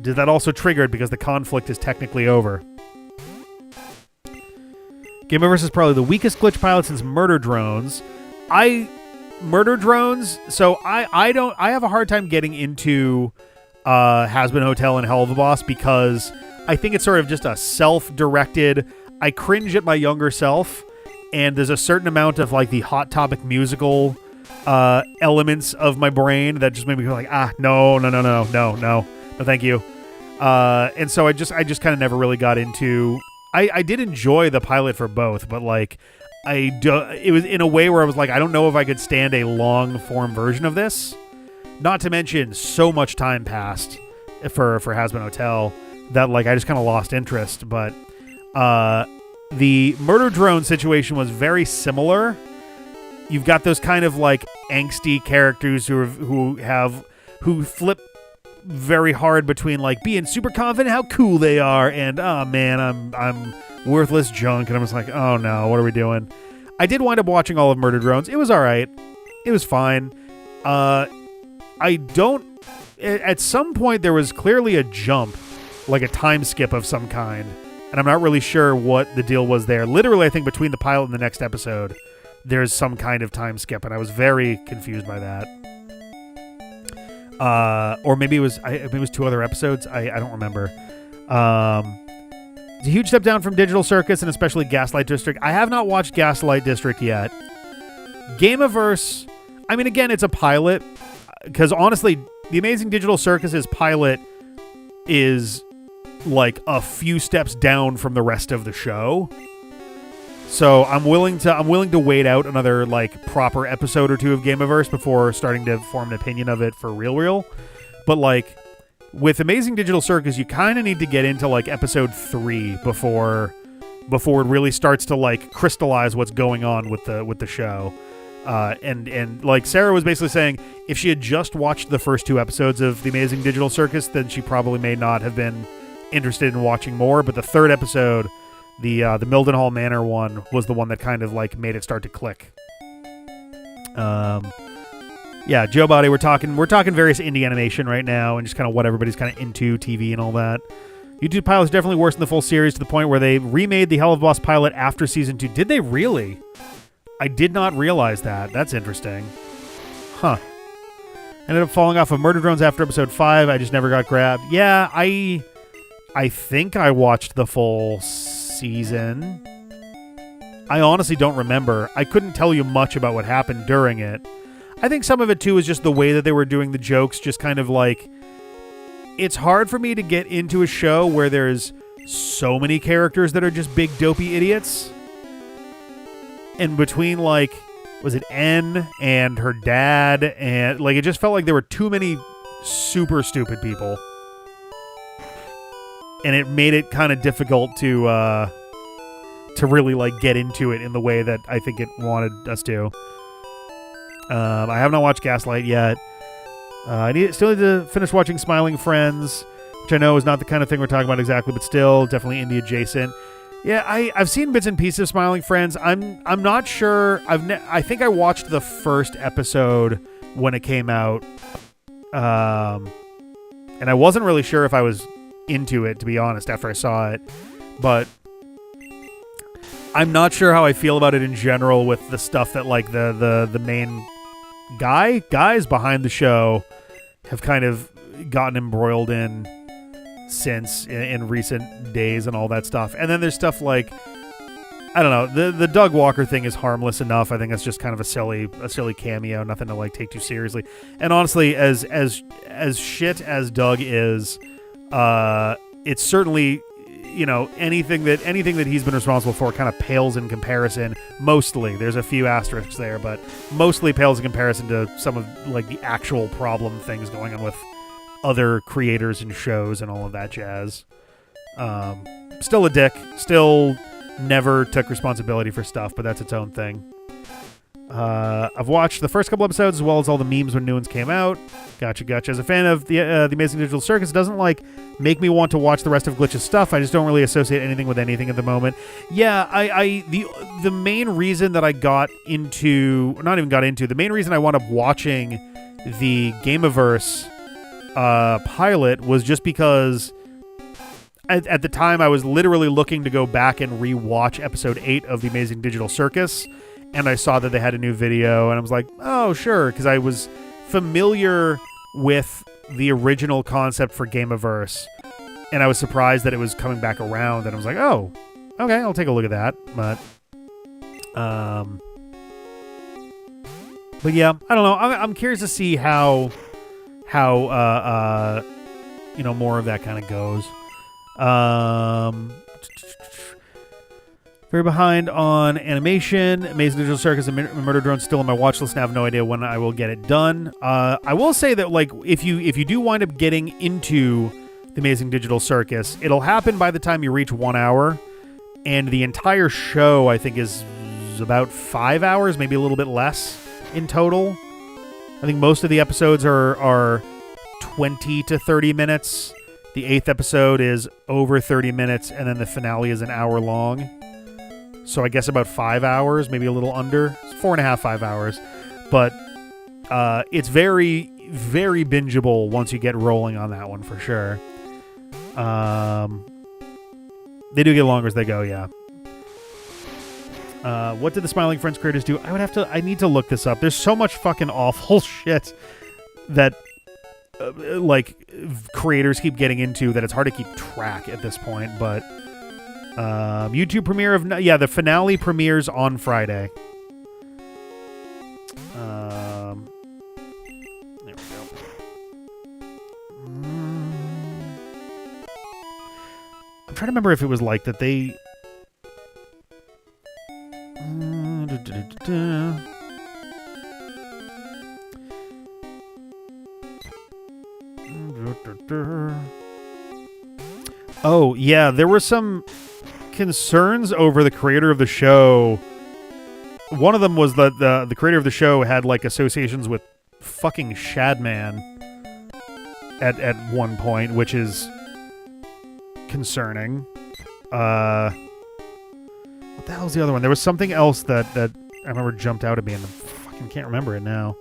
Did that also trigger it because the conflict is technically over? Gameverse is probably the weakest glitch pilot since Murder Drones. Murder Drones, so I have a hard time getting into Has-Been Hotel and Hell of a Boss because I think it's sort of just a self-directed, I cringe at my younger self, and there's a certain amount of like the Hot Topic musical elements of my brain that just made me go like, no, thank you. And so I just kind of never really got into. I did enjoy the pilot for both, but like it was in a way where I was like, I don't know if I could stand a long form version of this. Not to mention, so much time passed for Has-Been Hotel that like I just kind of lost interest. But the Murder Drone situation was very similar. You've got those kind of like angsty characters who flip very hard between like being super confident how cool they are and oh man, I'm worthless junk, and I'm just like, oh no, what are we doing? I did wind up watching all of Murder Drones. It was all right. It was fine. At some point there was clearly a jump, like a time skip of some kind, and I'm not really sure what the deal was there. Literally, I think between the pilot and the next episode, there's some kind of time skip, and I was very confused by that. Or maybe it was 2 other episodes. I don't remember. It's a huge step down from Digital Circus and especially Gaslight District. I have not watched Gaslight District yet. Gameverse, I mean, again, it's a pilot. Because honestly, the Amazing Digital Circus's pilot is like a few steps down from the rest of the show. So I'm willing to wait out another like proper episode or 2 of Gameverse before starting to form an opinion of it for real. But like with Amazing Digital Circus, you kind of need to get into like episode 3 before it really starts to like crystallize what's going on with the show. And like Sarah was basically saying, if she had just watched the first 2 episodes of the Amazing Digital Circus, then she probably may not have been interested in watching more. But the 3rd episode, the Mildenhall Manor one, was the one that kind of like made it start to click. Yeah, Joe Body, we're talking various indie animation right now and just kind of what everybody's kind of into, TV and all that. YouTube pilot is definitely worse than the full series to the point where they remade the Hell of a Boss pilot after season 2. Did they really? I did not realize that. That's interesting. Huh. Ended up falling off of Murder Drones after episode 5. I just never got grabbed. Yeah, I think I watched the full season. I honestly don't remember. I couldn't tell you much about what happened during it. I think some of it, too, is just the way that they were doing the jokes, just kind of like... It's hard for me to get into a show where there's so many characters that are just big dopey idiots. And between, like, was it N and her dad, and, like, it just felt like there were too many super stupid people. And it made it kind of difficult to really, like, get into it in the way that I think it wanted us to. I have not watched Gaslight yet. I still need to finish watching Smiling Friends, which I know is not the kind of thing we're talking about exactly, but still definitely indie adjacent. Yeah, I've seen bits and pieces of Smiling Friends. I'm not sure. I think I watched the first episode when it came out, and I wasn't really sure if I was into it, to be honest, after I saw it. But I'm not sure how I feel about it in general with the stuff that like the main guys behind the show have kind of gotten embroiled in since in recent days and all that stuff. And then there's stuff like, I don't know, the Doug Walker thing is harmless enough. I think that's just kind of a silly cameo, nothing to like take too seriously. And honestly, as shit as Doug is, it's certainly anything that he's been responsible for kind of pales in comparison. Mostly, there's a few asterisks there, but mostly pales in comparison to some of like the actual problem things going on with other creators and shows and all of that jazz. Still a dick. Still never took responsibility for stuff, but that's its own thing. I've watched the first couple episodes as well as all the memes when new ones came out. Gotcha. As a fan of the Amazing Digital Circus, it doesn't make me want to watch the rest of Glitch's stuff. I just don't really associate anything with anything at the moment. Yeah, the main reason that I the main reason I wound up watching the Gameaverse pilot was just because at the time I was literally looking to go back and rewatch episode 8 of the Amazing Digital Circus. And I saw that they had a new video, and I was like, oh, sure, because I was familiar with the original concept for Gameaverse, and I was surprised that it was coming back around, and I was like, oh, okay, I'll take a look at that. But yeah, I don't know. I'm curious to see how more of that kind of goes. Very behind on animation. Amazing Digital Circus and Murder Drone still on my watch list, and I have no idea when I will get it done. I will say that if you do wind up getting into the Amazing Digital Circus, it'll happen by the time you reach 1 hour, and the entire show I think is about 5 hours, maybe a little bit less in total. I think most of the episodes are 20 to 30 minutes. The 8th episode is over 30 minutes, and then the finale is an hour long. So I guess about 5 hours, maybe a little under. It's 4.5, 5 hours. But it's very, very bingeable once you get rolling on that one for sure. They do get longer as they go, yeah. What did the Smiling Friends creators do? I need to look this up. There's so much fucking awful shit that creators keep getting into that it's hard to keep track at this point, but YouTube premiere of the finale premieres on Friday. There we go. I'm trying to remember if it was like that they Oh, yeah, there were some concerns over the creator of the show. One of them was that the creator of the show had associations with fucking Shadman at one point, which is concerning. What the hell's the other one? There was something else that I remember jumped out at me, and I fucking can't remember it now.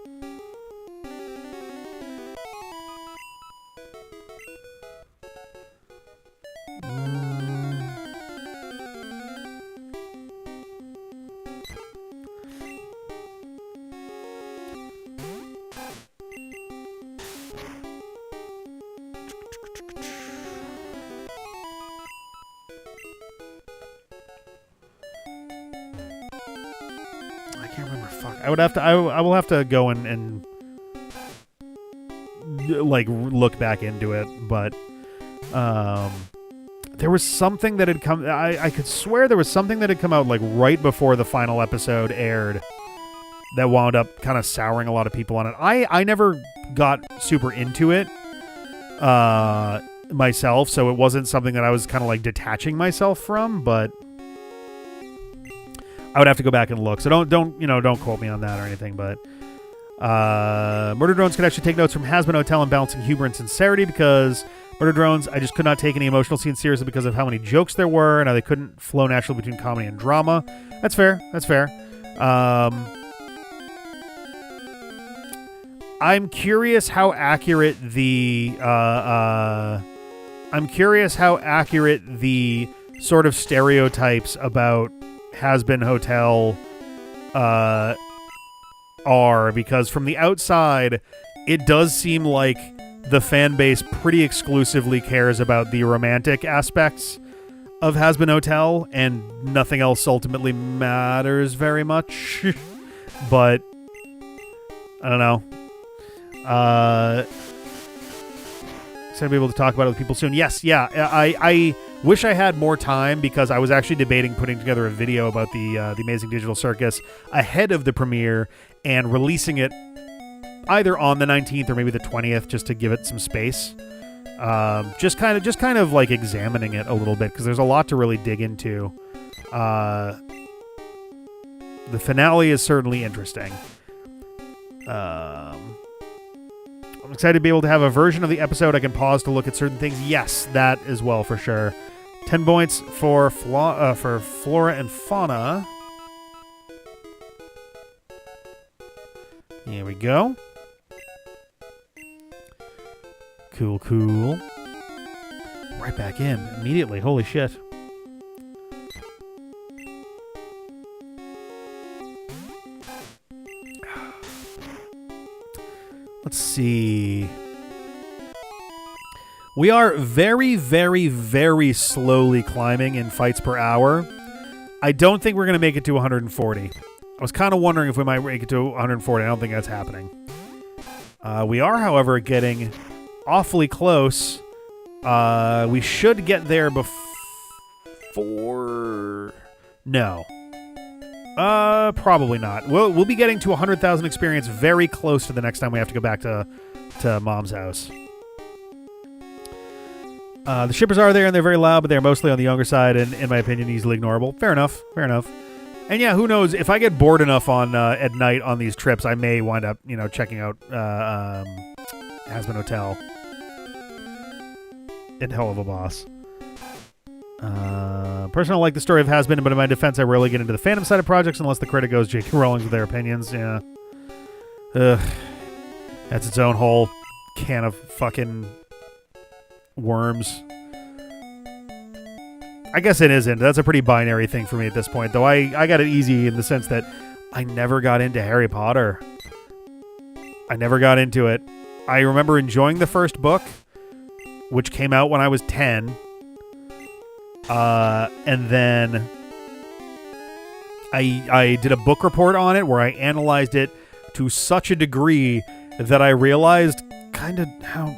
I will have to go and look back into it, but there was something that had come. I could swear there was something that had come out right before the final episode aired that wound up kind of souring a lot of people on it. I never got super into it myself, so it wasn't something that I was kind of detaching myself from, but I would have to go back and look. So don't quote me on that or anything, but Murder Drones could actually take notes from Has Been Hotel and balancing humor and sincerity, because Murder Drones, I just could not take any emotional scenes seriously because of how many jokes there were and how they couldn't flow naturally between comedy and drama. That's fair. I'm curious how accurate the sort of stereotypes about Has Been Hotel are, because from the outside it does seem like the fan base pretty exclusively cares about the romantic aspects of Has Been Hotel and nothing else ultimately matters very much. But I don't know. Excited to be able to talk about it with people soon. Yes, yeah. I Wish I had more time because I was actually debating putting together a video about the Amazing Digital Circus ahead of the premiere and releasing it either on the 19th or maybe the 20th just to give it some space. Just kind of like examining it a little bit because there's a lot to really dig into. The finale is certainly interesting. I'm excited to be able to have a version of the episode I can pause to look at certain things. Yes, that as well for sure. 10 points for flora and fauna. Here we go. Cool. Right back in immediately. Holy shit. Let's see. We are very, very, very slowly climbing in fights per hour. I don't think we're going to make it to 140. I was kind of wondering if we might make it to 140. I don't think that's happening. We are, however, getting awfully close. We should get there before... No. Probably not. We'll be getting to 100,000 experience very close to the next time we have to go back to Mom's house. The shippers are there and they're very loud, but they're mostly on the younger side and, in my opinion, easily ignorable. Fair enough. And yeah, who knows? If I get bored enough on at night on these trips, I may wind up, checking out Hazbin Hotel. And Hell of a Boss. Personally, I like the story of Hazbin, but in my defense, I rarely get into the fandom side of projects unless the critic goes J.K. Rowling with their opinions. Yeah. That's its own whole can of fucking worms. I guess it isn't. That's a pretty binary thing for me at this point, though I got it easy in the sense that I never got into Harry Potter. I never got into it. I remember enjoying the first book, which came out when I was 10. And then I did a book report on it where I analyzed it to such a degree that I realized kind of how...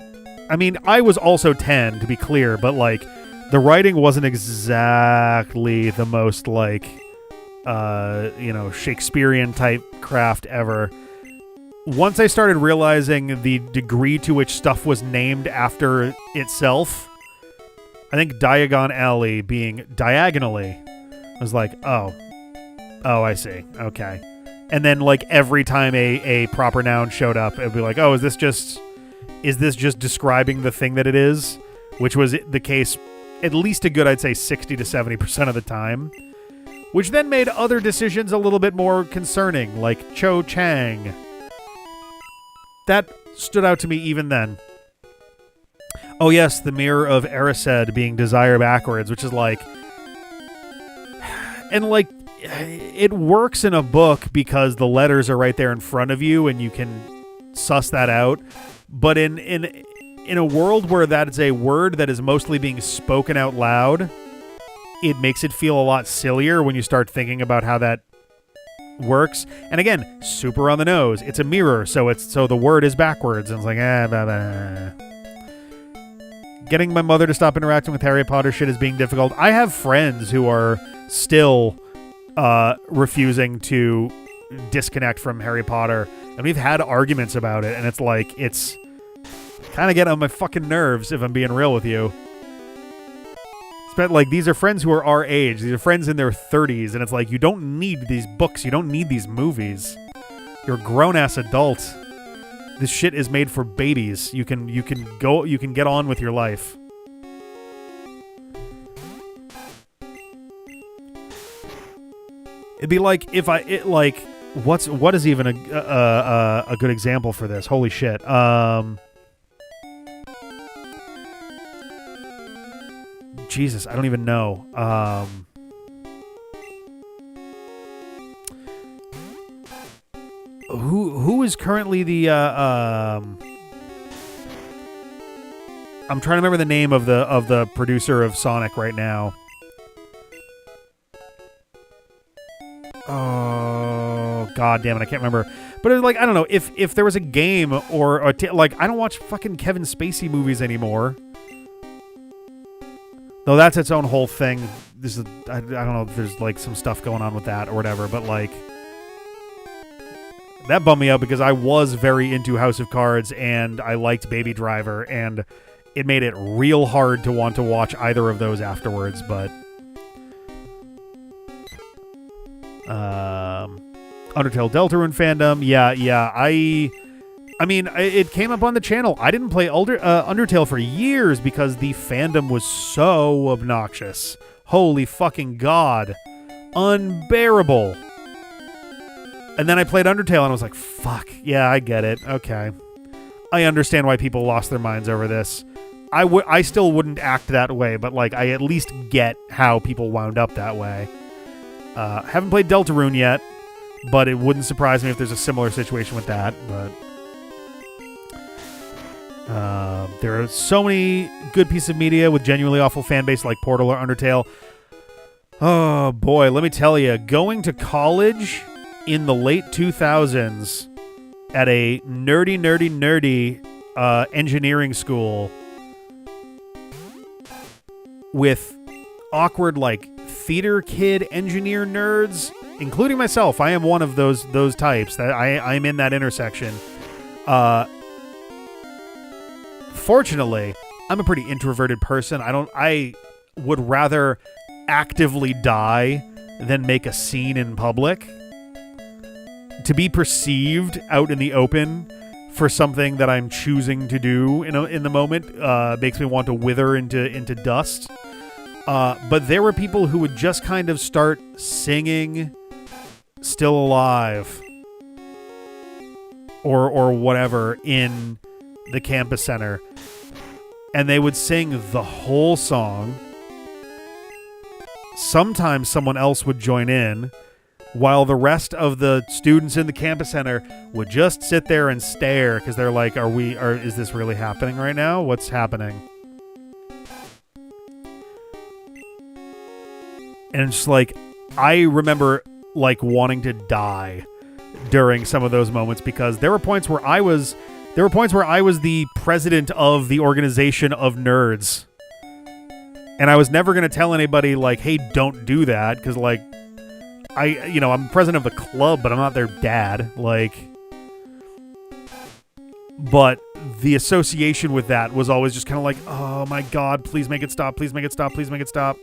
I mean, I was also 10, to be clear, but, like, the writing wasn't exactly the most, like, Shakespearean-type craft ever. Once I started realizing the degree to which stuff was named after itself, I think Diagon Alley being diagonally, I was like, oh, I see. Okay. And then, like, every time a proper noun showed up, it'd be like, oh, is this just describing the thing that it is? Which was the case at least a good, I'd say, 60 to 70% of the time. Which then made other decisions a little bit more concerning, like Cho Chang. That stood out to me even then. Oh yes, the Mirror of Erised being Desire backwards, which is like... And like, it works in a book because the letters are right there in front of you and you can suss that out. But in a world where that is a word that is mostly being spoken out loud, it makes it feel a lot sillier when you start thinking about how that works. And again, super on the nose. It's a mirror, so the word is backwards. And it's like, blah, blah. Getting my mother to stop interacting with Harry Potter shit is being difficult. I have friends who are still refusing to disconnect from Harry Potter, and we've had arguments about it, and it's like, it's kind of getting on my fucking nerves, if I'm being real with you. But like, these are friends who are our age. These are friends in their 30s, and it's like, you don't need these books. You don't need these movies. You're a grown-ass adult. This shit is made for babies. You can get on with your life. It'd be like if what is even a good example for this? Holy shit. Jesus, I don't even know. Who is currently the I'm trying to remember the name of the producer of Sonic right now. Oh, god damn it, I can't remember. But it was like, I don't know, if there was a game like, I don't watch fucking Kevin Spacey movies anymore. Though that's its own whole thing. This is I don't know if there's like some stuff going on with that or whatever, but like that bummed me out because I was very into House of Cards and I liked Baby Driver, and it made it real hard to want to watch either of those afterwards. But Undertale Deltarune fandom, yeah. I mean, it came up on the channel. I didn't play Undertale for years because the fandom was so obnoxious. Holy fucking God. Unbearable. And then I played Undertale and I was like, fuck, yeah, I get it. Okay. I understand why people lost their minds over this. I still wouldn't act that way, but like I at least get how people wound up that way. Haven't played Deltarune yet, but it wouldn't surprise me if there's a similar situation with that. But there are so many good pieces of media with genuinely awful fan base like Portal or Undertale. Oh boy, let me tell you, going to college in the late 2000s at a nerdy engineering school with awkward like theater kid engineer nerds, including myself. I am one of those types. That I'm in that intersection. Fortunately, I'm a pretty introverted person. I would rather actively die than make a scene in public. To be perceived out in the open for something that I'm choosing to do in the moment makes me want to wither into dust. But there were people who would just kind of start singing "Still Alive" or whatever in the campus center, and they would sing the whole song. Sometimes someone else would join in, while the rest of the students in the campus center would just sit there and stare because they're like, is this really happening right now? What's happening? And it's just like, I remember like wanting to die during some of those moments because there were points where I was the president of the organization of nerds. And I was never going to tell anybody like, hey, don't do that. Because like, I'm president of the club, but I'm not their dad. Like, but the association with that was always just kind of like, oh my God, please make it stop. Please make it stop. Please make it stop.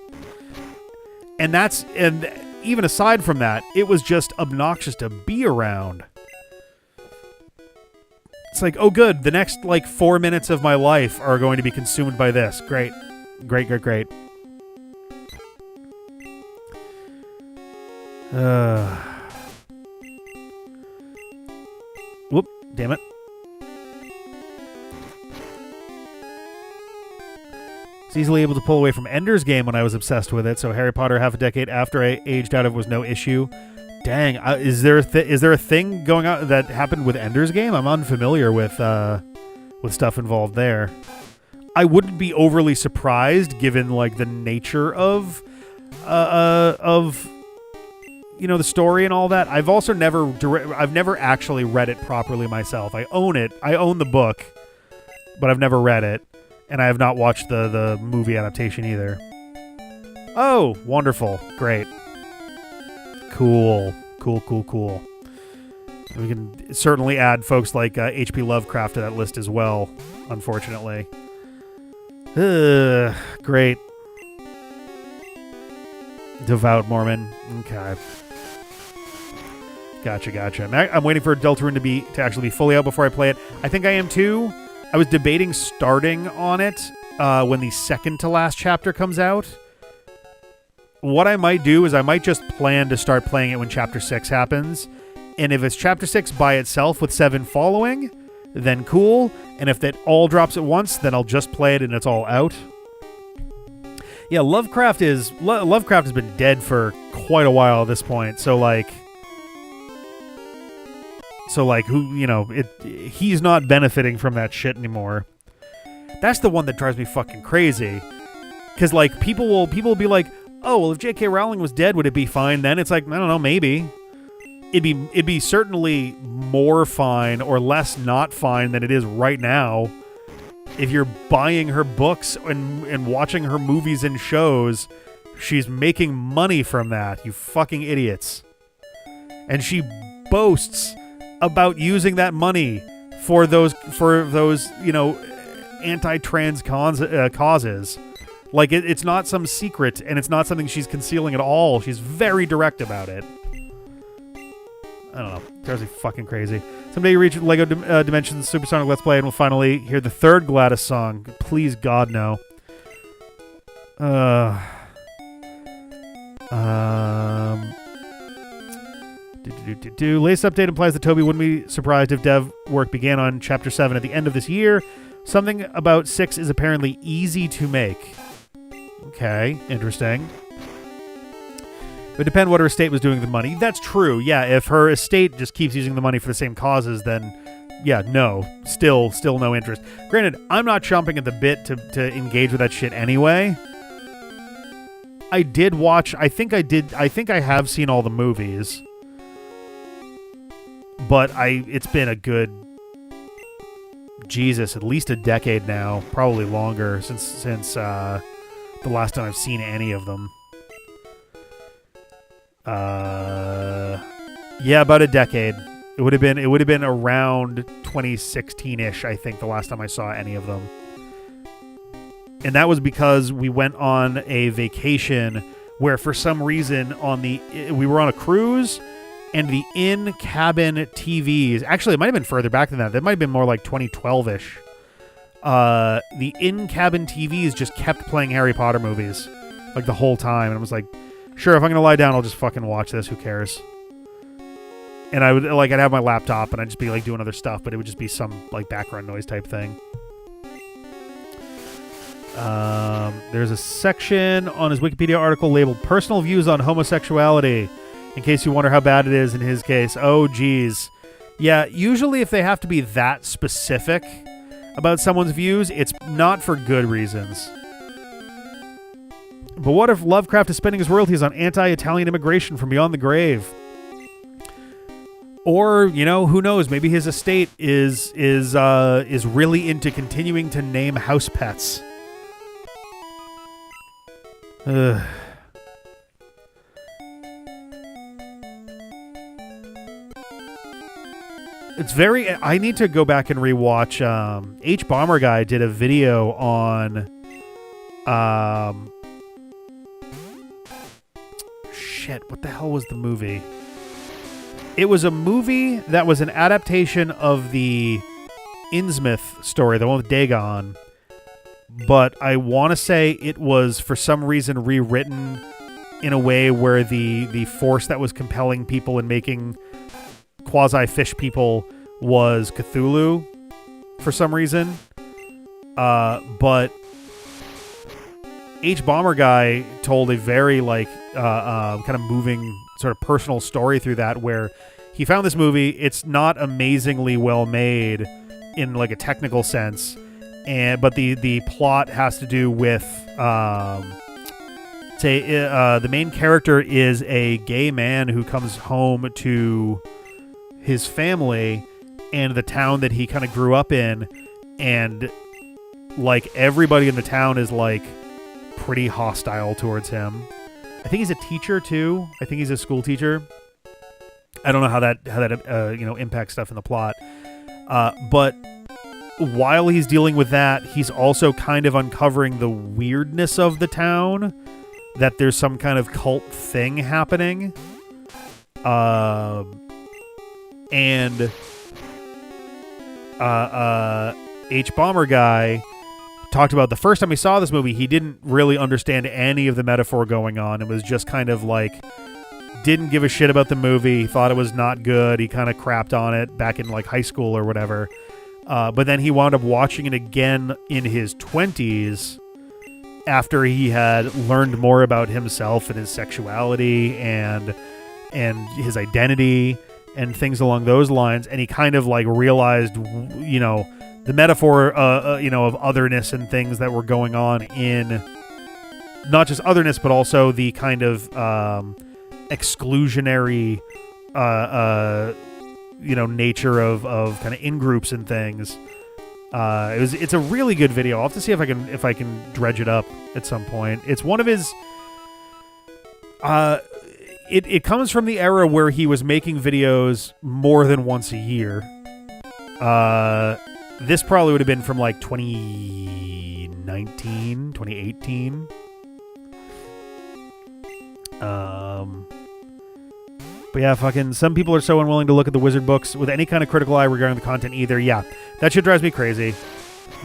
And even aside from that, it was just obnoxious to be around. It's like, oh good, the next like 4 minutes of my life are going to be consumed by this. Great. Great. Whoop, damn it. It's easily able to pull away from Ender's Game when I was obsessed with it, so Harry Potter half a decade after I aged out of it was no issue. Dang, is there a thing going on that happened with Ender's Game? I'm unfamiliar with stuff involved there. I wouldn't be overly surprised given like the nature of the story and all that. I've also never actually read it properly myself. I own it. I own the book, but I've never read it, and I have not watched the movie adaptation either. Oh, wonderful. Great. Cool. We can certainly add folks like H.P. Lovecraft to that list as well, unfortunately. Great. Devout Mormon. Okay. Gotcha. I'm waiting for Deltarune to actually be fully out before I play it. I think I am too. I was debating starting on it when the second to last chapter comes out. What I might do is I might just plan to start playing it when Chapter 6 happens. And if it's Chapter 6 by itself with 7 following, then cool. And if that all drops at once, then I'll just play it and it's all out. Yeah, Lovecraft has been dead for quite a while at this point. So he's not benefiting from that shit anymore. That's the one that drives me fucking crazy. Because like people will be like, oh, well, if J.K. Rowling was dead, would it be fine then? It's like, I don't know, maybe. It'd be certainly more fine or less not fine than it is right now. if you're buying her books and watching her movies and shows, she's making money from that, you fucking idiots. And she boasts about using that money for those anti-trans causes. Like, it's not some secret, and it's not something she's concealing at all. She's very direct about it. I don't know. Drives me fucking crazy. Someday you reach LEGO Dimensions Supersonic Let's Play, and we'll finally hear the third Gladys song. Please, God, no. Latest update implies that Toby wouldn't be surprised if dev work began on Chapter 7 at the end of this year. Something about 6 is apparently easy to make. Okay, interesting. It would depend what her estate was doing with the money. That's true, yeah. If her estate just keeps using the money for the same causes, then, yeah, no. Still no interest. Granted, I'm not chomping at the bit to engage with that shit anyway. I did watch... I think I have seen all the movies. But it's been a good... Jesus, at least a decade now. Probably longer since the last time I've seen any of them. Yeah, about a decade. It would have been around 2016-ish, I think, the last time I saw any of them. And that was because we went on a vacation where, for some reason, we were on a cruise, and the in-cabin TVs... Actually, it might have been further back than that. That might have been more like 2012-ish. The in-cabin TVs just kept playing Harry Potter movies, like, the whole time. And I was like, sure, if I'm going to lie down, I'll just fucking watch this. Who cares? And I'd have my laptop, and I'd just be, like, doing other stuff, but it would just be some, like, background noise type thing. There's a section on his Wikipedia article labeled Personal Views on Homosexuality, in case you wonder how bad it is in his case. Oh, geez. Yeah, usually if they have to be that specific about someone's views, it's not for good reasons. But what if Lovecraft is spending his royalties on anti-Italian immigration from beyond the grave? Or, who knows? Maybe his estate is really into continuing to name house pets. Ugh. It's very... I need to go back and rewatch... H. Bomber Guy did a video on... Shit, what the hell was the movie? It was a movie that was an adaptation of the Innsmouth story, the one with Dagon. But I want to say it was, for some reason, rewritten in a way where the force that was compelling people and making quasi-fish people was Cthulhu, for some reason. But H. Bomber Guy told a very, kind of moving sort of personal story through that, where he found this movie. It's not amazingly well made in, like, a technical sense. But the plot has to do with the main character is a gay man who comes home to his family and the town that he kind of grew up in, and like everybody in the town is like pretty hostile towards him. I think he's a teacher too. I think he's a school teacher. I don't know how that impacts stuff in the plot. But while he's dealing with that, he's also kind of uncovering the weirdness of the town, that there's some kind of cult thing happening. And H. Bomber Guy talked about the first time he saw this movie, he didn't really understand any of the metaphor going on. It was just kind of like, didn't give a shit about the movie, thought it was not good. He kind of crapped on it back in like high school or whatever. But then he wound up watching it again in his 20s after he had learned more about himself and his sexuality and his identity and things along those lines. And he kind of like realized, the metaphor, of otherness and things that were going on in not just otherness, but also the kind of exclusionary, nature of kind of in-groups and things. It's a really good video. I'll have to see if I can dredge it up at some point. It's one of his. It comes from the era where he was making videos more than once a year. This probably would have been from like 2019, 2018. But yeah, fucking some people are so unwilling to look at the wizard books with any kind of critical eye regarding the content either. Yeah, that shit drives me crazy.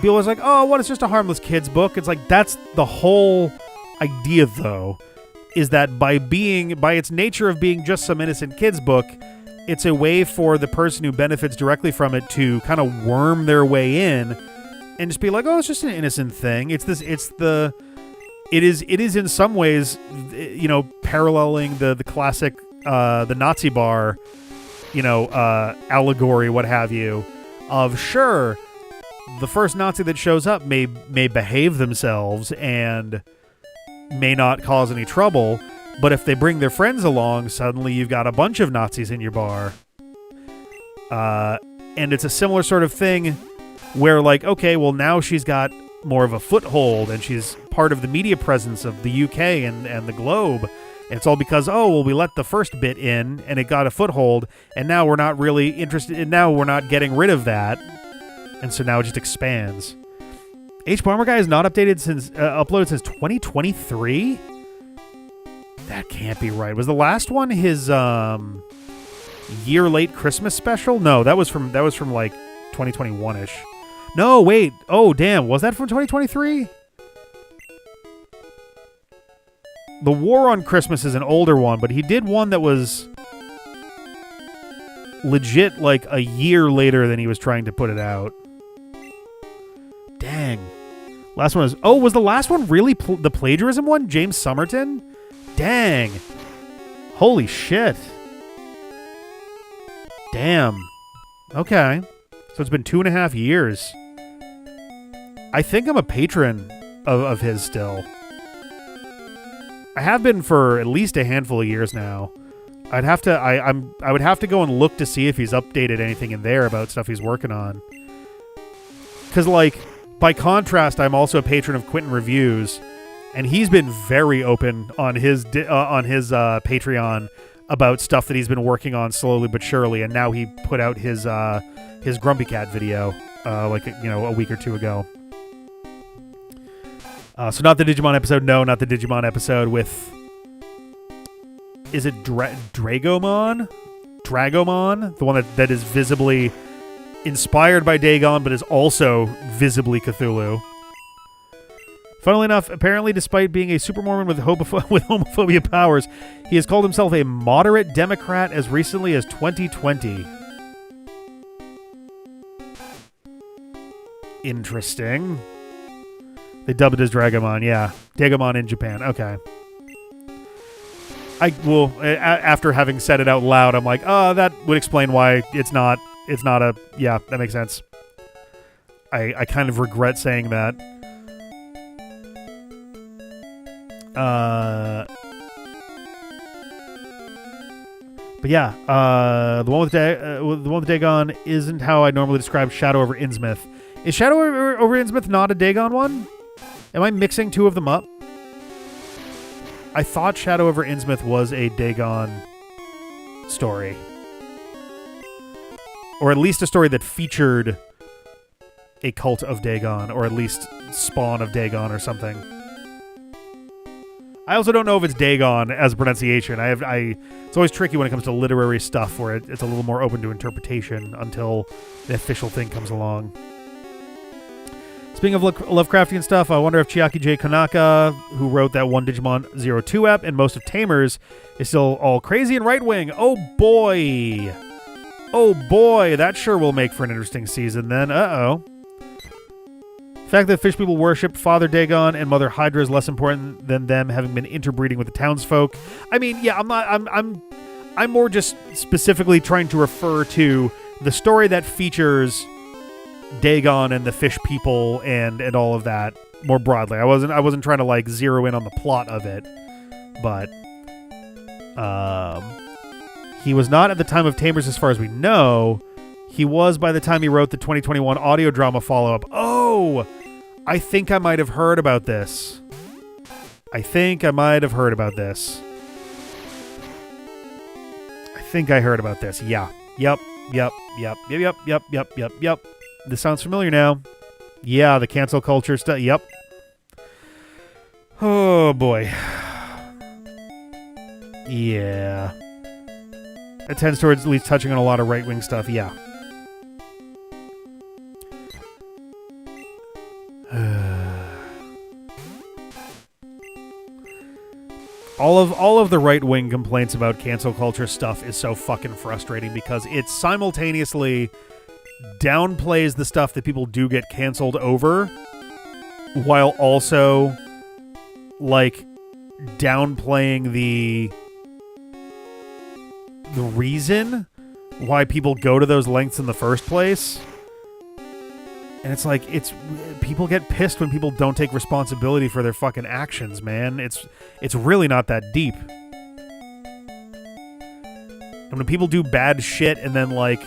People are like, oh, what? It's just a harmless kid's book. It's like, that's the whole idea, though, is that by its nature of being just some innocent kid's book, it's a way for the person who benefits directly from it to kind of worm their way in and just be like, oh, it's just an innocent thing. It is in some ways, paralleling the classic, the Nazi bar, allegory, what have you, of sure, the first Nazi that shows up may behave themselves and may not cause any trouble, but if they bring their friends along, suddenly you've got a bunch of Nazis in your bar. And it's a similar sort of thing where, like, okay, well, now she's got more of a foothold and she's part of the media presence of the UK and the globe. And it's all because, oh, well, we let the first bit in and it got a foothold, and now we're not really interested, and now we're not getting rid of that. And so now it just expands. H. Bomber Guy is not updated uploaded since 2023? That can't be right. Was the last one his year late Christmas special? No, that was from like 2021-ish. No, wait. Oh, damn. Was that from 2023? The War on Christmas is an older one, but he did one that was legit like a year later than he was trying to put it out. Dang. Last one was the last one really the plagiarism one? James Somerton? Dang. Holy shit. Damn. Okay. So it's been 2.5 years. I think I'm a patron of his still. I have been for at least a handful of years now. I would have to go and look to see if he's updated anything in there about stuff he's working on. Because, like, by contrast, I'm also a patron of Quentin Reviews, and he's been very open on his Patreon about stuff that he's been working on slowly but surely. And now he put out his Grumpy Cat video a week or two ago. So not the Digimon episode. No, not the Digimon episode with... Is it Dragomon? Dragomon? The one that is visibly inspired by Dagon, but is also visibly Cthulhu. Funnily enough, apparently despite being a super Mormon with homophobia powers, he has called himself a moderate Democrat as recently as 2020. Interesting. They dubbed it as Dragomon, yeah. Dagomon in Japan, okay. After having said it out loud, I'm like, oh, that would explain why it's not yeah, that makes sense. I kind of regret saying that. But yeah, the one with Dagon isn't how I normally describe Shadow over Innsmouth. Is Shadow over Innsmouth not a Dagon one? Am I mixing two of them up? I thought Shadow over Innsmouth was a Dagon story. Or at least a story that featured a cult of Dagon, or at least spawn of Dagon or something. I also don't know if it's Dagon as a pronunciation. It's always tricky when it comes to literary stuff where it's a little more open to interpretation until the official thing comes along. Speaking of Lovecraftian stuff, I wonder if Chiaki J. Konaka, who wrote that one Digimon 02 app and most of Tamers, is still all crazy and right-wing. Oh boy! Oh boy, that sure will make for an interesting season then. Uh-oh. The fact that fish people worship Father Dagon and Mother Hydra is less important than them having been interbreeding with the townsfolk. I mean, yeah, I'm more just specifically trying to refer to the story that features Dagon and the fish people and all of that more broadly. I wasn't trying to like zero in on the plot of it, but he was not at the time of Tamers as far as we know, He was by the time he wrote the 2021 audio drama follow-up. Oh! I think I might have heard about this. I think I heard about this. Yeah. Yep. This sounds familiar now. Yeah, the cancel culture stuff. Yep. Oh, boy. Yeah. It tends towards at least touching on a lot of right-wing stuff. Yeah. All of the right-wing complaints about cancel culture stuff is so fucking frustrating because it simultaneously downplays the stuff that people do get canceled over while also like downplaying the reason why people go to those lengths in the first place. And it's like, people get pissed when people don't take responsibility for their fucking actions, man. It's really not that deep. And when people do bad shit and then, like,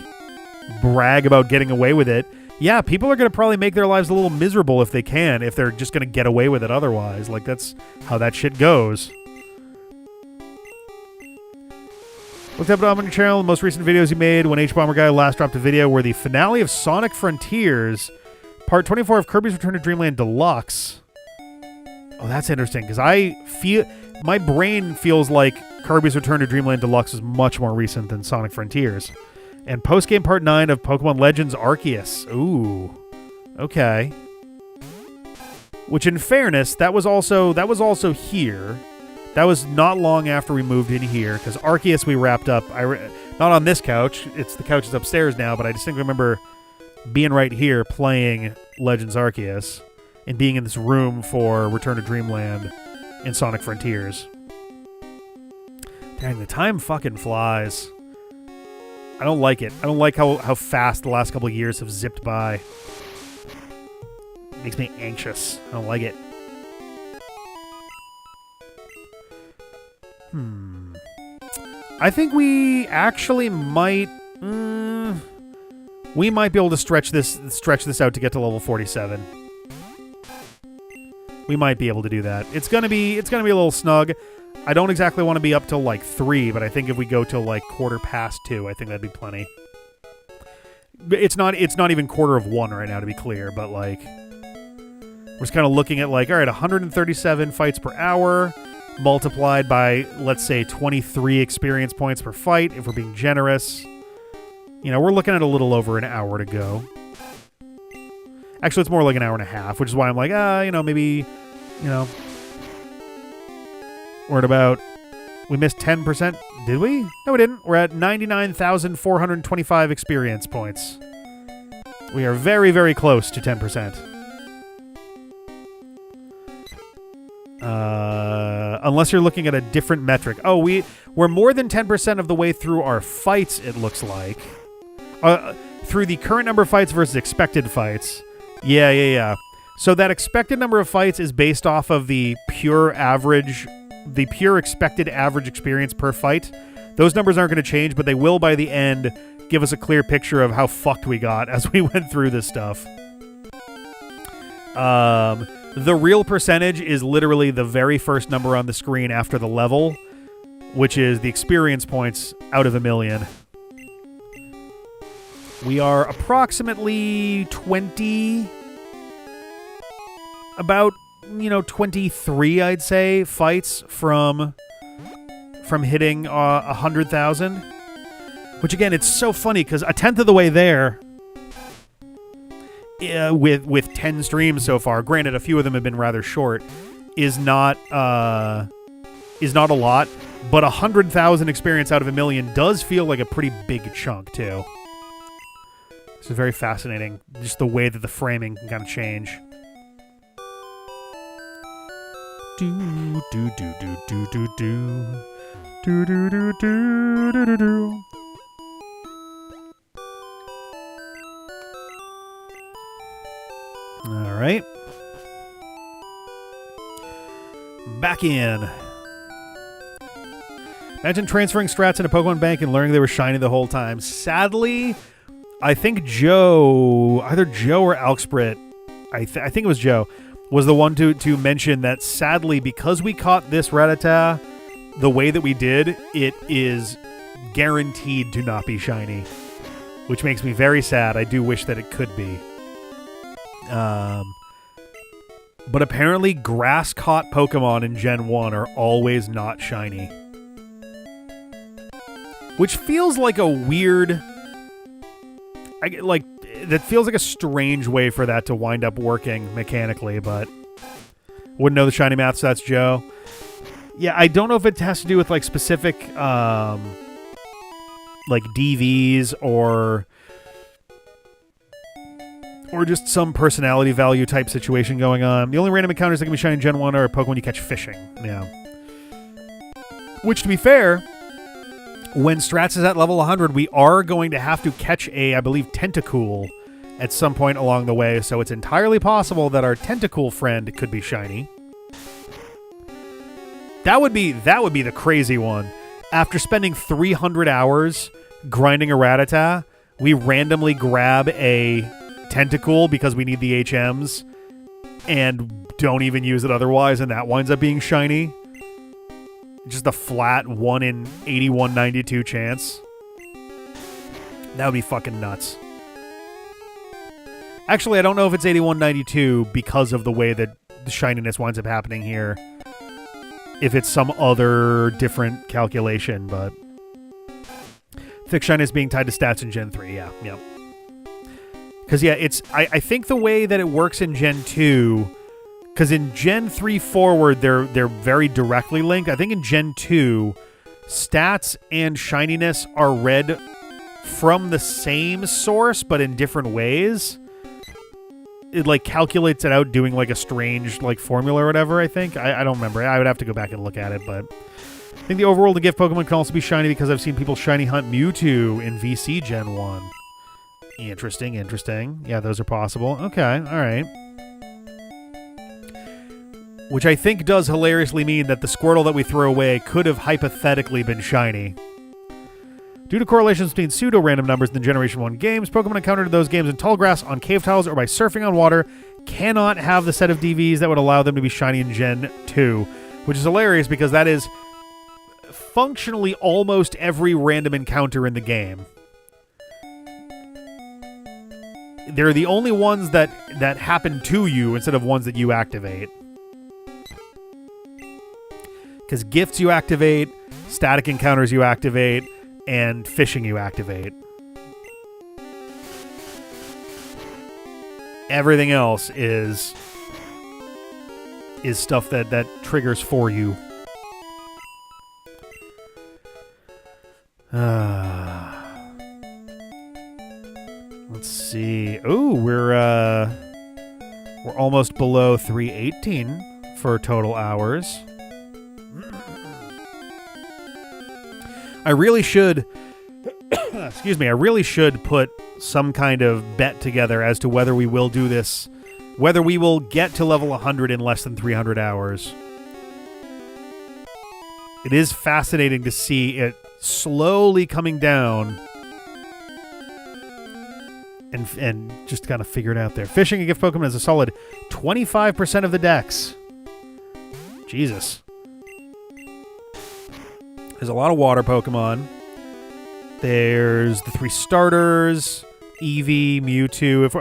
brag about getting away with it, yeah, people are going to probably make their lives a little miserable if they can, if they're just going to get away with it otherwise. Like, that's how that shit goes. Looked up on your channel, the most recent videos he made when H-Bomber Guy last dropped a video were the finale of Sonic Frontiers, Part 24 of Kirby's Return to Dreamland Deluxe. Oh, that's interesting, because my brain feels like Kirby's Return to Dreamland Deluxe is much more recent than Sonic Frontiers. And post-game Part 9 of Pokemon Legends Arceus. Ooh. Okay. Which, in fairness, that was also here. That was not long after we moved in here, because Arceus we wrapped up. Not on this couch. It's the couch is upstairs now, but I distinctly remember being right here playing Legends Arceus and being in this room for Return to Dreamland and Sonic Frontiers. Dang, the time fucking flies. I don't like it. I don't like how fast the last couple of years have zipped by. It makes me anxious. I don't like it. I think we actually might... we might be able to stretch this out to get to level 47. We might be able to do that. It's gonna be a little snug. I don't exactly want to be up till like 3, but I think if we go till like 2:15, I think that'd be plenty. It's not even 1:15 right now, to be clear, but like we're just kind of looking at like, all right, 137 fights per hour multiplied by, let's say, 23 experience points per fight if we're being generous. You know, we're looking at a little over an hour to go. Actually, it's more like an hour and a half, which is why I'm like, maybe, we're at about... We missed 10%. Did we? No, we didn't. We're at 99,425 experience points. We are very, very close to 10%. Unless you're looking at a different metric. Oh, we're more than 10% of the way through our fights, it looks like. Through the current number of fights versus expected fights. Yeah. So that expected number of fights is based off of the pure expected average experience per fight. Those numbers aren't going to change, but they will by the end give us a clear picture of how fucked we got as we went through this stuff. The real percentage is literally the very first number on the screen after the level, which is the experience points out of 1,000,000. We are approximately 23, I'd say, fights from hitting 100,000. Which, again, it's so funny because a tenth of the way there, with 10 streams so far, granted a few of them have been rather short, is not a lot, but 100,000 experience out of 1,000,000 does feel like a pretty big chunk too. This is very fascinating, just the way that the framing can kind of change. Do do do do do do do do do do do do do. All right. Back in. Imagine transferring strats into Pokemon Bank and learning they were shiny the whole time. Sadly, I think Joe, either Joe or Alksprit, I think it was Joe, was the one to mention that sadly, because we caught this Rattata the way that we did, it is guaranteed to not be shiny, which makes me very sad. I do wish that it could be. But apparently grass-caught Pokemon in Gen 1 are always not shiny. Which feels like a weird... that feels like a strange way for that to wind up working mechanically, but wouldn't know the shiny math, so that's Joe. Yeah, I don't know if it has to do with like specific like DVs or just some personality value type situation going on. The only random encounters that can be shiny in Gen 1 are Pokemon you catch fishing. Yeah. Which, to be fair, when Strats is at level 100, we are going to have to catch I believe, Tentacool at some point along the way, so it's entirely possible that our Tentacool friend could be shiny. That would be the crazy one. After spending 300 hours grinding a Rattata, we randomly grab a Tentacool because we need the HMs and don't even use it otherwise, and that winds up being shiny. Just a flat 1 in 8192 chance. That would be fucking nuts. Actually, I don't know if it's 8192 because of the way that the shininess winds up happening here. If it's some other different calculation, but... Thick shininess being tied to stats in Gen 3, yeah. Because, yeah, it's... I think the way that it works in Gen 2... Because in Gen 3 forward, they're very directly linked. I think in Gen 2, stats and shininess are read from the same source, but in different ways. It, like, calculates it out doing, like, a strange, like, formula or whatever, I think. I don't remember. I would have to go back and look at it, but... I think the overworld to gift Pokemon can also be shiny because I've seen people shiny hunt Mewtwo in VC Gen 1. Interesting. Yeah, those are possible. Okay, alright. Which I think does hilariously mean that the Squirtle that we throw away could have hypothetically been shiny. Due to correlations between pseudo-random numbers in the Generation 1 games, Pokemon encountered in those games in tall grass, on cave tiles, or by surfing on water cannot have the set of DVs that would allow them to be shiny in Gen 2. Which is hilarious because that is functionally almost every random encounter in the game. They're the only ones that happen to you instead of ones that you activate. Because gifts you activate, static encounters you activate, and fishing you activate. Everything else is stuff that triggers for you. Let's see. Ooh, we're almost below 318 for total hours. I really should excuse me, I really should put some kind of bet together as to whether we will do this, whether we will get to level 100 in less than 300 hours. It is fascinating to see it slowly coming down and just kind of figure it out there. Fishing a gift Pokemon is a solid 25% of the decks. Jesus. There's a lot of water Pokemon. There's the 3 starters, Eevee, Mewtwo. If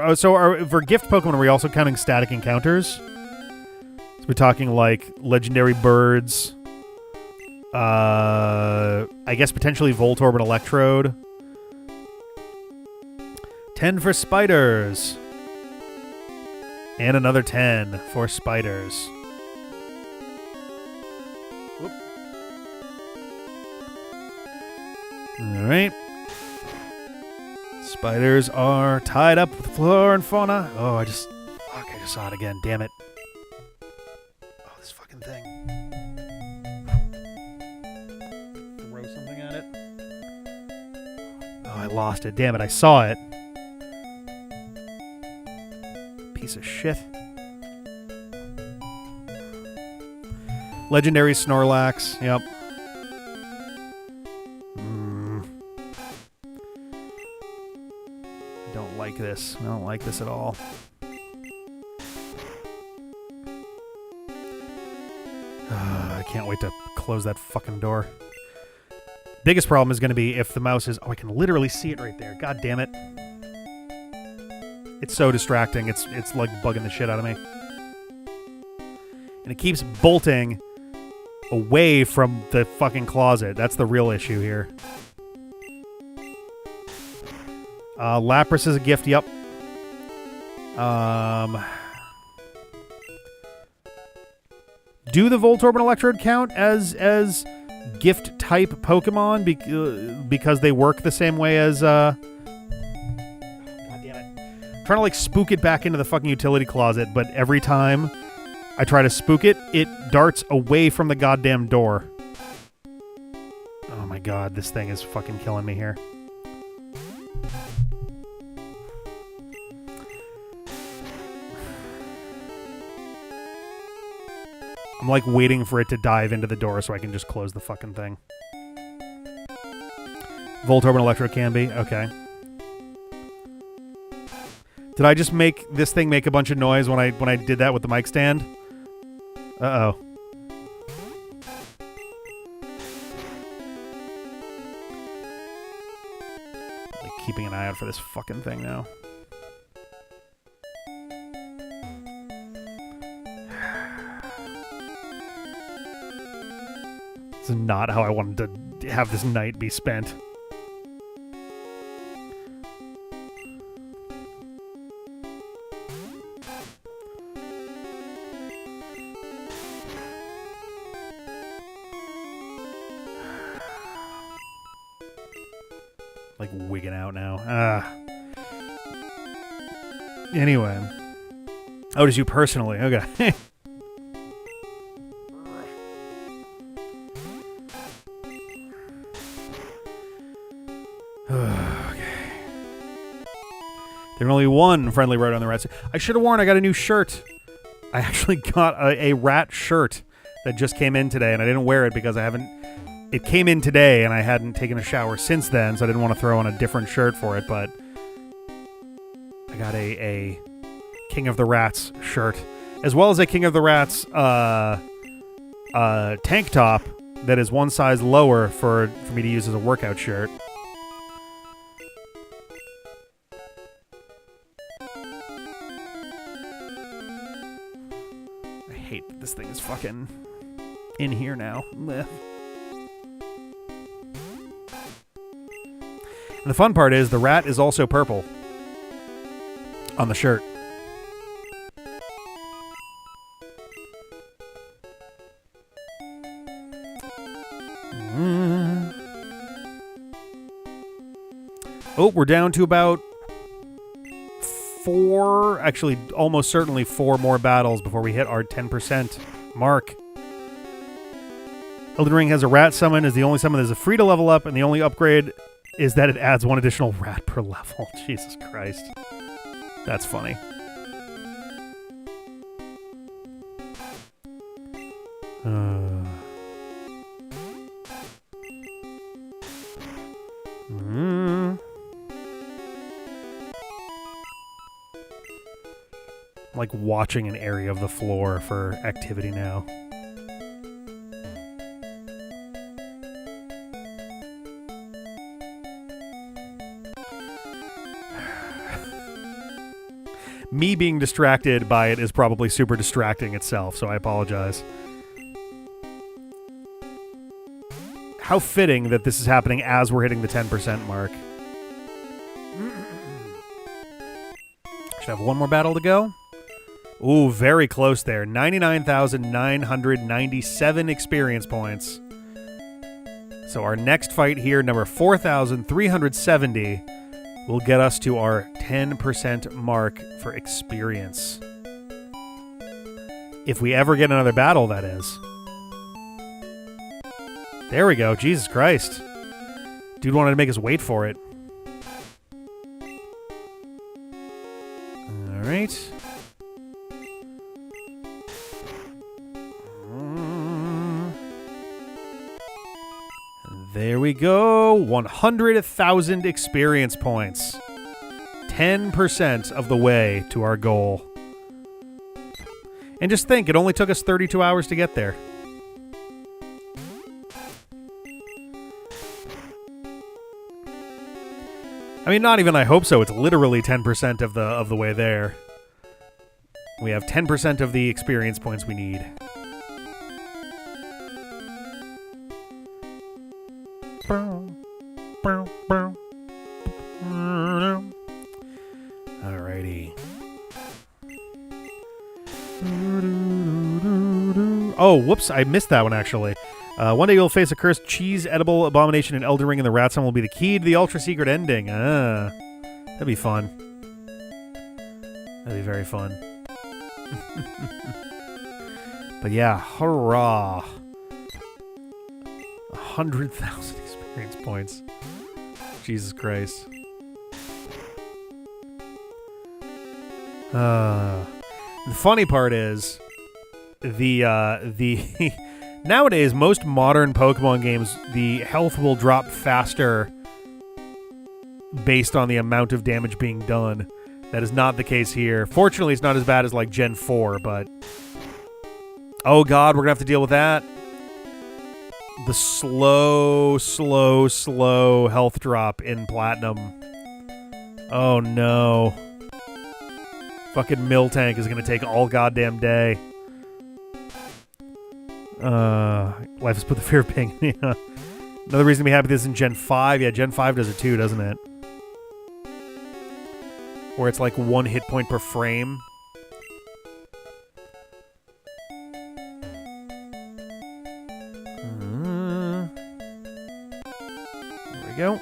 for gift Pokemon, are we also counting static encounters? So we're talking like legendary birds. I guess potentially Voltorb and Electrode. 10 for spiders. And another 10 for spiders. Alright. Spiders are tied up with flora and fauna. Oh, I just saw it again. Damn it. Oh, this fucking thing. Throw something at it. Oh, I lost it. Damn it, I saw it. Piece of shit. Legendary Snorlax. Yep. don't like this. I don't like this at all. I can't wait to close that fucking door. Biggest problem is going to be if the mouse is... Oh, I can literally see it right there. God damn it. It's so distracting. It's like bugging the shit out of me. And it keeps bolting away from the fucking closet. That's the real issue here. Lapras is a gift. Yep. Do the Voltorb and Electrode count as gift type Pokemon because they work the same way as God damn it. I'm trying to like spook it back into the fucking utility closet, but every time I try to spook it, it darts away from the goddamn door. Oh my god, this thing is fucking killing me here. I'm like waiting for it to dive into the door so I can just close the fucking thing. Voltorb and Electro can be? Okay. Did I just make this thing make a bunch of noise when I did that with the mic stand? Uh-oh. Like keeping an eye out for this fucking thing now. This is not how I wanted to have this night be spent. Like wigging out now. Anyway. Oh, just you personally. Okay. There's only one friendly road on the right side. I should have worn. I got a new shirt. I actually got a rat shirt that just came in today, and I didn't wear it because I haven't... It came in today, and I hadn't taken a shower since then, so I didn't want to throw on a different shirt for it, but I got a King of the Rats shirt, as well as a King of the Rats tank top that is one size lower for me to use as a workout shirt. I hate that this thing is fucking in here now. Blech. And the fun part is the rat is also purple on the shirt. Oh, we're down to about 4, actually almost certainly 4 more battles before we hit our 10% mark. Elden Ring has a rat summon, is the only summon that is free to level up, and the only upgrade is that it adds 1 additional rat per level. Jesus Christ. That's funny. Like watching an area of the floor for activity now. Me being distracted by it is probably super distracting itself, so I apologize. How fitting that this is happening as we're hitting the 10% mark. Should have one more battle to go. Ooh, very close there. 99,997 experience points. So our next fight here, number 4,370, will get us to our 10% mark for experience. If we ever get another battle, that is. There we go. Jesus Christ. Dude wanted to make us wait for it. All right. There we go. 100,000 experience points. 10% of the way to our goal. And just think, it only took us 32 hours to get there. I mean, not even I hope so. It's literally 10% of the way there. We have 10% of the experience points we need. Alrighty. Oh, whoops. I missed that one, actually. One day you'll face a cursed cheese edible abomination in Elden Ring, and the rat song will be the key to the ultra secret ending. That'd be fun. That'd be very fun. But yeah, hurrah. 100,000 experience points. Jesus Christ. The funny part is the nowadays most modern Pokemon games, the health will drop faster based on the amount of damage being done. That is not the case here. Fortunately, it's not as bad as like Gen 4, but oh god, we're gonna have to deal with that. The slow health drop in Platinum. Oh no. Fucking Miltank is gonna take all goddamn day. Life has put the fear of pain. Yeah. Another reason to be happy this isn't Gen 5. Yeah, Gen 5 does it too, doesn't it? Where it's like 1 hit point per frame. There we go.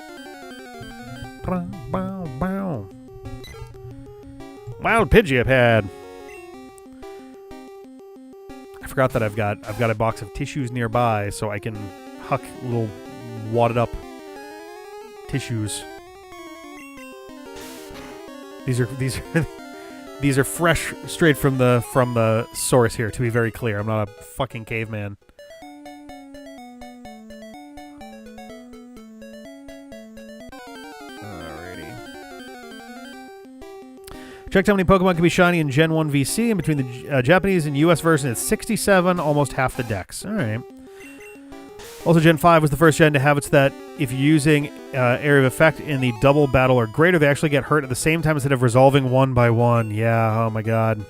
Wild Pidgey I've had. I forgot that I've got a box of tissues nearby, so I can huck little wadded up tissues. These are fresh, straight from the source here. To be very clear, I'm not a fucking caveman. Checked how many Pokemon can be shiny in Gen 1 VC, and between the Japanese and US version, it's 67, almost half the decks. All right. Also, Gen 5 was the first gen to have it so that if you're using Area of Effect in the double battle or greater, they actually get hurt at the same time instead of resolving one by one. Yeah, oh my god.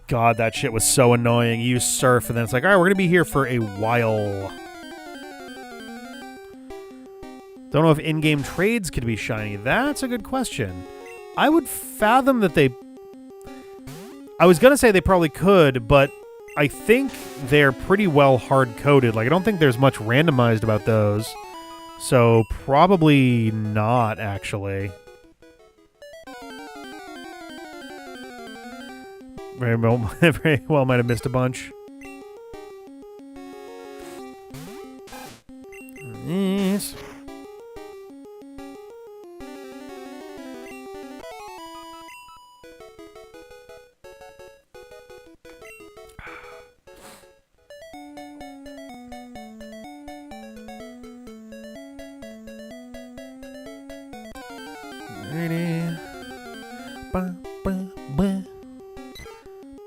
God, that shit was so annoying. You use Surf, and then it's like, all right, we're going to be here for a while. Don't know if in-game trades could be shiny. That's a good question. I would fathom that they... I was going to say they probably could, but I think they're pretty well hard-coded. Like, I don't think there's much randomized about those. So, probably not, actually. Very well might have missed a bunch. Yes.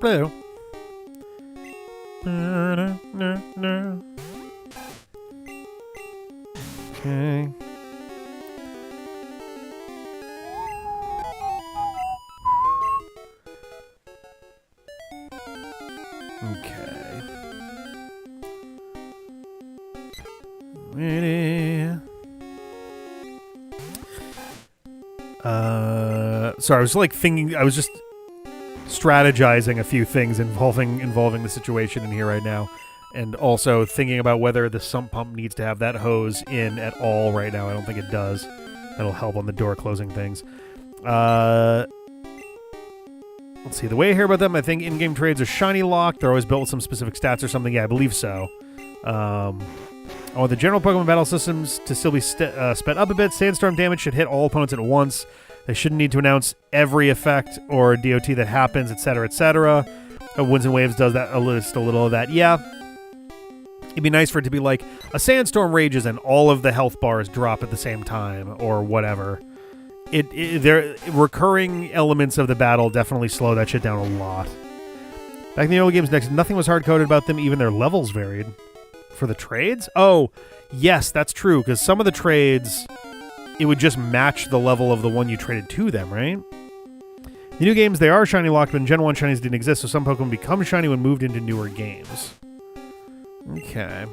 Blue. Okay. Okay. Sorry, I was like thinking. I was just strategizing a few things involving the situation in here right now, and also thinking about whether the sump pump needs to have that hose in at all right now. I don't think it does. That'll help on the door closing things. Let's see. The way I hear about them, I think in-game trades are shiny locked. They're always built with some specific stats or something. Yeah, I believe so. Oh, the general Pokemon battle systems to still be sped up a bit. Sandstorm damage should hit all opponents at once. They shouldn't need to announce every effect or DOT that happens, etc., etc. Winds and Waves does that, a little of that. Yeah. It'd be nice for it to be like, a sandstorm rages and all of the health bars drop at the same time, or whatever. There recurring elements of the battle definitely slow that shit down a lot. Back in the early games, nothing was hard-coded about them. Even their levels varied. For the trades? Oh, yes, that's true. Because some of the trades, it would just match the level of the one you traded to them, right? The new games, they are shiny locked, but in Gen 1 shinies didn't exist, so some Pokemon become shiny when moved into newer games. Okay.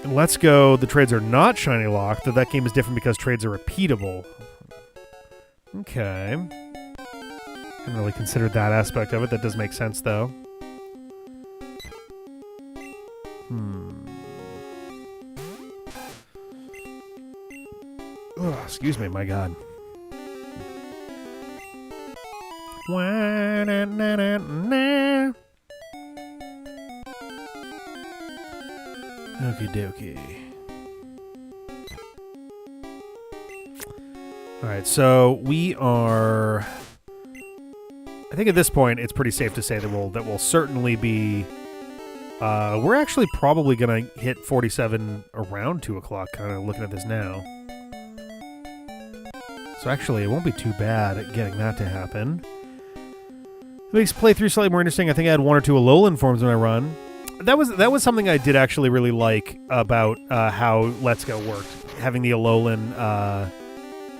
And Let's Go, the trades are not shiny locked, though that game is different because trades are repeatable. Okay. Hadn't really considered that aspect of it. That does make sense, though. Oh, excuse me, my God. Okie dokie. Alright, so we are... I think at this point it's pretty safe to say that we'll certainly be... we're actually probably going to hit 47 around 2 o'clock, kind of looking at this now. So actually, it won't be too bad at getting that to happen. It makes playthrough slightly more interesting. I think I had 1 or 2 Alolan forms when I run. That was something I did actually really like about how Let's Go worked. Having the Alolan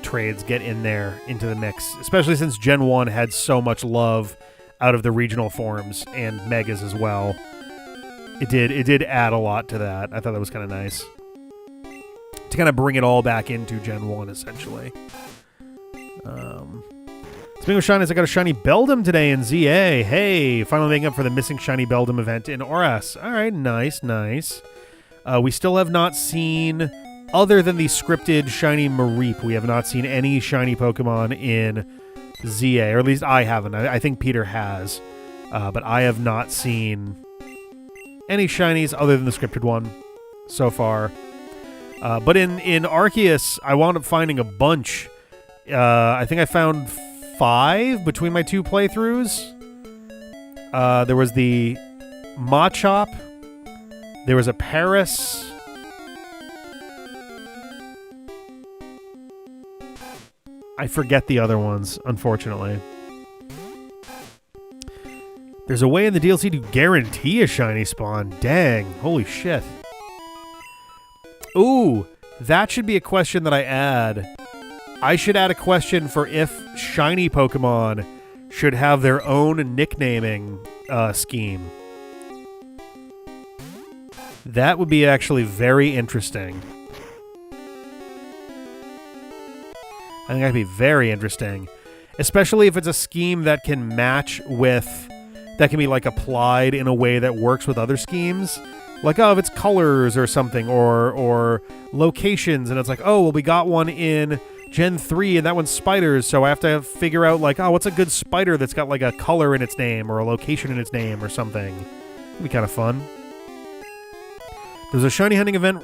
trades get in there into the mix, especially since Gen 1 had so much love out of the regional forms and Megas as well. It did add a lot to that. I thought that was kind of nice. To kind of bring it all back into Gen 1, essentially. Speaking of shinies, I got a shiny Beldum today in ZA. Hey, finally making up for the missing shiny Beldum event in ORAS. All right, nice, nice. We still have not seen, other than the scripted shiny Mareep, we have not seen any shiny Pokemon in ZA, or at least I haven't. I think Peter has, but I have not seen any shinies other than the scripted one so far. But in Arceus, I wound up finding a bunch. I think I found 5 between my 2 playthroughs. There was the Machop. There was a Paris. I forget the other ones, unfortunately. There's a way in the DLC to guarantee a shiny spawn. Dang, holy shit. Ooh, that should be a question that I add. I should add a question for if shiny Pokemon should have their own nicknaming scheme. That would be actually very interesting. I think that'd be very interesting. Especially if it's a scheme that can match with... that can be, like, applied in a way that works with other schemes. Like, oh, if it's colors or something, or locations, and it's like, oh, well, we got one in Gen 3, and that one's spiders, so I have to figure out, like, oh, what's a good spider that's got, like, a color in its name, or a location in its name, or something. It'd be kind of fun. There was a shiny hunting event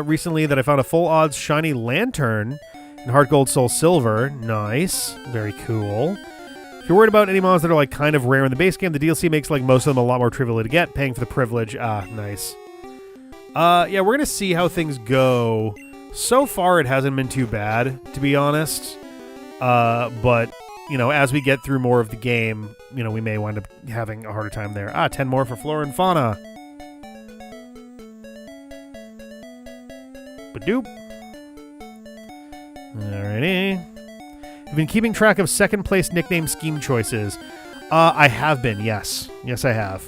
recently that I found a full odds shiny lantern in Heart Gold Soul Silver. Nice. Very cool. If you're worried about any mons that are like kind of rare in the base game, the DLC makes like most of them a lot more trivial to get, paying for the privilege. Ah, nice. Yeah, we're going to see how things go. So far, it hasn't been too bad, to be honest. But, you know, as we get through more of the game, you know, we may wind up having a harder time there. 10 more for Flora and Fauna. Badoop. Alrighty. You've been keeping track of second place nickname scheme choices. I have been, yes. Yes, I have.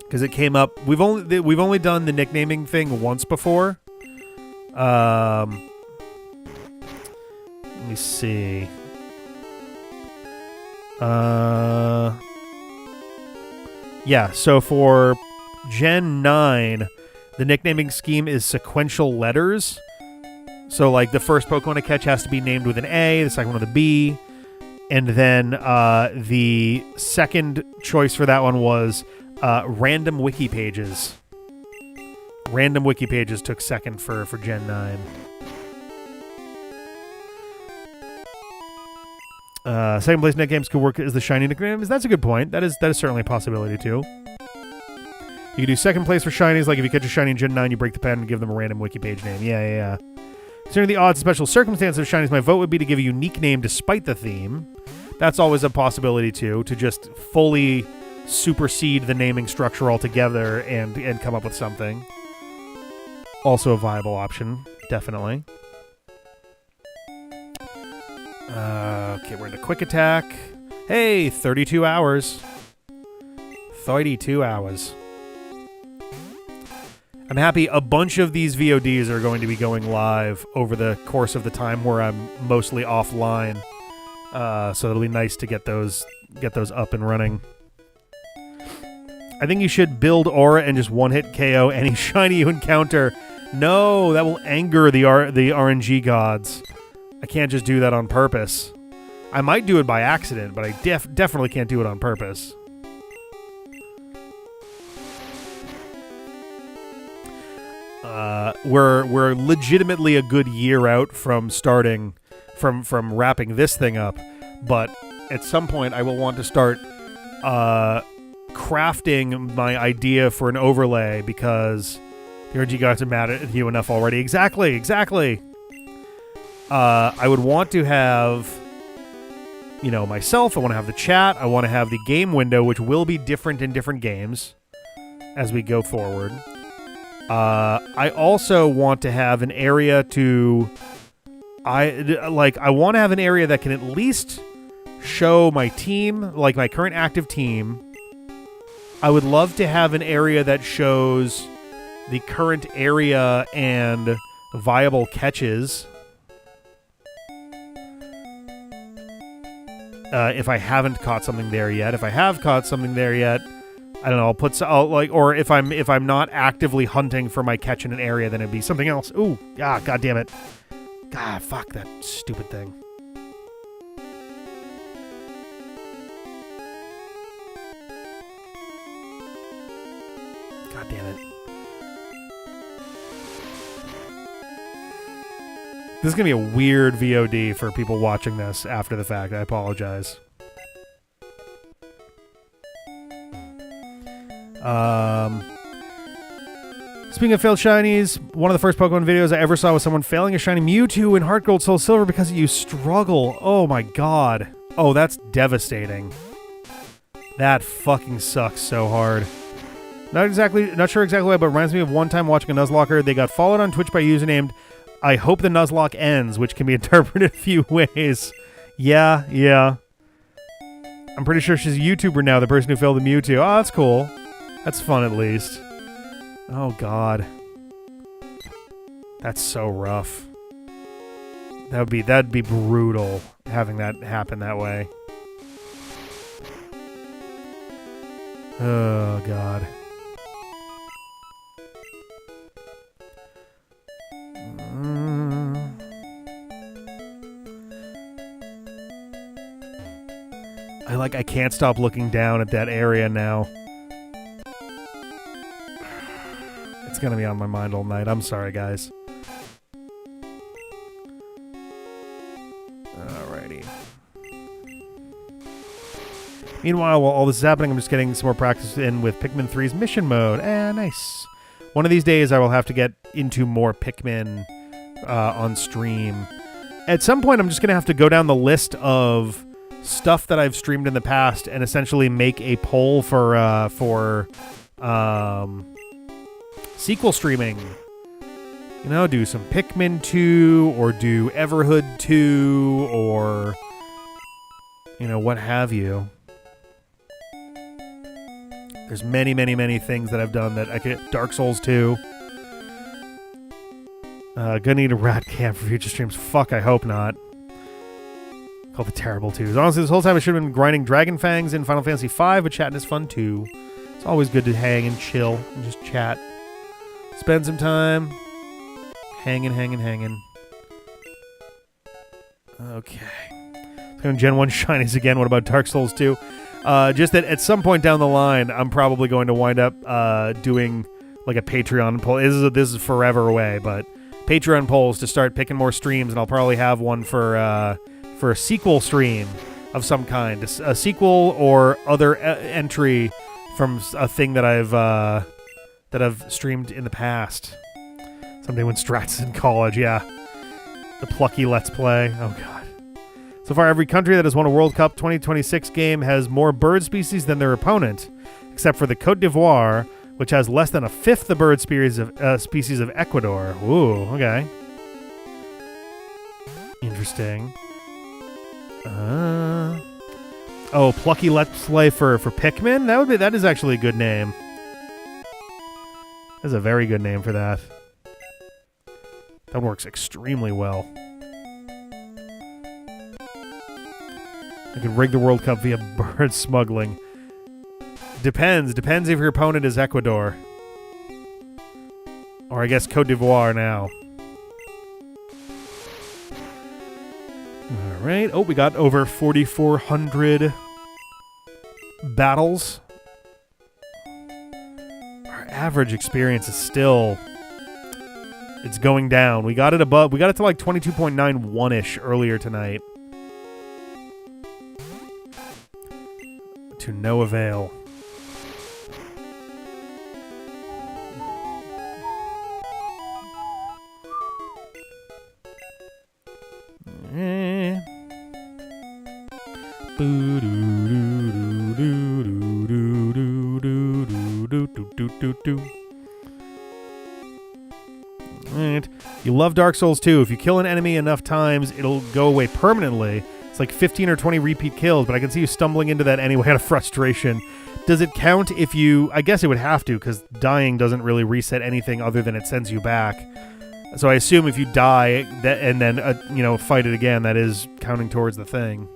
Because it came up. We've only done the nicknaming thing once before. Let me see. Yeah, so for Gen 9, the nicknaming scheme is sequential letters. So, like, the first Pokemon to catch has to be named with an A, the second one with a B. And then the second choice for that one was random wiki pages. Random wiki pages took second for Gen 9. Second place nicknames could work as the shiny nicknames. That's a good point. That is certainly a possibility, too. You can do second place for shinies, like if you catch a shiny in Gen 9, you break the pattern and give them a random wiki page name. Yeah. Considering the odds and special circumstances of shinies, my vote would be to give a unique name despite the theme. That's always a possibility, too, to just fully supersede the naming structure altogether and come up with something. Also a viable option, definitely. Okay, we're into quick attack. Hey, 32 hours. 32 hours. I'm happy a bunch of these VODs are going to be going live over the course of the time where I'm mostly offline. So it'll be nice to get those up and running. I think you should build Aura and just one-hit KO any shiny you encounter. No, that will anger the RNG gods. I can't just do that on purpose. I might do it by accident, but I definitely can't do it on purpose. We're legitimately a good year out from starting, from wrapping this thing up, but at some point I will want to start crafting my idea for an overlay because the RNG gods are mad at you enough already. Exactly. I would want to have, myself. I want to have the chat. I want to have the game window, which will be different in different games as we go forward. I also want to have an area I want to have an area that can at least show my team, like my current active team. I would love to have an area that shows the current area and viable catches. If I haven't caught something there yet. If I have caught something there yet, I don't know, or if I'm not actively hunting for my catch in an area, then it'd be something else. Ooh, god damn it. God, fuck that stupid thing. God damn it. This is going to be a weird VOD for people watching this after the fact. I apologize. Speaking of failed shinies, one of the first Pokemon videos I ever saw was someone failing a shiny Mewtwo in Heart Gold Soul Silver because you struggle. Oh my god. Oh, that's devastating. That fucking sucks so hard. Not sure exactly why, but it reminds me of one time watching a Nuzlocker. They got followed on Twitch by a user named I Hope the Nuzlocke Ends, which can be interpreted a few ways. Yeah. I'm pretty sure she's a YouTuber now, the person who failed the Mewtwo. Oh, that's cool. That's fun at least. Oh, God. That's so rough. That'd be brutal, having that happen that way. Oh, God. I can't stop looking down at that area now. It's gonna be on my mind all night. I'm sorry, guys. Alrighty. Meanwhile, while all this is happening, I'm just getting some more practice in with Pikmin 3's mission mode. Nice. One of these days, I will have to get into more Pikmin on stream. At some point, I'm just gonna have to go down the list of stuff that I've streamed in the past and essentially make a poll for sequel streaming. Do some Pikmin 2 or do Everhood 2 or what have you. There's many things that I've done that I could. Dark Souls 2. Gonna need a rat camp for future streams. Fuck, I hope not. Called the Terrible Twos. Honestly, this whole time I should have been grinding Dragon Fangs in Final Fantasy V, but chatting is fun too. It's always good to hang and chill and just chat. Spend some time hanging. Okay. Going Gen 1 shinies again. What about Dark Souls 2? Just that at some point down the line, I'm probably going to wind up doing like a Patreon poll. This is forever away, but Patreon polls to start picking more streams, and I'll probably have one for a sequel stream of some kind, a sequel or other entry from a thing that I've streamed in the past. Someday when STRATS is in college, yeah. The plucky Let's Play. Oh, God. So far, every country that has won a World Cup 2026 game has more bird species than their opponent, except for the Côte d'Ivoire, which has less than a fifth the bird species of Ecuador. Ooh, okay. Interesting. Oh, plucky Let's Play for Pikmin? That is actually a good name. That's a very good name for that. That works extremely well. I could rig the World Cup via bird smuggling. Depends if your opponent is Ecuador. Or I guess Côte d'Ivoire now. Alright. Oh, we got over 4,400 battles. Our average experience is still... It's going down. We got it above. We got it to like 22.91-ish earlier tonight. To no avail. You love Dark Souls 2. If you kill an enemy enough times, it'll go away permanently. It's like 15 or 20 repeat kills, but I can see you stumbling into that anyway out of frustration. Does it count if you... I guess it would have to, because dying doesn't really reset anything other than it sends you back. So I assume if you die and then, fight it again, that is counting towards the thing.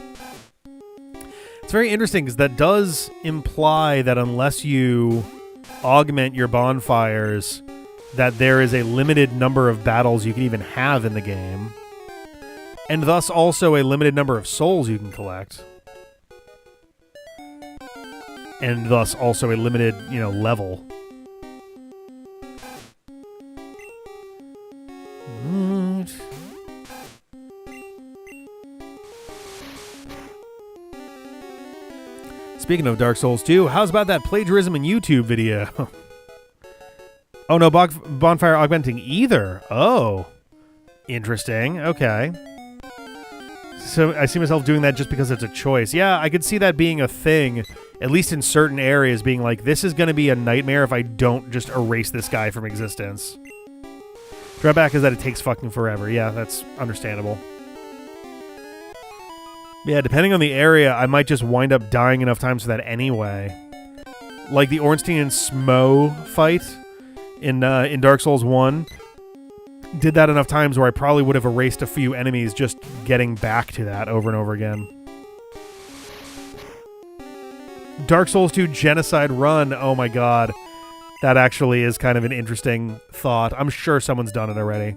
It's very interesting, because that does imply that unless you augment your bonfires, that there is a limited number of battles you can even have in the game. And thus also a limited number of souls you can collect. And thus also a limited, level. Speaking of Dark Souls 2, how's about that plagiarism in YouTube video? Oh, no bonfire augmenting either. Oh. Interesting. Okay. So I see myself doing that just because it's a choice. Yeah, I could see that being a thing, at least in certain areas, being like, this is going to be a nightmare if I don't just erase this guy from existence. Drawback is that it takes fucking forever. Yeah, that's understandable. Yeah, depending on the area, I might just wind up dying enough times for that anyway. Like the Ornstein and Smo fight in Dark Souls 1. Did that enough times where I probably would have erased a few enemies just getting back to that over and over again. Dark Souls 2 Genocide Run. Oh my god. That actually is kind of an interesting thought. I'm sure someone's done it already.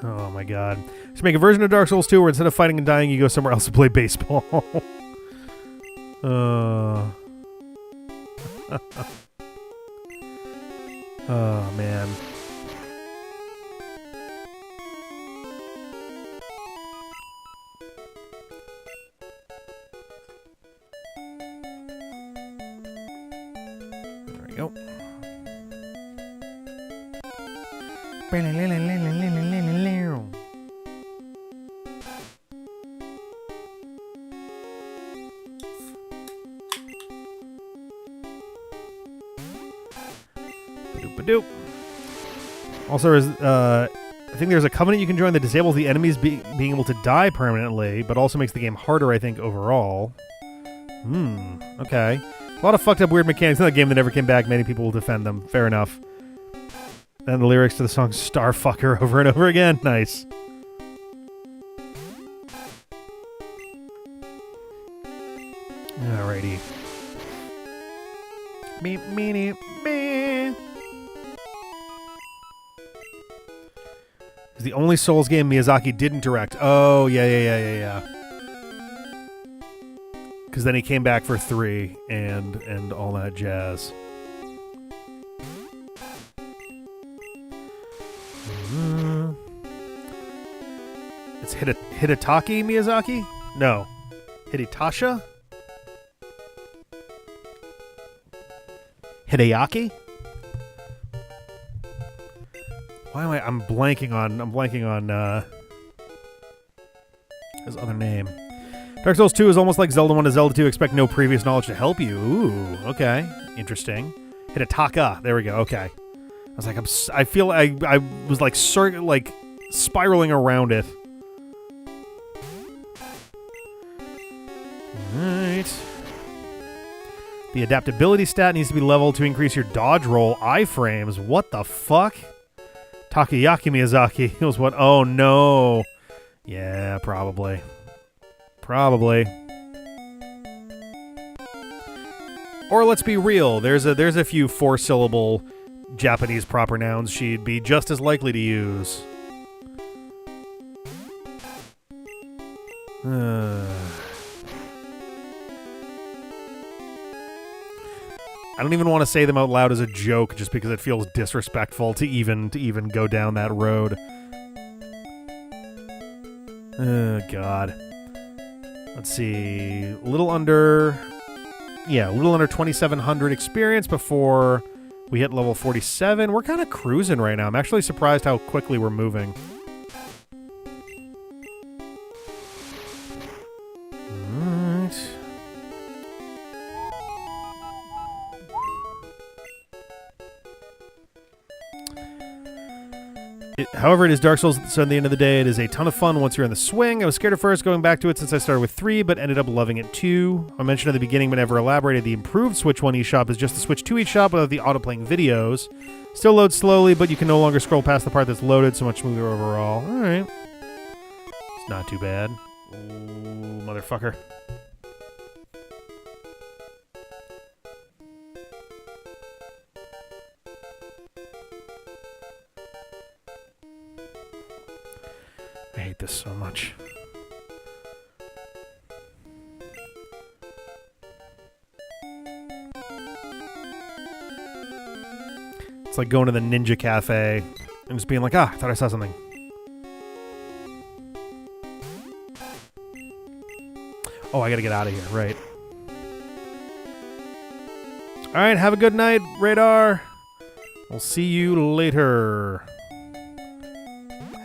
Oh my god. Just make a version of Dark Souls 2 where instead of fighting and dying, you go somewhere else to play baseball. Oh, man. There we go. Ba-doop. Also, I think there's a covenant you can join that disables the enemies being able to die permanently, but also makes the game harder, I think, overall. Okay. A lot of fucked up weird mechanics in that game that never came back. Many people will defend them. Fair enough. And the lyrics to the song Starfucker over and over again. Nice. Alrighty. Beep, beep, beep. It's the only Souls game Miyazaki didn't direct. Oh, yeah. Because then he came back for 3 and all that jazz. It's Hidetaki Miyazaki? No. Hidetasha? Hideaki? Why am I'm blanking on his other name. Dark Souls 2 is almost like Zelda 1 to Zelda 2. Expect no previous knowledge to help you. Ooh, okay. Interesting. Hitotaka. There we go. Okay. I was like, I feel I was like spiraling around it. Alright. The adaptability stat needs to be leveled to increase your dodge roll iframes. What the fuck? Takoyaki Miyazaki was what? Oh no. Yeah, probably. Probably. Or let's be real. There's a few 4-syllable Japanese proper nouns she'd be just as likely to use. I don't even want to say them out loud as a joke just because it feels disrespectful to even go down that road. Oh, God. Let's see. A little under 2,700 experience before we hit level 47. We're kind of cruising right now. I'm actually surprised how quickly we're moving. However, it is Dark Souls, so at the end of the day, it is a ton of fun once you're in the swing. I was scared at first going back to it since I started with 3, but ended up loving it too. I mentioned at the beginning, but never elaborated, the improved Switch 1 eShop is just the Switch 2 eShop without the auto-playing videos. Still loads slowly, but you can no longer scroll past the part that's loaded, so much smoother overall. Alright. It's not too bad. Ooh, motherfucker. I hate this so much. It's like going to the Ninja Cafe and just being like, I thought I saw something. Oh, I gotta get out of here, right. Alright, have a good night, Radar. We'll see you later.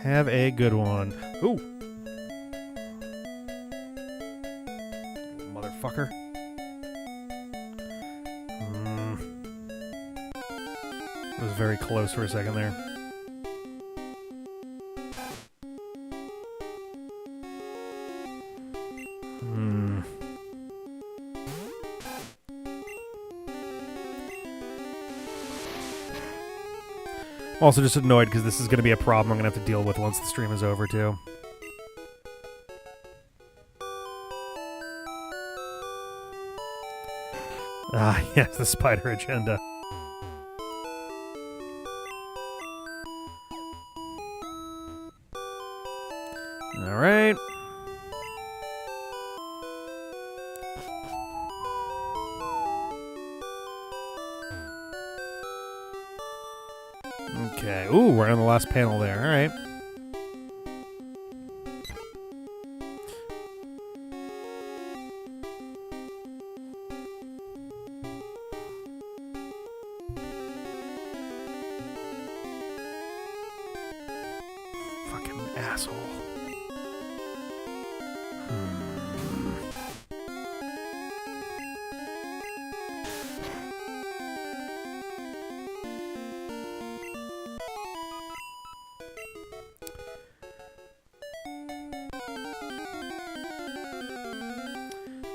Have a good one. Ooh. Motherfucker. It was very close for a second there. I'm also just annoyed because this is going to be a problem I'm going to have to deal with once the stream is over, too. Ah, yes, the spider agenda. All right. Okay. Ooh, we're on the last panel there. All right. Fucking asshole.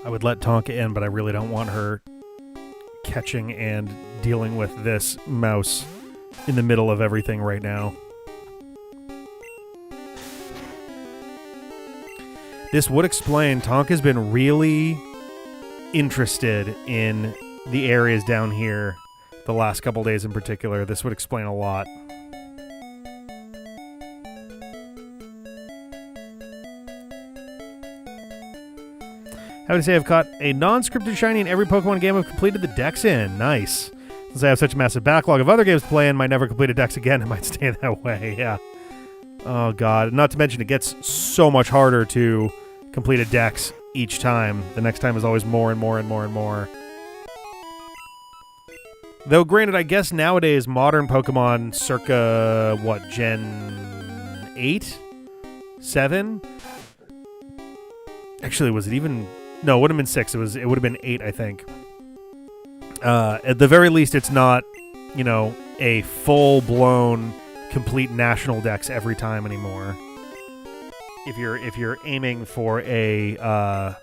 I would let Tonka in, but I really don't want her catching and dealing with this mouse in the middle of everything right now. This would explain Tonka's been really interested in the areas down here the last couple days in particular. This would explain a lot. Happy to say I've caught a non-scripted shiny in every Pokemon game I've completed the dex in. Nice. Since I have such a massive backlog of other games to play and might never complete a dex again, it might stay that way, yeah. Oh god, not to mention it gets so much harder to complete a dex each time. The next time is always more and more and more and more. Though, granted, I guess nowadays modern Pokemon circa, what, Gen 8? 7? Actually, was it even... No, it would have been 6. It would have been 8, I think. At the very least, it's not, you know, a full-blown, complete national dex every time anymore. If you're aiming for a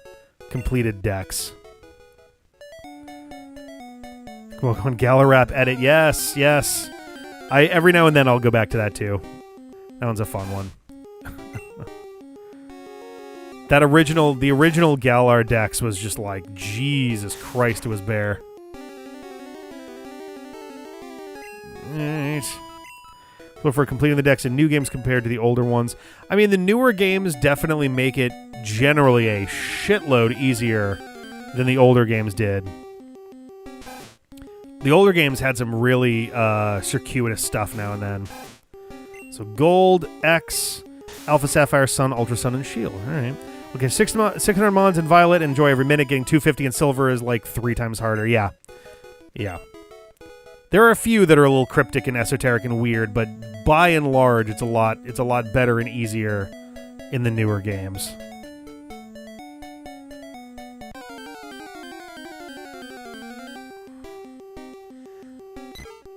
completed dex. Pokemon Galarap edit, yes. Every now and then I'll go back to that too. That one's a fun one. The original Galar dex was just like, Jesus Christ, it was bare. Alright. So for completing the decks in new games compared to the older ones, I mean, the newer games definitely make it generally a shitload easier than the older games did. The older games had some really circuitous stuff now and then. So Gold, X, Alpha Sapphire, Sun, Ultra Sun, and Shield. All right. Okay, 600 Mons in Violet. Enjoy every minute. Getting 250 in Silver is like 3 times harder. Yeah. There are a few that are a little cryptic and esoteric and weird, but by and large, it's a lot better and easier in the newer games.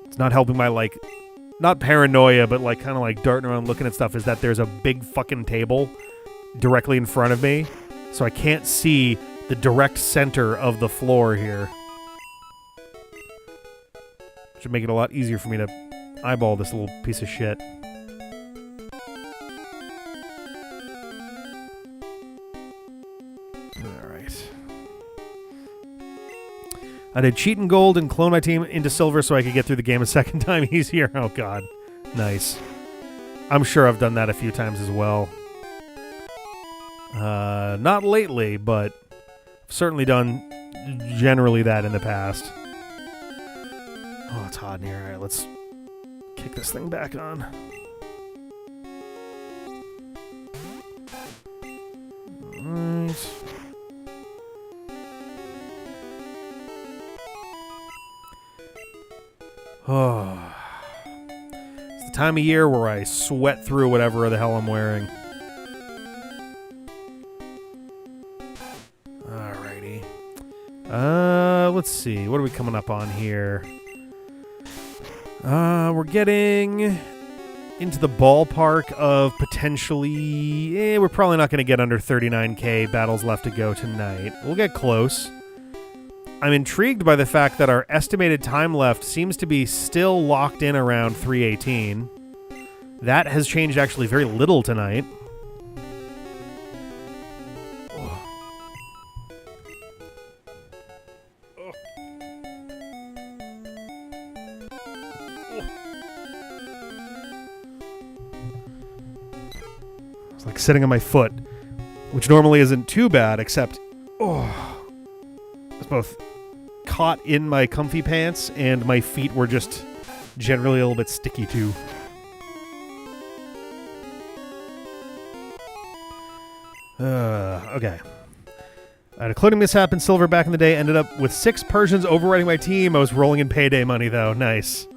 It's not helping my, like, not paranoia, but like kind of like darting around looking at stuff, is that there's a big fucking table directly in front of me, so I can't see the direct center of the floor here. Should make it a lot easier for me to eyeball this little piece of shit. Alright. I did cheat in Gold and clone my team into Silver so I could get through the game a second time easier. Oh god. Nice. I'm sure I've done that a few times as well. Not lately, but I've certainly done generally that in the past. Oh, it's hot in here. Alright, let's kick this thing back on. Alright. Oh. It's the time of year where I sweat through whatever the hell I'm wearing. Alrighty. Let's see. What are we coming up on here? We're getting into the ballpark of potentially... we're probably not going to get under 39k battles left to go tonight. We'll get close. I'm intrigued by the fact that our estimated time left seems to be still locked in around 318. That has changed actually very little tonight. It's like sitting on my foot, which normally isn't too bad, except... It's both caught in my comfy pants and my feet were just generally a little bit sticky too. Okay. I had a cloning mishap in Silver back in the day. Ended up with 6 Persians overriding my team. I was rolling in payday money though. Nice.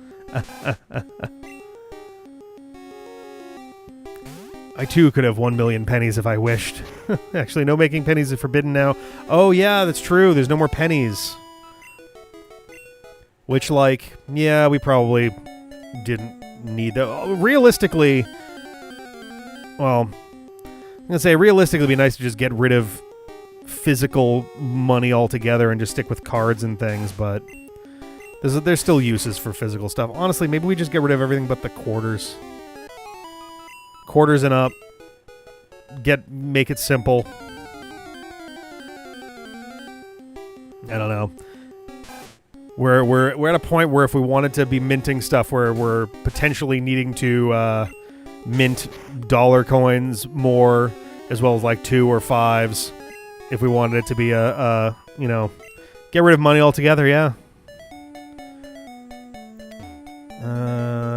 I too could have 1 million pennies if I wished. Actually, no making pennies is forbidden now. Oh yeah, that's true. There's no more pennies. Which, like, yeah, we probably didn't need that. Realistically, well, I'm gonna say realistically it'd be nice to just get rid of physical money altogether and just stick with cards and things, but there's still uses for physical stuff. Honestly, maybe we just get rid of everything but the quarters. Quarters and up. Make it simple. I don't know. We're at a point where if we wanted to be minting stuff, where we're potentially needing to mint dollar coins more, as well as like 2 or 5s, if we wanted it to be a you know, get rid of money altogether. Yeah.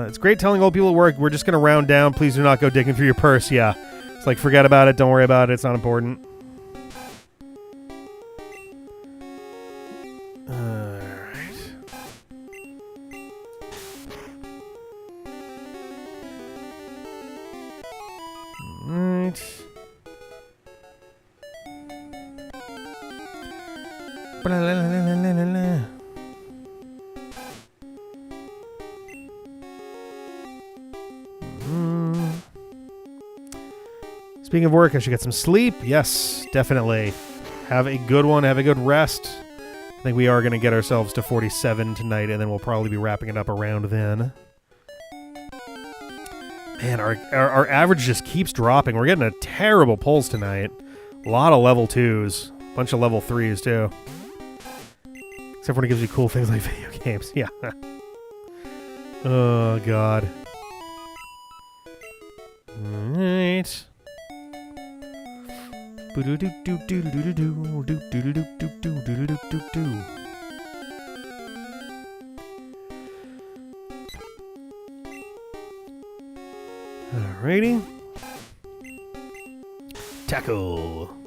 It's great telling old people at work, we're just going to round down. Please do not go digging through your purse. Yeah. It's like, forget about it. Don't worry about it. It's not important. Alright. Alright. Speaking of work, I should get some sleep. Yes, definitely. Have a good one. Have a good rest. I think we are going to get ourselves to 47 tonight, and then we'll probably be wrapping it up around then. Man, our average just keeps dropping. We're getting a terrible pulls tonight. A lot of level 2s. A bunch of level 3s, too. Except when it gives you cool things like video games. Yeah. Oh, God. Alright. Alrighty. Tackle.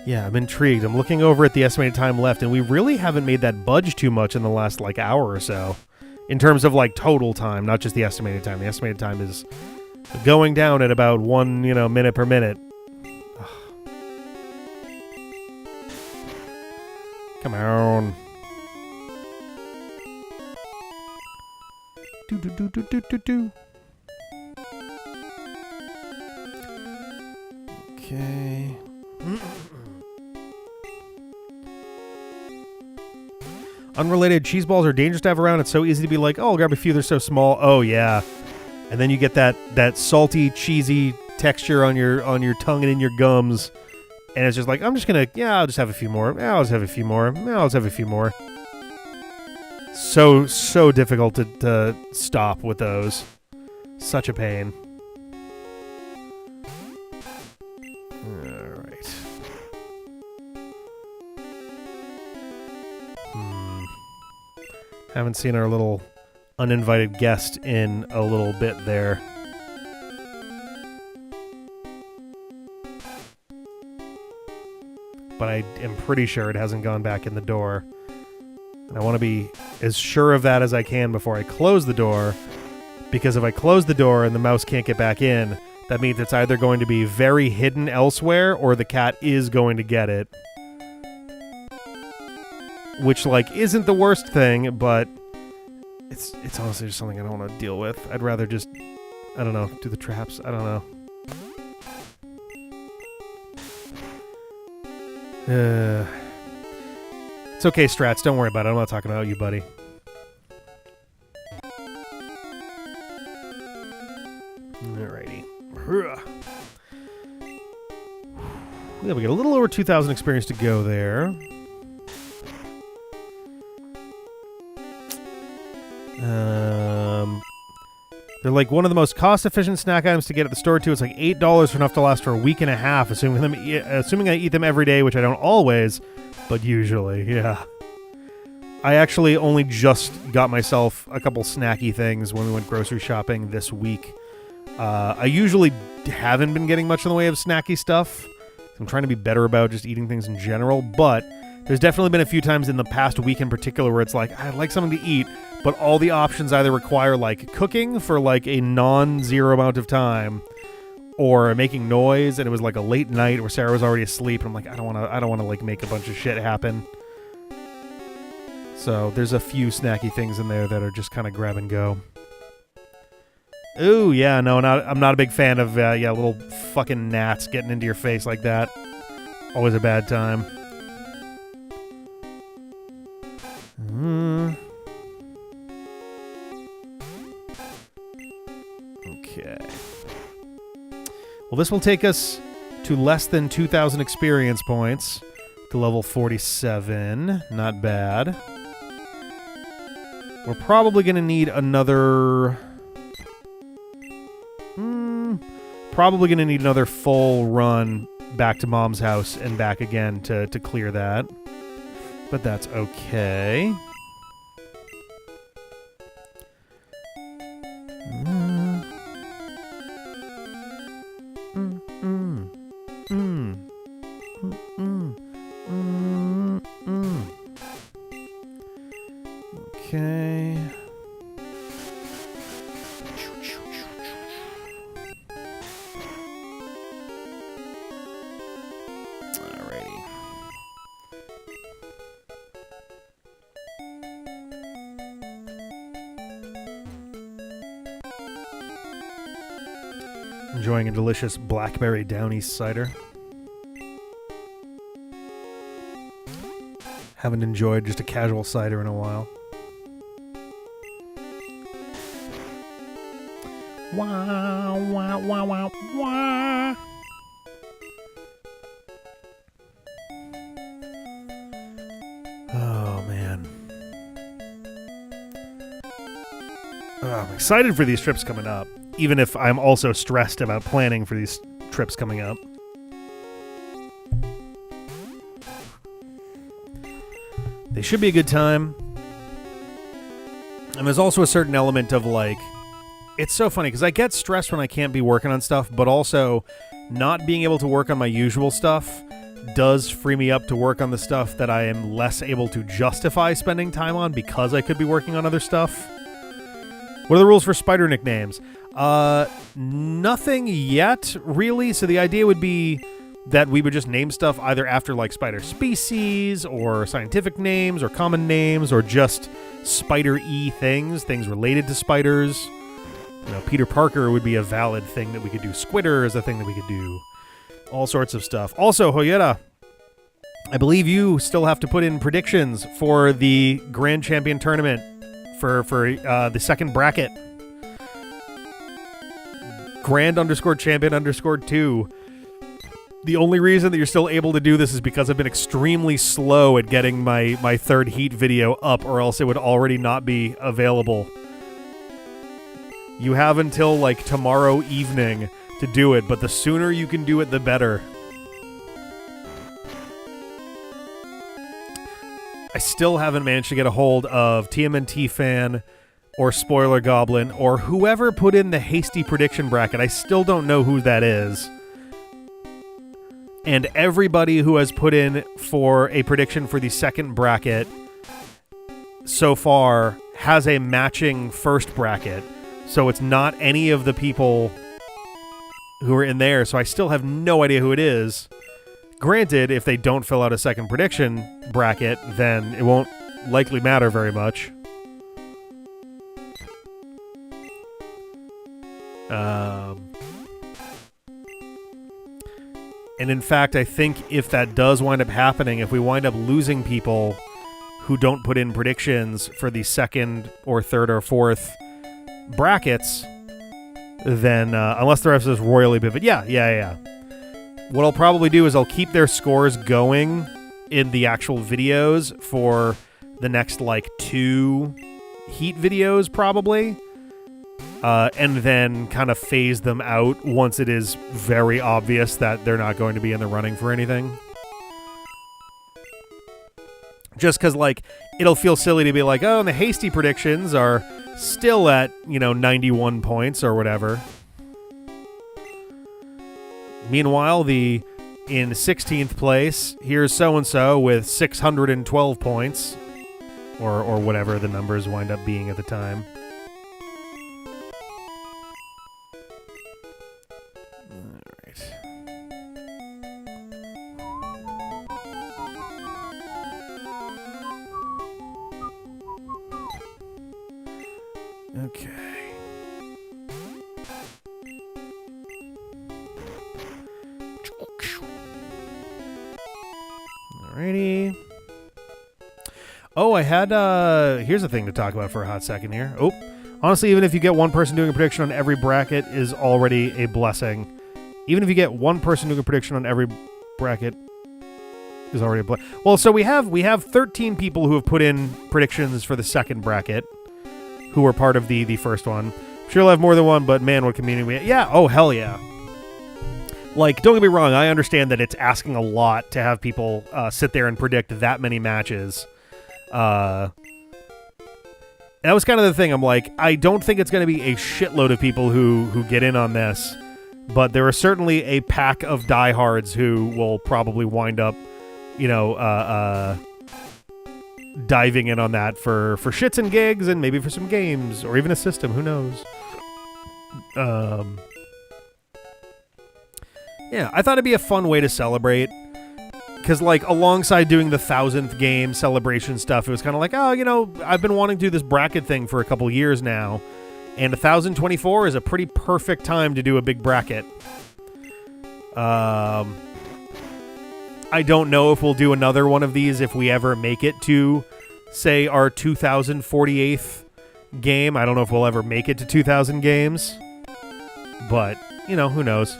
Yeah, I'm intrigued. I'm looking over at the estimated time left, and we really haven't made that budge too much in the last, like, hour or so. In terms of, like, total time, not just the estimated time. The estimated time is going down at about 1, minute per minute. Ugh. Come on. Do. Okay. Unrelated, cheese balls are dangerous to have around. It's so easy to be like, oh, I'll grab a few. They're so small. Oh, yeah. And then you get that salty, cheesy texture on your tongue and in your gums. And it's just like, I'm just going to, I'll just have a few more. I'll just have a few more. I'll just have a few more. So difficult to stop with those. Such a pain. Haven't seen our little uninvited guest in a little bit there. But I am pretty sure it hasn't gone back in the door. And I want to be as sure of that as I can before I close the door. Because if I close the door and the mouse can't get back in, that means it's either going to be very hidden elsewhere or the cat is going to get it. Which, like, isn't the worst thing, but it's honestly just something I don't want to deal with. I'd rather just, I don't know, do the traps. I don't know. It's okay, Strats. Don't worry about it. I'm not talking about you, buddy. Alrighty. Yeah, we got a little over 2,000 experience to go there. They're like one of the most cost-efficient snack items to get at the store, too. It's like $8 for enough to last for a week and a half, assuming I eat them every day, which I don't always, but usually, yeah. I actually only just got myself a couple snacky things when we went grocery shopping this week. I usually haven't been getting much in the way of snacky stuff. I'm trying to be better about just eating things in general, but there's definitely been a few times in the past week in particular where it's like, I'd like something to eat, but all the options either require, like, cooking for, like, a non-zero amount of time or making noise, and it was, like, a late night where Sarah was already asleep, and I'm like, I don't want to, like, make a bunch of shit happen. So there's a few snacky things in there that are just kind of grab and go. Ooh, yeah, no, I'm not a big fan of, little fucking gnats getting into your face like that. Always a bad time. Okay. Well, this will take us to less than 2,000 experience points to level 47. Not bad. We're probably going to need another... probably going to need another full run back to Mom's house and back again to clear that. But that's okay. Enjoying a delicious blackberry downy cider. Haven't enjoyed just a casual cider in a while. Wow, wow, wow, wow, wow. Oh, man. I'm excited for these trips coming up, even if I'm also stressed about planning for these trips coming up. They should be a good time. And there's also a certain element of, like, it's so funny because I get stressed when I can't be working on stuff, but also not being able to work on my usual stuff does free me up to work on the stuff that I am less able to justify spending time on because I could be working on other stuff. What are the rules for spider nicknames? Nothing yet, really. So the idea would be that we would just name stuff either after, like, spider species or scientific names or common names or just spider-y things related to spiders. You know, Peter Parker would be a valid thing that we could do. Squitter is a thing that we could do. All sorts of stuff. Also, Hoyera, I believe you still have to put in predictions for the Grand Champion Tournament for the second bracket. Grand_champion_2. The only reason that you're still able to do this is because I've been extremely slow at getting my third heat video up, or else it would already not be available. You have until, like, tomorrow evening to do it, but the sooner you can do it, the better. I still haven't managed to get a hold of TMNT Fan or Spoiler Goblin or whoever put in the hasty prediction bracket. I still don't know who that is. And everybody who has put in for a prediction for the second bracket so far has a matching first bracket. So it's not any of the people who are in there. So I still have no idea who it is. Granted, if they don't fill out a second prediction bracket, then it won't likely matter very much. And in fact, I think if that does wind up happening, if we wind up losing people who don't put in predictions for the second or third or fourth brackets, then unless the rest is royally pivot. Yeah. What I'll probably do is I'll keep their scores going in the actual videos for the next, like, 2 heat videos, probably. And then kind of phase them out once it is very obvious that they're not going to be in the running for anything. Just because, like, it'll feel silly to be like, oh, and the hasty predictions are still at, 91 points or whatever. Meanwhile, in 16th place, here's so-and-so with 612 points. Or whatever the numbers wind up being at the time. Okay. Alrighty. Oh, I had, here's a thing to talk about for a hot second here. Oh, honestly, even if you get one person doing a prediction on every bracket is already a blessing. Even if you get one person doing a prediction on every bracket is already a blessing. Well, so we have 13 people who have put in predictions for the second bracket, who were part of the first one. I'm sure I'll have more than one, but man, what community we have. Yeah, oh, hell yeah. Like, don't get me wrong, I understand that it's asking a lot to have people sit there and predict that many matches. That was kind of the thing. I'm like, I don't think it's going to be a shitload of people who get in on this, but there are certainly a pack of diehards who will probably wind up, diving in on that for shits and gigs and maybe for some games or even a system. Who knows? Yeah, I thought it'd be a fun way to celebrate. Because, like, alongside doing the 1000th game celebration stuff, it was kind of like, oh, I've been wanting to do this bracket thing for a couple years now. And 1024 is a pretty perfect time to do a big bracket. I don't know if we'll do another one of these if we ever make it to, say, our 2048th game. I don't know if we'll ever make it to 2000 games. But, you know, who knows?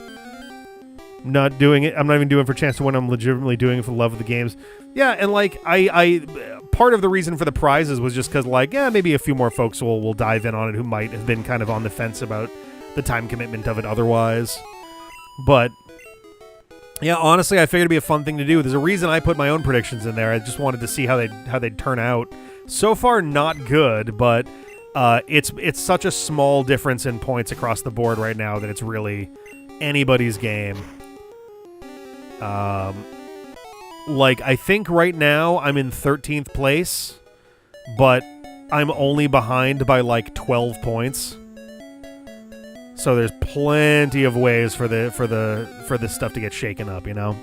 I'm not doing it. I'm not even doing it for chance to win. I'm legitimately doing it for the love of the games. Yeah, and like, I part of the reason for the prizes was just because, like, yeah, maybe a few more folks will dive in on it who might have been kind of on the fence about the time commitment of it otherwise. But yeah, honestly, I figured it'd be a fun thing to do. There's a reason I put my own predictions in there. I just wanted to see how they'd turn out. So far, not good, but it's such a small difference in points across the board right now that it's really anybody's game. Like, I think right now I'm in 13th place, but I'm only behind by like 12 points. So there's plenty of ways for this stuff to get shaken up, you know?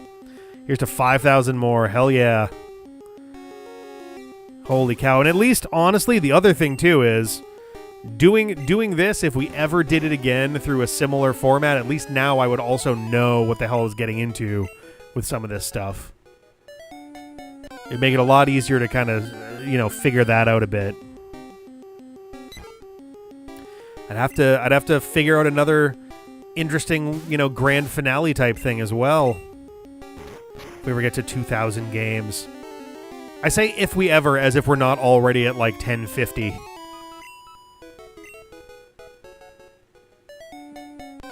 Here's to 5,000 more. Hell yeah. Holy cow. And at least, honestly, the other thing, too, is doing this, if we ever did it again through a similar format, at least now I would also know what the hell I was getting into with some of this stuff. It'd make it a lot easier to kind of, you know, figure that out a bit. I'd have to figure out another interesting, you know, grand finale type thing as well. If we ever get to 2,000 games. I say if we ever, as if we're not already at like 1050.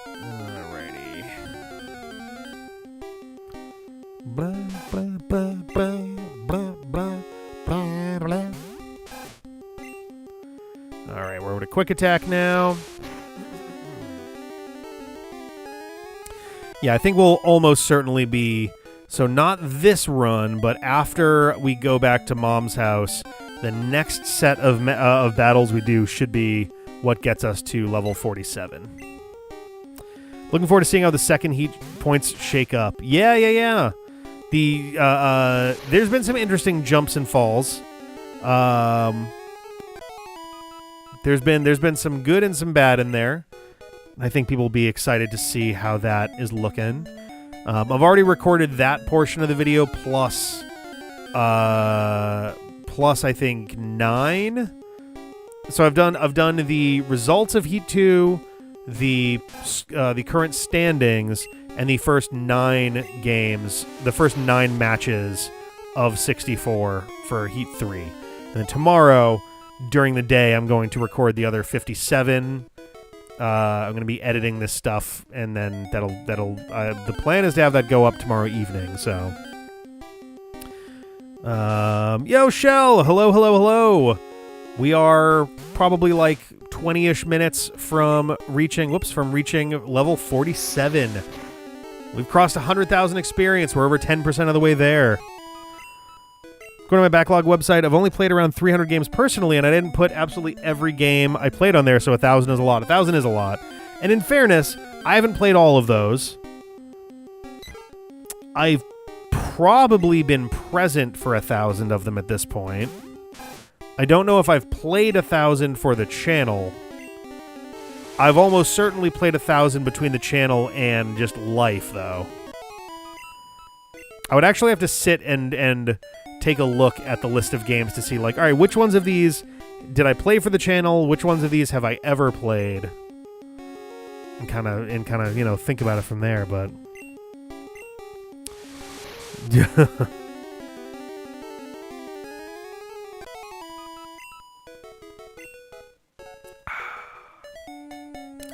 Alrighty. Blah, blah, blah, blah, blah, blah, blah, blah. Alright, we're over to quick attack now. Yeah, I think we'll almost certainly be... So not this run, but after we go back to Mom's house, the next set of battles we do should be what gets us to level 47. Looking forward to seeing how the second heat points shake up. Yeah. There's been some interesting jumps and falls. There's been some good and some bad in there. I think people will be excited to see how that is looking. I've already recorded that portion of the video plus I think 9. So I've done the results of Heat 2, the current standings, and the first 9 games, the first 9 matches of 64 for Heat 3. And then tomorrow, during the day, I'm going to record the other 57. I'm going to be editing this stuff, and then that'll the plan is to have that go up tomorrow evening, so. Yo, Shell! Hello. We are probably like 20-ish minutes from reaching level 47. We've crossed 100,000 experience. We're over 10% of the way there. Go to my backlog website. I've only played around 300 games personally, and I didn't put absolutely every game I played on there, so 1,000 is a lot. 1,000 is a lot. And in fairness, I haven't played all of those. I've probably been present for 1,000 of them at this point. I don't know if I've played 1,000 for the channel. I've almost certainly played 1,000 between the channel and just life, though. I would actually have to sit and take a look at the list of games to see, like, all right, which ones of these did I play for the channel? Which ones of these have I ever played? And kind of, you know, think about it from there, but...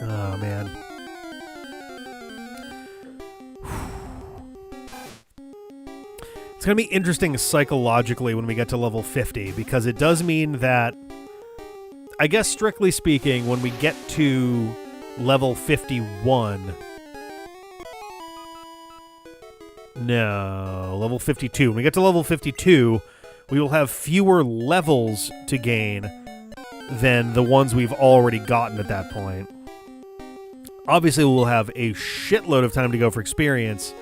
Oh, man. It's going to be interesting psychologically when we get to level 50, because it does mean that, I guess strictly speaking, when we get to level 51... No, level 52. When we get to level 52, we will have fewer levels to gain than the ones we've already gotten at that point. Obviously, we'll have a shitload of time to go for experience,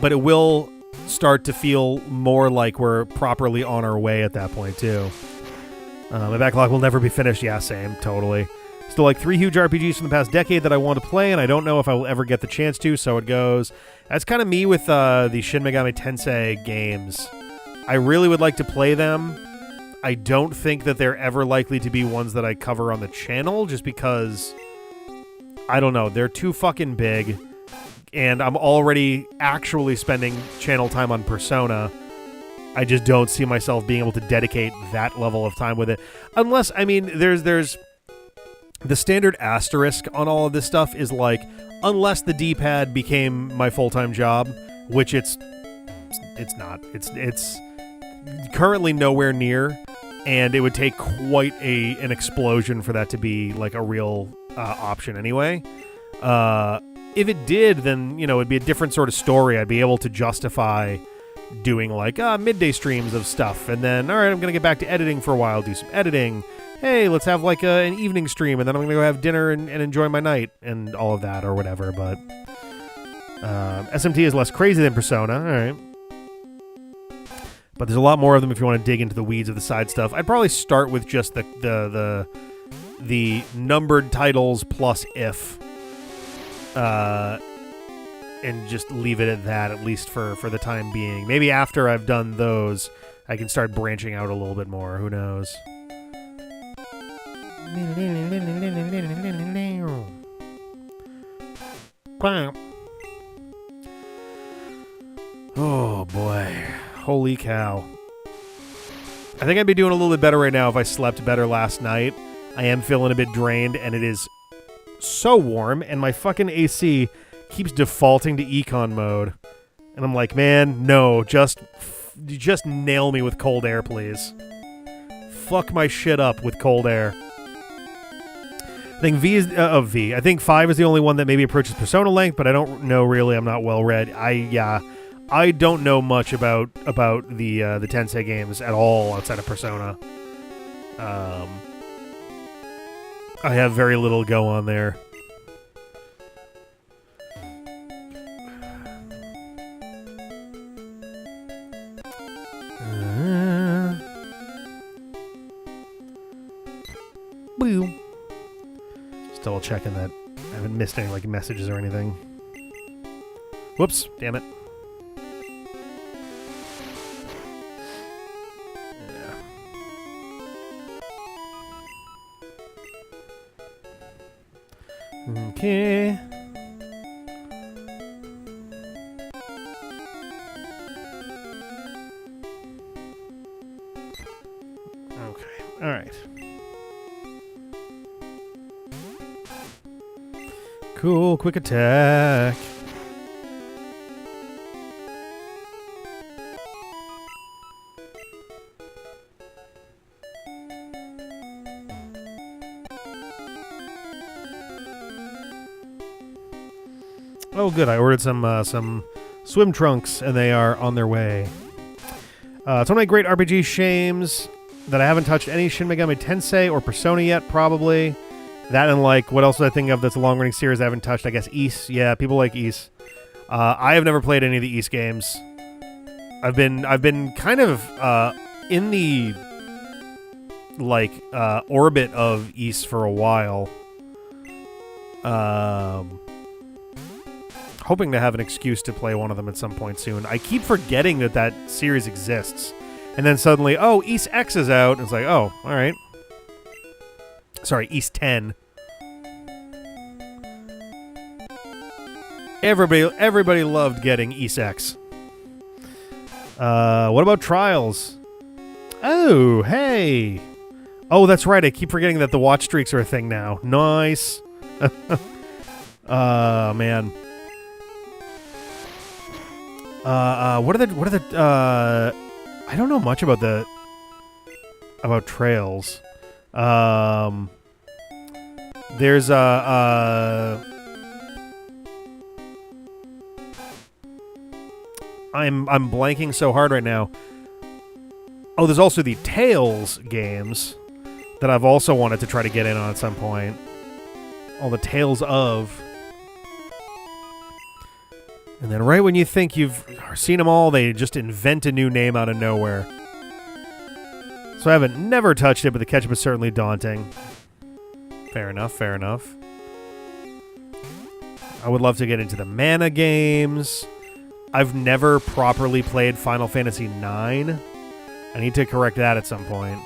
but it will start to feel more like we're properly on our way at that point, too. My backlog will never be finished. Yeah, same. Totally. Still like 3 huge RPGs from the past decade that I want to play, and I don't know if I will ever get the chance to, so it goes. That's kind of me with the Shin Megami Tensei games. I really would like to play them. I don't think that they're ever likely to be ones that I cover on the channel, just because, I don't know, they're too fucking big, and I'm already actually spending channel time on Persona. I just don't see myself being able to dedicate that level of time with it. Unless, I mean, there's the standard asterisk on all of this stuff is like, unless the D-pad became my full-time job, which it's not. It's currently nowhere near, and it would take quite an explosion for that to be like a real option anyway. If it did, then, it'd be a different sort of story. I'd be able to justify doing like midday streams of stuff, and then, all right, I'm gonna get back to editing for a while, do some editing. Hey, let's have like an evening stream, and then I'm gonna go have dinner and enjoy my night and all of that or whatever. But SMT is less crazy than Persona, all right. But there's a lot more of them if you want to dig into the weeds of the side stuff. I'd probably start with just the numbered titles plus if, and just leave it at that, at least for the time being. Maybe after I've done those, I can start branching out a little bit more. Who knows? Oh boy. Holy cow. I think I'd be doing a little bit better right now if I slept better last night. I am feeling a bit drained, and it is so warm, and my fucking AC keeps defaulting to econ mode. And I'm like, man, no, just nail me with cold air, please. Fuck my shit up with cold air. I think I think 5 is the only one that maybe approaches Persona length, but I don't know really. I'm not well read. I don't know much about the Tensei games at all outside of Persona. I have very little go on there. Boo. Still checking that I haven't missed any like messages or anything. Whoops, damn it. Okay. Okay. All right. Cool. Quick attack. Oh, good. I ordered some swim trunks, and they are on their way. It's one of my great RPG shames that I haven't touched any Shin Megami Tensei or Persona yet, probably. That and, like, what else did I think of that's a long-running series I haven't touched? I guess Ys. Yeah, people like Ys. I have never played any of the Ys games. I've been kind of in the, like, orbit of Ys for a while. Hoping to have an excuse to play one of them at some point soon. I keep forgetting that series exists. And then suddenly, oh, Ys X is out. And it's like, oh, all right. Sorry, Ys 10. Everybody loved getting Ys X. What about Trials? Oh, hey. Oh, that's right. I keep forgetting that the watch streaks are a thing now. Nice. Man. What are the I don't know much about Trails. There's I'm blanking so hard right now. Oh, there's also the Tales games that I've also wanted to try to get in on at some point. All the Tales of. And then right when you think you've seen them all, they just invent a new name out of nowhere. So I haven't never touched it, but the ketchup is certainly daunting. Fair enough, fair enough. I would love to get into the mana games. I've never properly played Final Fantasy IX. I need to correct that at some point.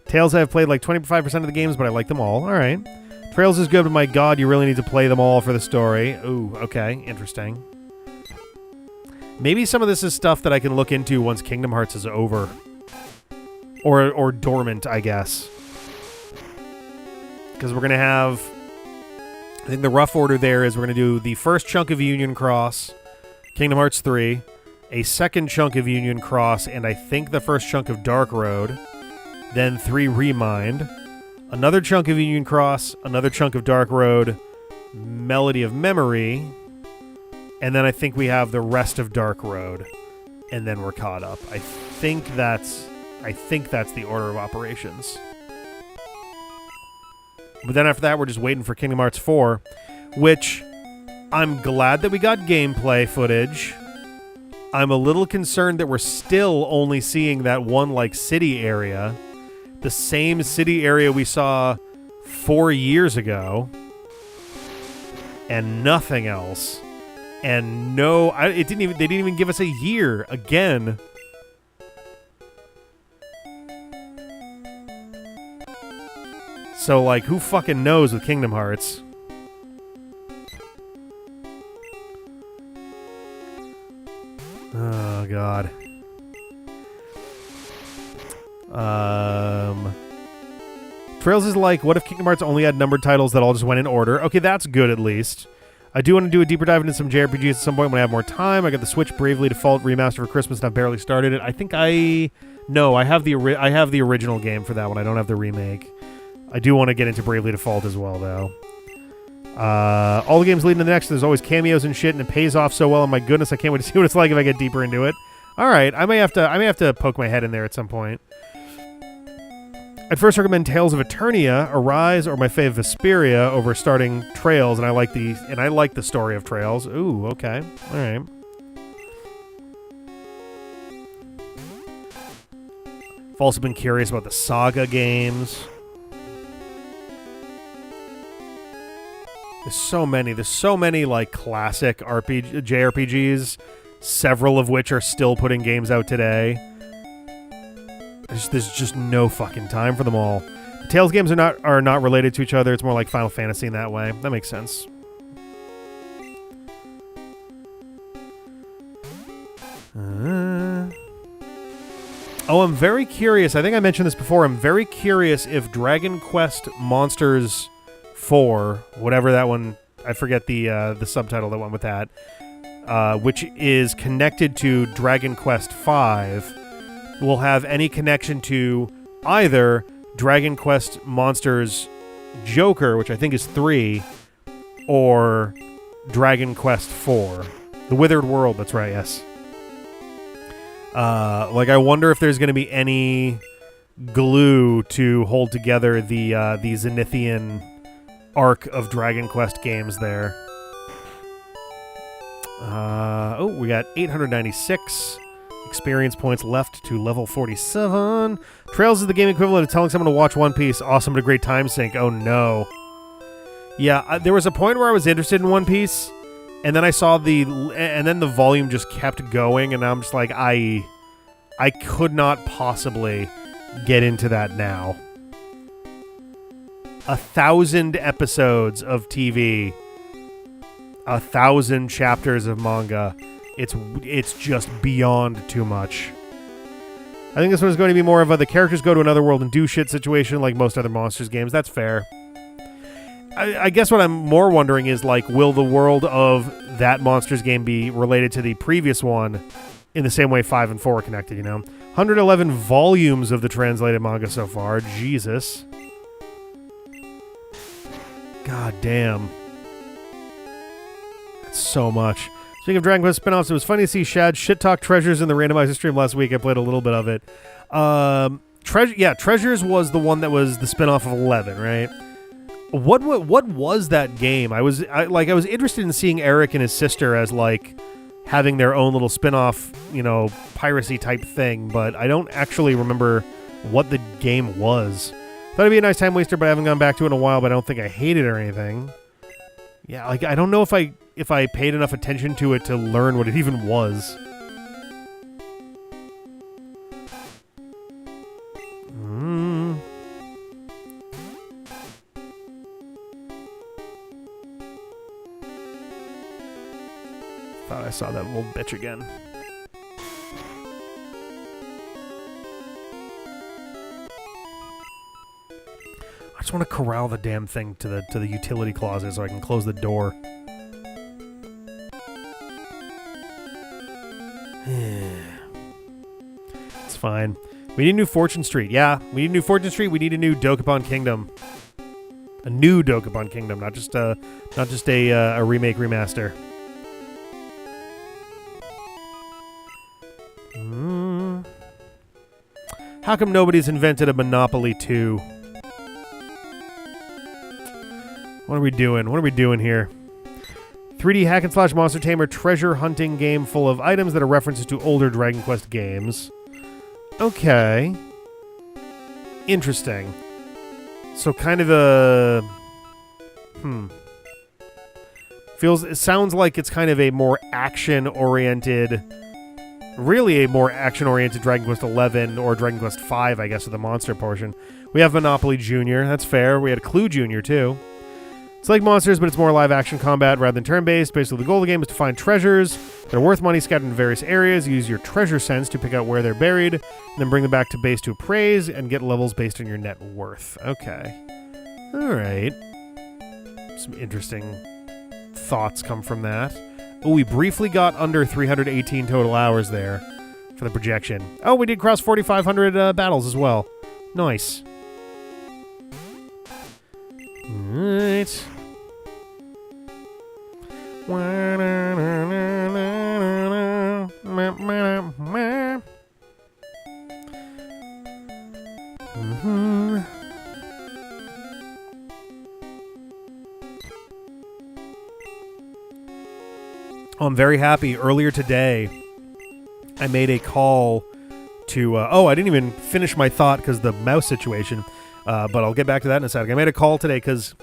Tales, I've played like 25% of the games, but I like them all. All right. Trails is good, but my god, you really need to play them all for the story. Ooh, okay. Interesting. Maybe some of this is stuff that I can look into once Kingdom Hearts is over. Or dormant, I guess. Because we're going to have... I think the rough order there is we're going to do the first chunk of Union Cross, Kingdom Hearts 3, a second chunk of Union Cross, and I think the first chunk of Dark Road, then 3 Remind, another chunk of Union Cross, another chunk of Dark Road, Melody of Memory, and then I think we have the rest of Dark Road, and then we're caught up. I think that's the order of operations. But then after that, we're just waiting for Kingdom Hearts 4, which I'm glad that we got gameplay footage. I'm a little concerned that we're still only seeing that one, like, city area. The same city area we saw 4 years ago. And nothing else. And no, they didn't even give us a year again. So, like, who fucking knows with Kingdom Hearts? Oh, God. Trails is like, what if Kingdom Hearts only had numbered titles that all just went in order? Okay, that's good at least. I do want to do a deeper dive into some JRPGs at some point when I have more time. I got the Switch Bravely Default Remastered for Christmas and I've barely started it. I think I have the original game for that one. I don't have the remake. I do want to get into Bravely Default as well, though. All the games leading to the next, there's always cameos and shit, and it pays off so well. And my goodness, I can't wait to see what it's like if I get deeper into it. All right, I may have to poke my head in there at some point. I'd first recommend Tales of Eternia, Arise, or my fave Vesperia over starting Trails, and I like the story of Trails. Ooh, okay, all right. I've also been curious about the Saga games. There's so many like classic JRPGs, several of which are still putting games out today. There's just no fucking time for them all. The Tales games are not related to each other. It's more like Final Fantasy in that way. That makes sense. Oh, I'm very curious. I think I mentioned this before. I'm very curious if Dragon Quest Monsters 4, whatever that one, I forget the subtitle that went with that, which is connected to Dragon Quest 5, will have any connection to either Dragon Quest Monsters Joker, which I think is 3, or Dragon Quest 4. The Withered World, that's right, yes. Like, I wonder if there's going to be any glue to hold together the Zenithian arc of Dragon Quest games there. We got 896 experience points left to level 47. Trails is the game equivalent of telling someone to watch One Piece. Awesome, but a great time sink. Oh no. Yeah, there was a point where I was interested in One Piece, and then I saw and then the volume just kept going, and I'm just like, I could not possibly get into that now. 1,000 episodes of TV, 1,000 chapters of manga. It's just beyond too much. I think this one is going to be more of the characters go to another world and do shit situation like most other Monsters games. That's fair. I guess what I'm more wondering is, like, will the world of that Monsters game be related to the previous one in the same way 5 and 4 are connected, you know? 111 volumes of the translated manga so far. Jesus. God damn. That's so much. Speaking of Dragon Quest spin-offs, it was funny to see Shad shit-talk Treasures in the randomizer stream last week. I played a little bit of it. Treasures was the one that was the spin-off of 11, right? What was that game? I was interested in seeing Eric and his sister as, like, having their own little spin-off, you know, piracy type thing, but I don't actually remember what the game was. Thought it'd be a nice time waster, but I haven't gone back to it in a while, but I don't think I hate it or anything. Yeah, like, I don't know if I paid enough attention to it to learn what it even was. Thought I saw that little bitch again. I just want to corral the damn thing to the utility closet so I can close the door. It's fine. We need a new Fortune Street. Yeah, we need a new Fortune Street. We need a new Dokapon Kingdom. A new Dokapon Kingdom, not just a remake remaster. How come nobody's invented a Monopoly 2? What are we doing? What are we doing here? 3D hack and slash monster tamer treasure hunting game full of items that are references to older Dragon Quest games. Okay. Interesting. So kind of a... It sounds like it's kind of a more action-oriented... Really a more action-oriented Dragon Quest 11 or Dragon Quest 5, I guess, with the monster portion. We have Monopoly Junior. That's fair. We had Clue Junior, too. It's like Monsters, but it's more live-action combat rather than turn-based. Basically, the goal of the game is to find treasures that are worth money scattered in various areas. Use your treasure sense to pick out where they're buried, and then bring them back to base to appraise and get levels based on your net worth. Okay. All right. Some interesting thoughts come from that. Oh, we briefly got under 318 total hours there for the projection. Oh, we did cross 4,500 battles as well. Nice. Alright. Oh, I'm very happy. Earlier today, I made a call to... I didn't even finish my thought because the mouse situation, but I'll get back to that in a second. I made a call today because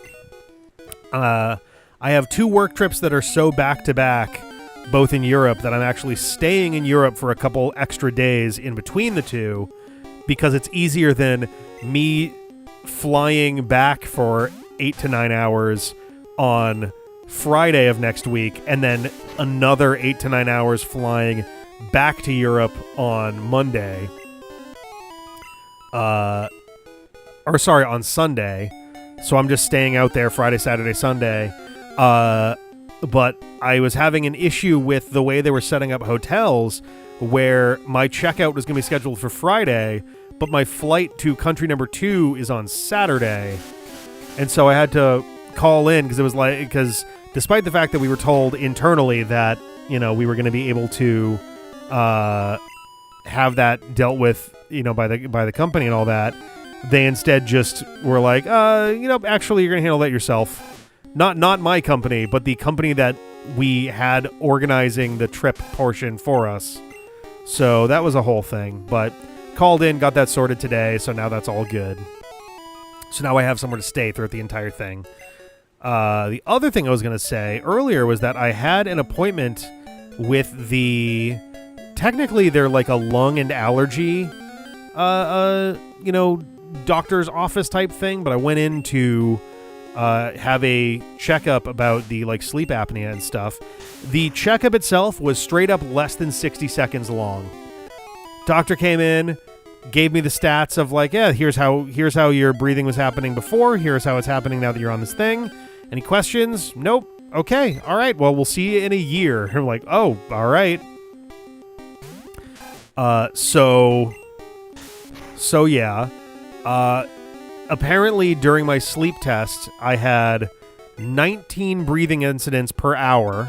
I have 2 work trips that are so back-to-back, both in Europe, that I'm actually staying in Europe for a couple extra days in between the 2 because it's easier than me flying back for 8 to 9 hours on Friday of next week, and then another 8 to 9 hours flying back to Europe on Monday. On Sunday. So I'm just staying out there Friday, Saturday, Sunday. But I was having an issue with the way they were setting up hotels, where my checkout was going to be scheduled for Friday, but my flight to country number 2 is on Saturday. And so I had to call in because despite the fact that we were told internally that, we were going to be able to have that dealt with, by the company and all that, they instead just were like, actually you're going to handle that yourself. Not my company, but the company that we had organizing the trip portion for us. So that was a whole thing, but called in, got that sorted today, so now that's all good. So now I have somewhere to stay throughout the entire thing. The other thing I was going to say earlier was that I had an appointment with technically they're like a lung and allergy, doctor's office type thing, but I went in to have a checkup about the sleep apnea and stuff. The checkup itself was straight up less than 60 seconds long. Doctor came in, gave me the stats of here's how your breathing was happening before, here's how it's happening now that you're on this thing. Any questions? Nope. Okay. All right. Well, we'll see you in a year. I'm like, oh, all right. So yeah. Apparently during my sleep test, I had 19 breathing incidents per hour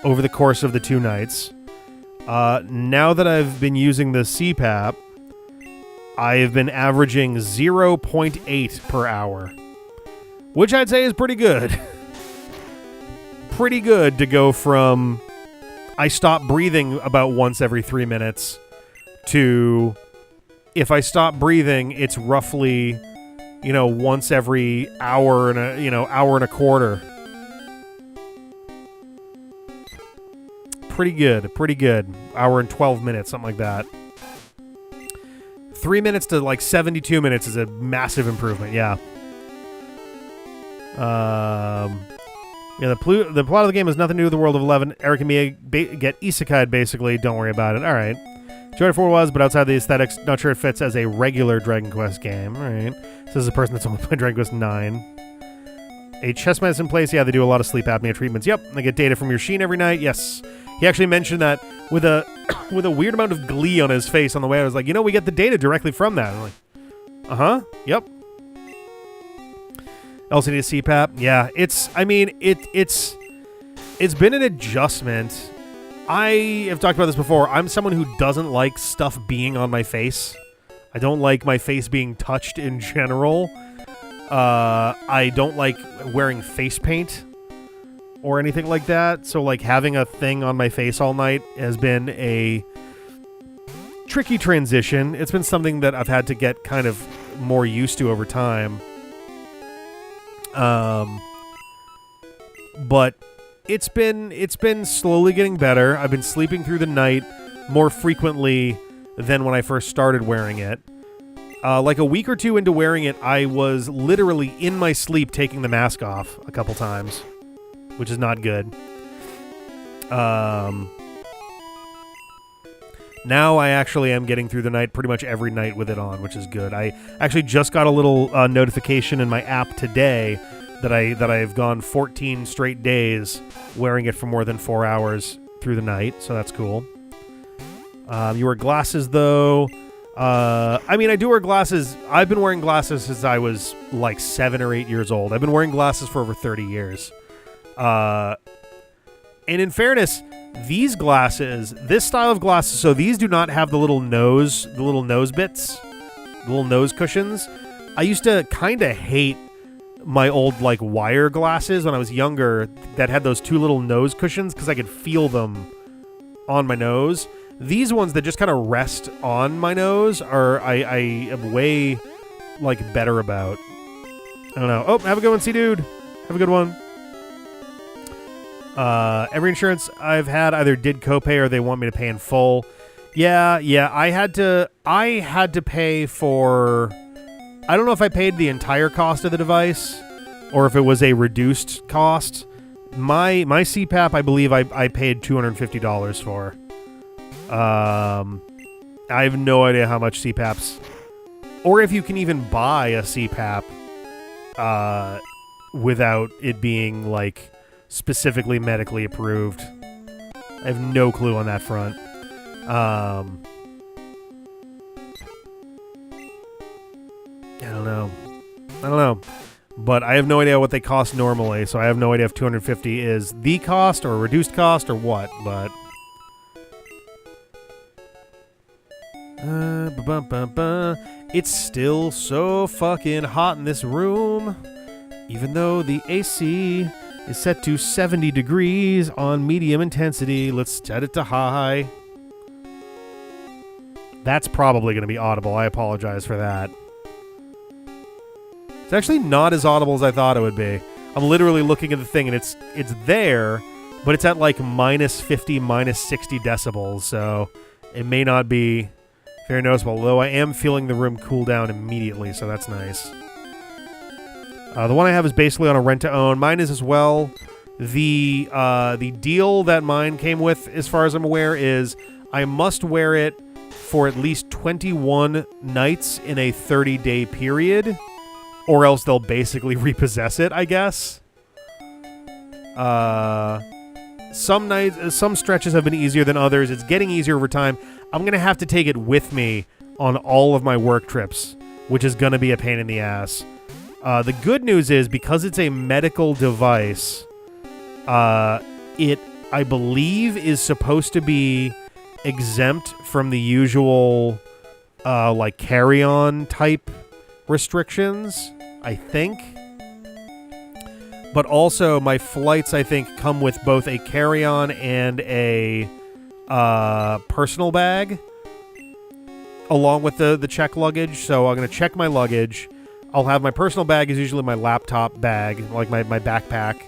over the course of the 2 nights. Now that I've been using the CPAP, I've been averaging 0.8 per hour, which I'd say is pretty good. Pretty good to go from I stop breathing about once every 3 minutes to if I stop breathing, it's roughly once every hour and hour and a quarter. Pretty good. Hour and 12 minutes, something like that. 3 minutes to like 72 minutes is a massive improvement. Yeah. The plot of the game has nothing to do with the world of 11. Eric and Mia get isekai'd, basically. Don't worry about it. All right. Joy 4 was, but outside the aesthetics, not sure it fits as a regular Dragon Quest game. All right. This is a person that's only played Dragon Quest 9. A chest medicine place. Yeah, they do a lot of sleep apnea treatments. Yep. They get data from your Sheen every night. Yes. He actually mentioned that with a with a weird amount of glee on his face on the way. I was like, we get the data directly from that. I'm like, uh-huh. Yep. LCD CPAP. Yeah, it's been an adjustment. I have talked about this before. I'm someone who doesn't like stuff being on my face. I don't like my face being touched in general. I don't like wearing face paint or anything like that. So like having a thing on my face all night has been a tricky transition. It's been something that I've had to get kind of more used to over time. But it's been slowly getting better. I've been sleeping through the night more frequently than when I first started wearing it. Like a week or two into wearing it, I was literally in my sleep taking the mask off a couple times, which is not good. Now I actually am getting through the night pretty much every night with it on, which is good. I actually just got a little notification in my app today that I've gone 14 straight days wearing it for more than 4 hours through the night, so that's cool. You wear glasses, though. I do wear glasses. I've been wearing glasses since I was like 7 or 8 years old. I've been wearing glasses for over 30 years. And in fairness, these glasses, this style of glasses, so these do not have the little nose bits, the little nose cushions. I used to kind of hate my old like wire glasses when I was younger that had those two little nose cushions because I could feel them on my nose. These ones that just kind of rest on my nose are I am way like better about. I don't know. Oh, have a good one, C-Dude. Have a good one. Every insurance I've had either did copay or they want me to pay in full. Yeah, I had to pay for, I don't know if I paid the entire cost of the device or if it was a reduced cost. My CPAP, I believe I paid $250 for. I have no idea how much CPAPs, or if you can even buy a CPAP without it being like specifically medically approved. I have no clue on that front. I don't know. But I have no idea what they cost normally, so I have no idea if $250 is the cost or a reduced cost or what, but it's still so fucking hot in this room, even though the AC is set to 70 degrees on medium intensity. Let's set it to high. That's probably going to be audible. I apologize for that. It's actually not as audible as I thought it would be. I'm literally looking at the thing and it's there, but it's at like minus 50, minus 60 decibels, so it may not be very noticeable, although I am feeling the room cool down immediately, so that's nice. The one I have is basically on a rent-to-own. Mine is as well. The deal that mine came with, as far as I'm aware, is I must wear it for at least 21 nights in a 30-day period, or else they'll basically repossess it, I guess. Some stretches have been easier than others. It's getting easier over time. I'm going to have to take it with me on all of my work trips, which is going to be a pain in the ass. The good news is, because it's a medical device, it, I believe, is supposed to be exempt from the usual, like, carry-on type restrictions, I think. But also, my flights, I think, come with both a carry-on and a personal bag, along with the check luggage. So I'm going to check my luggage. I'll have my personal bag is usually my laptop bag, like my backpack.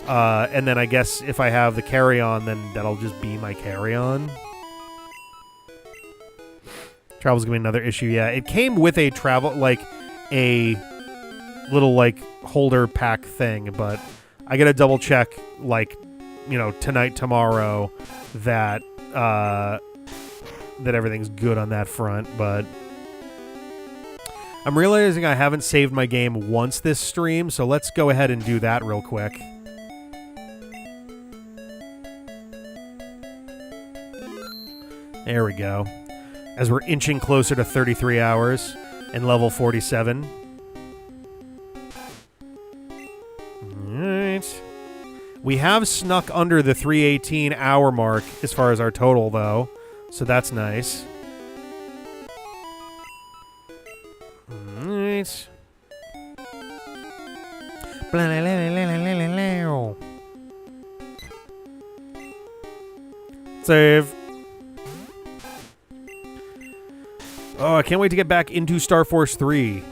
And then I guess if I have the carry-on, then that'll just be my carry-on. Travel's gonna be another issue, yeah. It came with a travel, like, a little, like, holder pack thing, but I gotta double check, like, you know, tonight, tomorrow, that everything's good on that front, but I'm realizing I haven't saved my game once this stream, so let's go ahead and do that real quick. There we go. As we're inching closer to 33 hours and level 47. Alright. We have snuck under the 318 hour mark as far as our total, though. So that's nice. Alright. Save. Oh, I can't wait to get back into Star Force 3.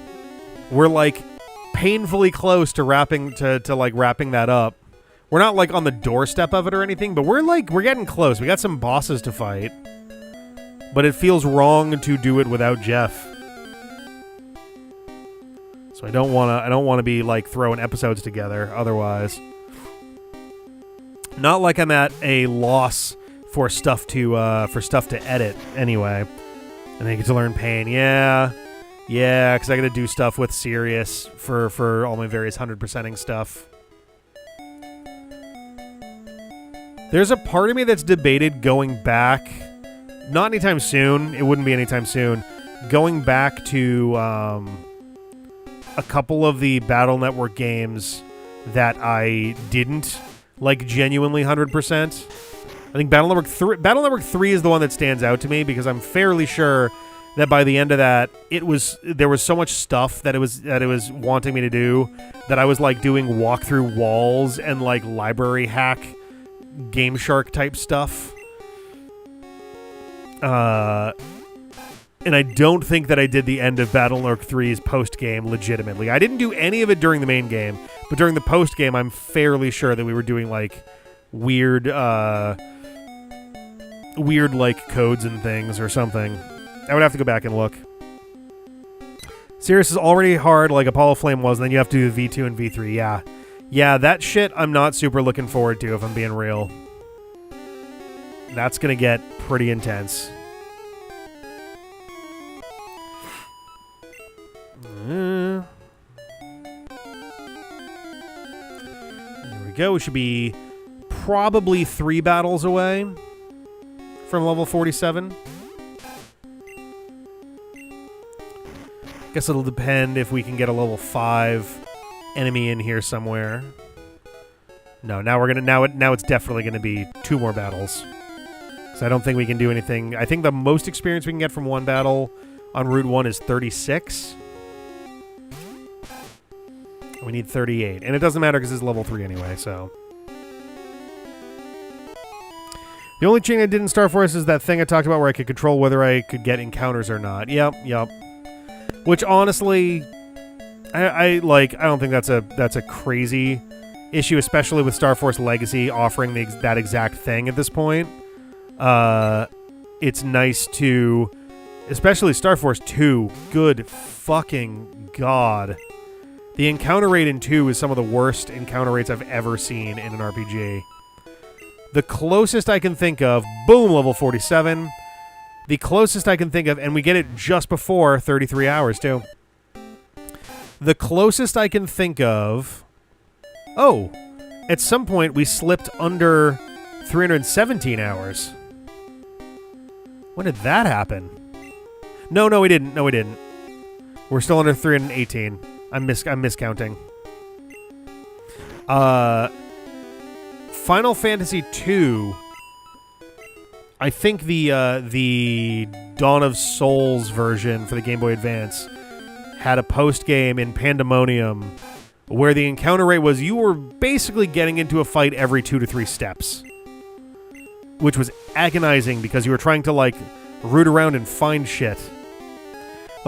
We're like painfully close to wrapping that up. We're not like on the doorstep of it or anything, but we're getting close. We got some bosses to fight. But it feels wrong to do it without Jeff. So I don't want to be like throwing episodes together otherwise. Not like I'm at a loss for stuff to edit anyway. And I get to learn pain. Yeah, because I got to do stuff with Sirius for all my various 100%ing stuff. There's a part of me that's debated going back, not anytime soon, it wouldn't be anytime soon, going back to a couple of the Battle Network games that I didn't, like, genuinely 100%. I think Battle Network 3 is the one that stands out to me because I'm fairly sure that by the end of that, there was so much stuff that it was wanting me to do that I was like doing walkthrough walls and like library hack Game Shark type stuff. And I don't think that I did the end of Battle Network 3's post game legitimately. I didn't do any of it during the main game, but during the post game, I'm fairly sure that we were doing like weird like codes and things or something. I would have to go back and look. Sirius is already hard like Apollo Flame was, and then you have to do V2 and V3. Yeah, that shit I'm not super looking forward to, if I'm being real. That's gonna get pretty intense. There we go. We should be probably 3 battles away from level 47. Guess it'll depend if we can get a level 5 enemy in here somewhere. No, now it's definitely gonna be 2 more battles. So I don't think we can do anything. I think the most experience we can get from one battle on Route 1 is 36. We need 38. And it doesn't matter because it's level 3 anyway, so. The only thing I did in Star Force is that thing I talked about where I could control whether I could get encounters or not. Yep. Which honestly, I don't think that's a crazy issue, especially with Star Force Legacy offering that exact thing at this point. It's nice to, especially Star Force 2. Good fucking God. The encounter rate in 2 is some of the worst encounter rates I've ever seen in an RPG. The closest I can think of, boom, level 47. The closest I can think of, and we get it just before 33 hours, too. The closest I can think of... Oh, at some point we slipped under 317 hours. When did that happen? No, we didn't. We're still under 318. I'm miscounting. Final Fantasy II... I think the Dawn of Souls version for the Game Boy Advance had a post-game in Pandemonium where the encounter rate was you were basically getting into a fight every 2 to 3 steps, which was agonizing because you were trying to, like, root around and find shit.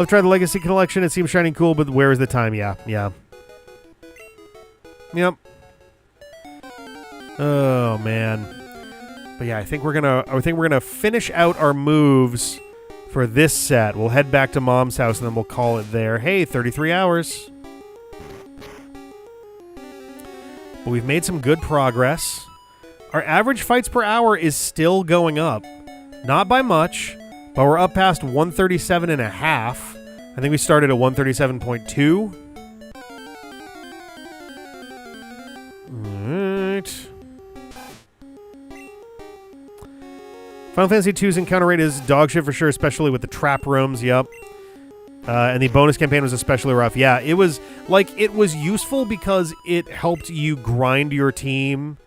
Let's try the Legacy Collection. It seems shiny and cool, but where is the time? Yeah. Yep. Oh man. But yeah, I think we're gonna finish out our moves for this set. We'll head back to Mom's house and then we'll call it there. Hey, 33 hours. But we've made some good progress. Our average fights per hour is still going up. Not by much, but we're up past 137 and a half. I think we started at 137.2. Alright. Final Fantasy II's encounter rate is dog shit for sure, especially with the trap rooms, yep. And the bonus campaign was especially rough. Yeah, it was useful because it helped you grind your team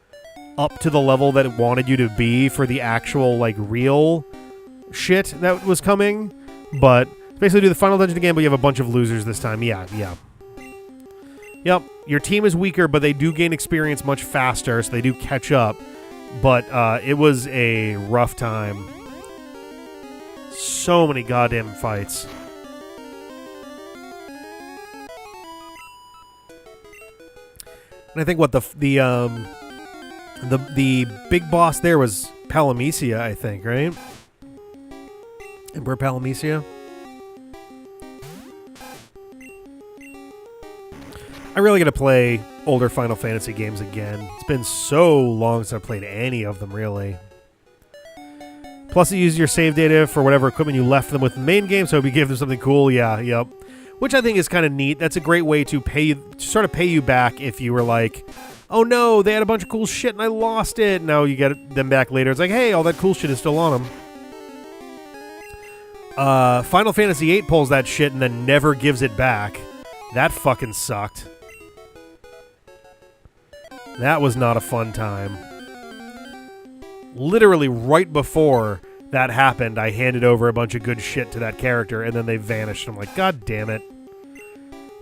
up to the level that it wanted you to be for the actual, like, real shit that was coming. But basically do the final dungeon again, but you have a bunch of losers this time. Yeah. Yep, your team is weaker, but they do gain experience much faster, so they do catch up. But it was a rough time. So many goddamn fights. And I think what the big boss there was Palamecia, I think, right? Emperor Palamecia. I really got to play older Final Fantasy games again. It's been so long since I played any of them, really. Plus, it uses your save data for whatever equipment you left them with in the main game, so if you give them something cool, yeah, yep. Which I think is kind of neat. That's a great way to sort of pay you back if you were like, oh no, they had a bunch of cool shit and I lost it. Now you get them back later. It's like, hey, all that cool shit is still on them. Final Fantasy VIII pulls that shit and then never gives it back. That fucking sucked. That was not a fun time. Literally right before that happened, I handed over a bunch of good shit to that character, and then they vanished. I'm like, God damn it.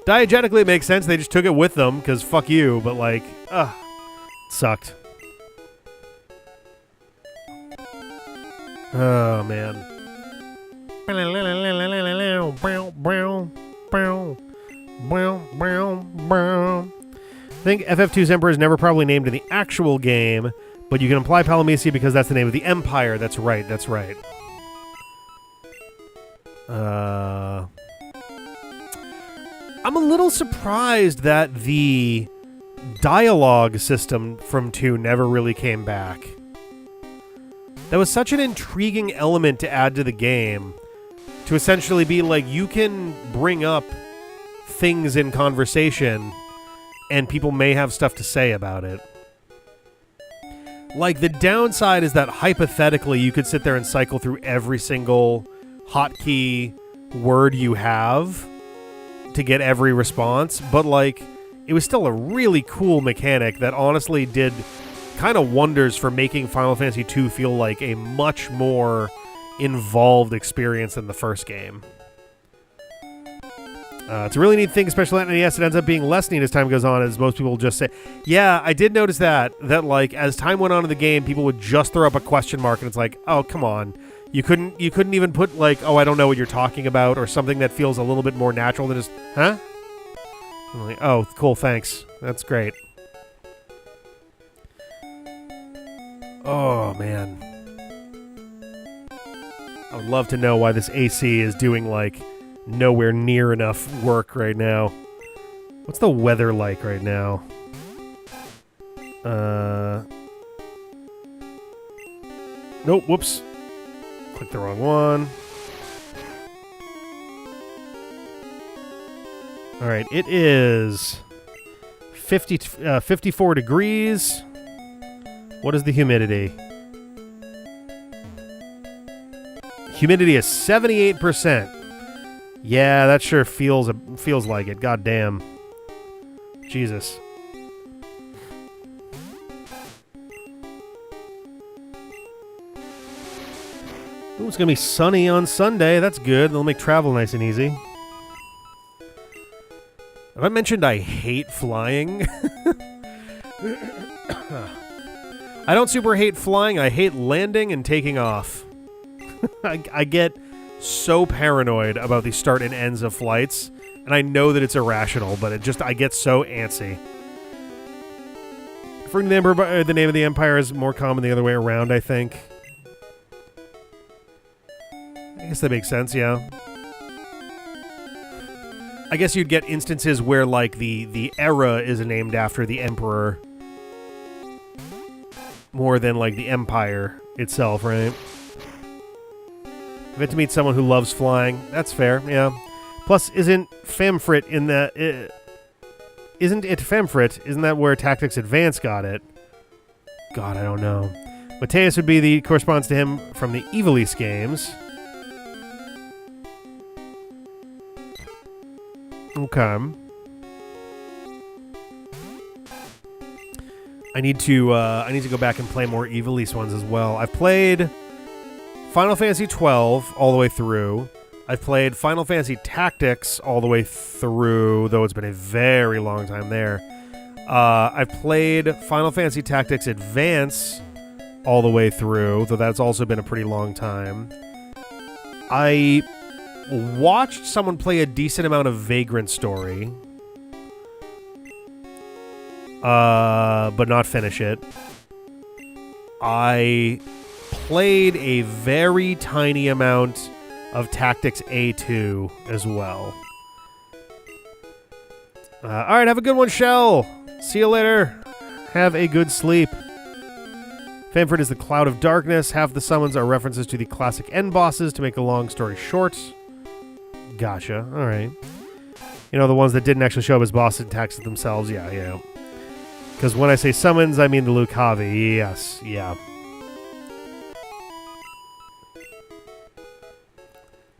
Diegetically, it makes sense. They just took it with them, because fuck you, but like, it sucked. Oh, man. I think FF2's Emperor is never probably named in the actual game, but you can imply Palamecia because that's the name of the Empire. That's right, that's right. I'm a little surprised that the dialogue system from 2 never really came back. That was such an intriguing element to add to the game, to essentially be like, you can bring up things in conversation and people may have stuff to say about it. Like, the downside is that hypothetically you could sit there and cycle through every single hotkey word you have to get every response, but like, it was still a really cool mechanic that honestly did kind of wonders for making Final Fantasy II feel like a much more involved experience than the first game. It's a really neat thing, especially on NES. It ends up being less neat as time goes on, as most people just say. Yeah, I did notice that like as time went on in the game, people would just throw up a question mark, and it's like, oh, come on. You couldn't even put like, oh, I don't know what you're talking about, or something that feels a little bit more natural than just, huh? I'm like, oh, cool, thanks. That's great. Oh, man. I would love to know why this AC is doing, like, nowhere near enough work right now. What's the weather like right now? Nope, whoops. Clicked the wrong one. Alright, it is 54 degrees. What is the humidity? Humidity is 78%. Yeah, that sure feels like it. God damn. Jesus. Ooh, it's going to be sunny on Sunday. That's good. It'll make travel nice and easy. Have I mentioned I hate flying? I don't super hate flying. I hate landing and taking off. I get so paranoid about the start and ends of flights, and I know that it's irrational, but I get so antsy. For the name of the empire is more common the other way around, I think. I guess that makes sense, yeah. I guess you'd get instances where, like, the era is named after the emperor more than, like, the empire itself, right? I've had to meet someone who loves flying. That's fair, yeah. Plus, isn't Famfrit in that... Isn't it Famfrit? Isn't that where Tactics Advance got it? God, I don't know. Mateus would be the... corresponds to him from the Evilise games. Okay. I need to go back and play more Evilise ones as well. I've played Final Fantasy XII all the way through. I've played Final Fantasy Tactics all the way through, though it's been a very long time there. I've played Final Fantasy Tactics Advance all the way through, though that's also been a pretty long time. I watched someone play a decent amount of Vagrant Story, but not finish it. I played a very tiny amount of Tactics A2 as well. Alright, have a good one, Shell. See you later. Have a good sleep. Famford is the Cloud of Darkness. Half the summons are references to the classic end bosses to make a long story short. Gotcha. Alright. You know, the ones that didn't actually show up as boss attacks themselves. Yeah. Because when I say summons, I mean the Lucavi. Yes. Yeah.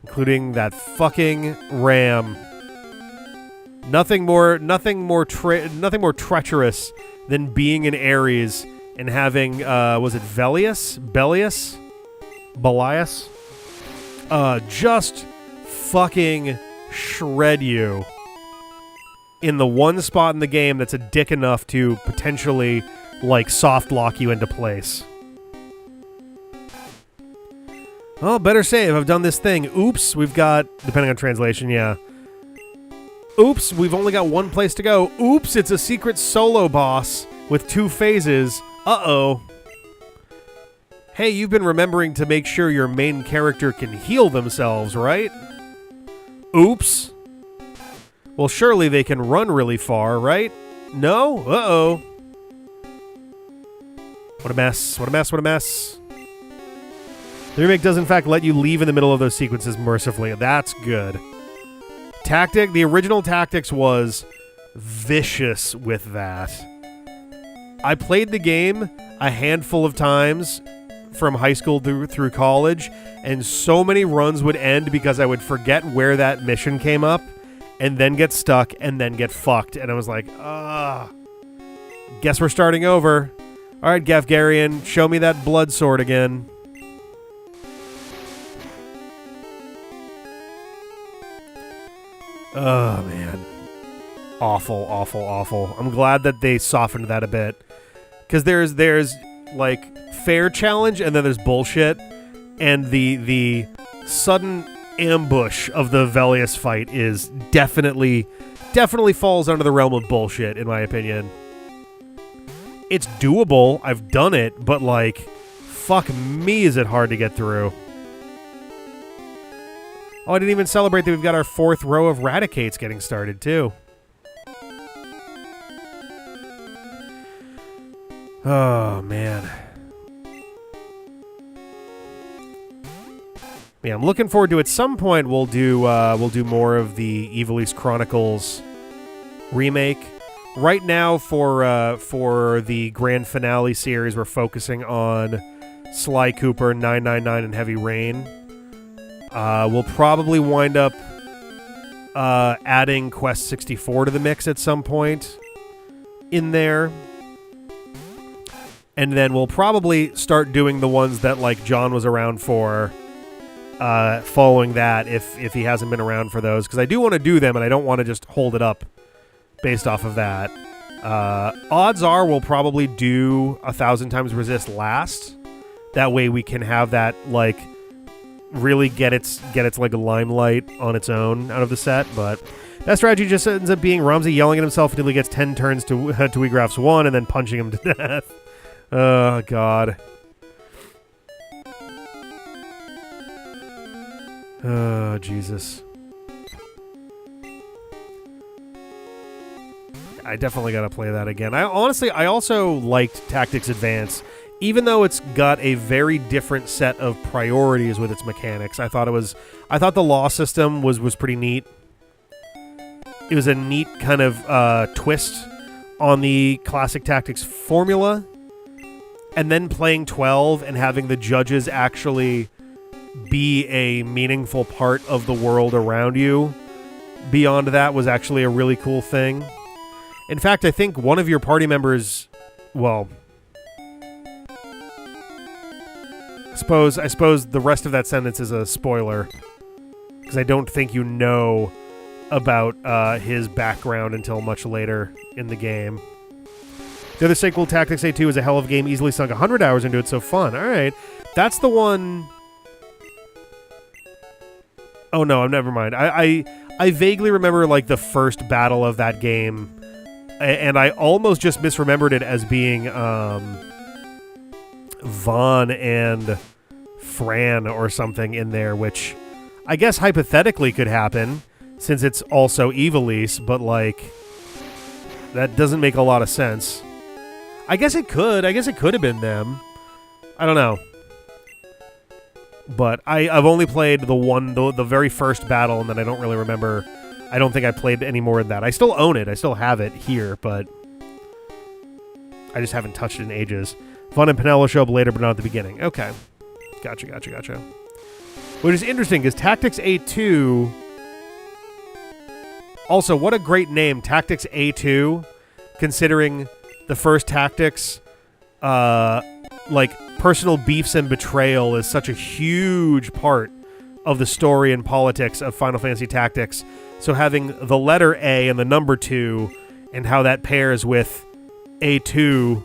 Including that fucking ram. Nothing more treacherous than being in Ares and having was it Belias? Just fucking shred you in the one spot in the game that's a dick enough to potentially, like, soft lock you into place. Oh, better save. I've done this thing. Oops, we've got, depending on translation, yeah. Oops, we've only got one place to go. Oops, it's a secret solo boss with 2 phases. Uh-oh. Hey, you've been remembering to make sure your main character can heal themselves, right? Oops. Well, surely they can run really far, right? No? Uh-oh. What a mess. What a mess. What a mess. The remake does, in fact, let you leave in the middle of those sequences mercifully. That's good. The original Tactics was vicious with that. I played the game a handful of times from high school through college, and so many runs would end because I would forget where that mission came up, and then get stuck, and then get fucked. And I was like, guess we're starting over. All right, Gafgarian, show me that blood sword again. Oh, man. Awful, awful, awful. I'm glad that they softened that a bit. Because there's like, fair challenge, and then there's bullshit. And the sudden ambush of the Velius fight is definitely falls under the realm of bullshit, in my opinion. It's doable. I've done it, but, like, fuck me, is it hard to get through. Oh, I didn't even celebrate that we've got our 4th row of Raticates getting started, too. Oh, man. Yeah, I'm looking forward to, at some point we'll do more of the Evilise Chronicles remake. Right now, for the grand finale series, we're focusing on Sly Cooper, 999, and Heavy Rain. We'll probably wind up adding Quest 64 to the mix at some point in there. And then we'll probably start doing the ones that, like, John was around for following that, if he hasn't been around for those. Because I do want to do them, and I don't want to just hold it up based off of that. Odds are we'll probably do 1,000 Times Resist last. That way we can have that, like, really get its like a limelight on its own out of the set, but that strategy just ends up being Ramsey yelling at himself until he gets 10 turns to Weegraph's 1 and then punching him to death. Oh, God. Oh, Jesus. I definitely got to play that again. I also liked Tactics Advance. Even though it's got a very different set of priorities with its mechanics, I thought the law system was pretty neat. It was a neat kind of twist on the classic Tactics formula. And then playing 12 and having the judges actually be a meaningful part of the world around you beyond that was actually a really cool thing. In fact, I think one of your party members, well, I suppose the rest of that sentence is a spoiler, because I don't think you know about his background until much later in the game. The other sequel, Tactics A2, is a hell of a game, easily sunk 100 hours into it, so fun. All right. That's the one... Oh, no, never mind. I vaguely remember, like, the first battle of that game, and I almost just misremembered it as being Vaughn and Fran or something in there, which I guess hypothetically could happen, since it's also Evilise, but, like, that doesn't make a lot of sense. I guess it could. I guess it could have been them. I don't know. But I've only played the very first battle, and then I don't really remember. I don't think I played any more than that. I still own it. I still have it here, but I just haven't touched it in ages. Vaughn and Penella show up later, but not at the beginning. Okay. Gotcha. Which is interesting, because Tactics A2... Also, what a great name, Tactics A2, considering the first Tactics, like, personal beefs and betrayal is such a huge part of the story and politics of Final Fantasy Tactics. So having the letter A and the number 2 and how that pairs with A2,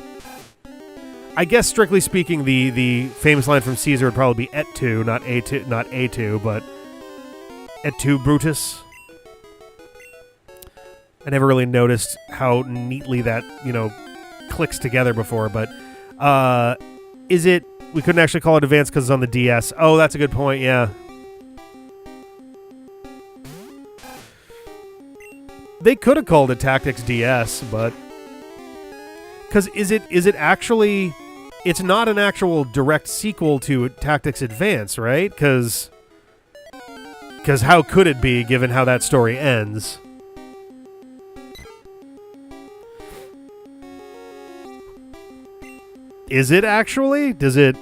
I guess strictly speaking, the famous line from Caesar would probably be Et tu, not A2, but Et tu, Brutus. I never really noticed how neatly that, clicks together before, but is it... We couldn't actually call it Advanced because it's on the DS. Oh, that's a good point, yeah. They could have called it Tactics DS, but... Because is it actually... It's not an actual direct sequel to Tactics Advance, right? Because how could it be, given how that story ends? Is it actually? Does it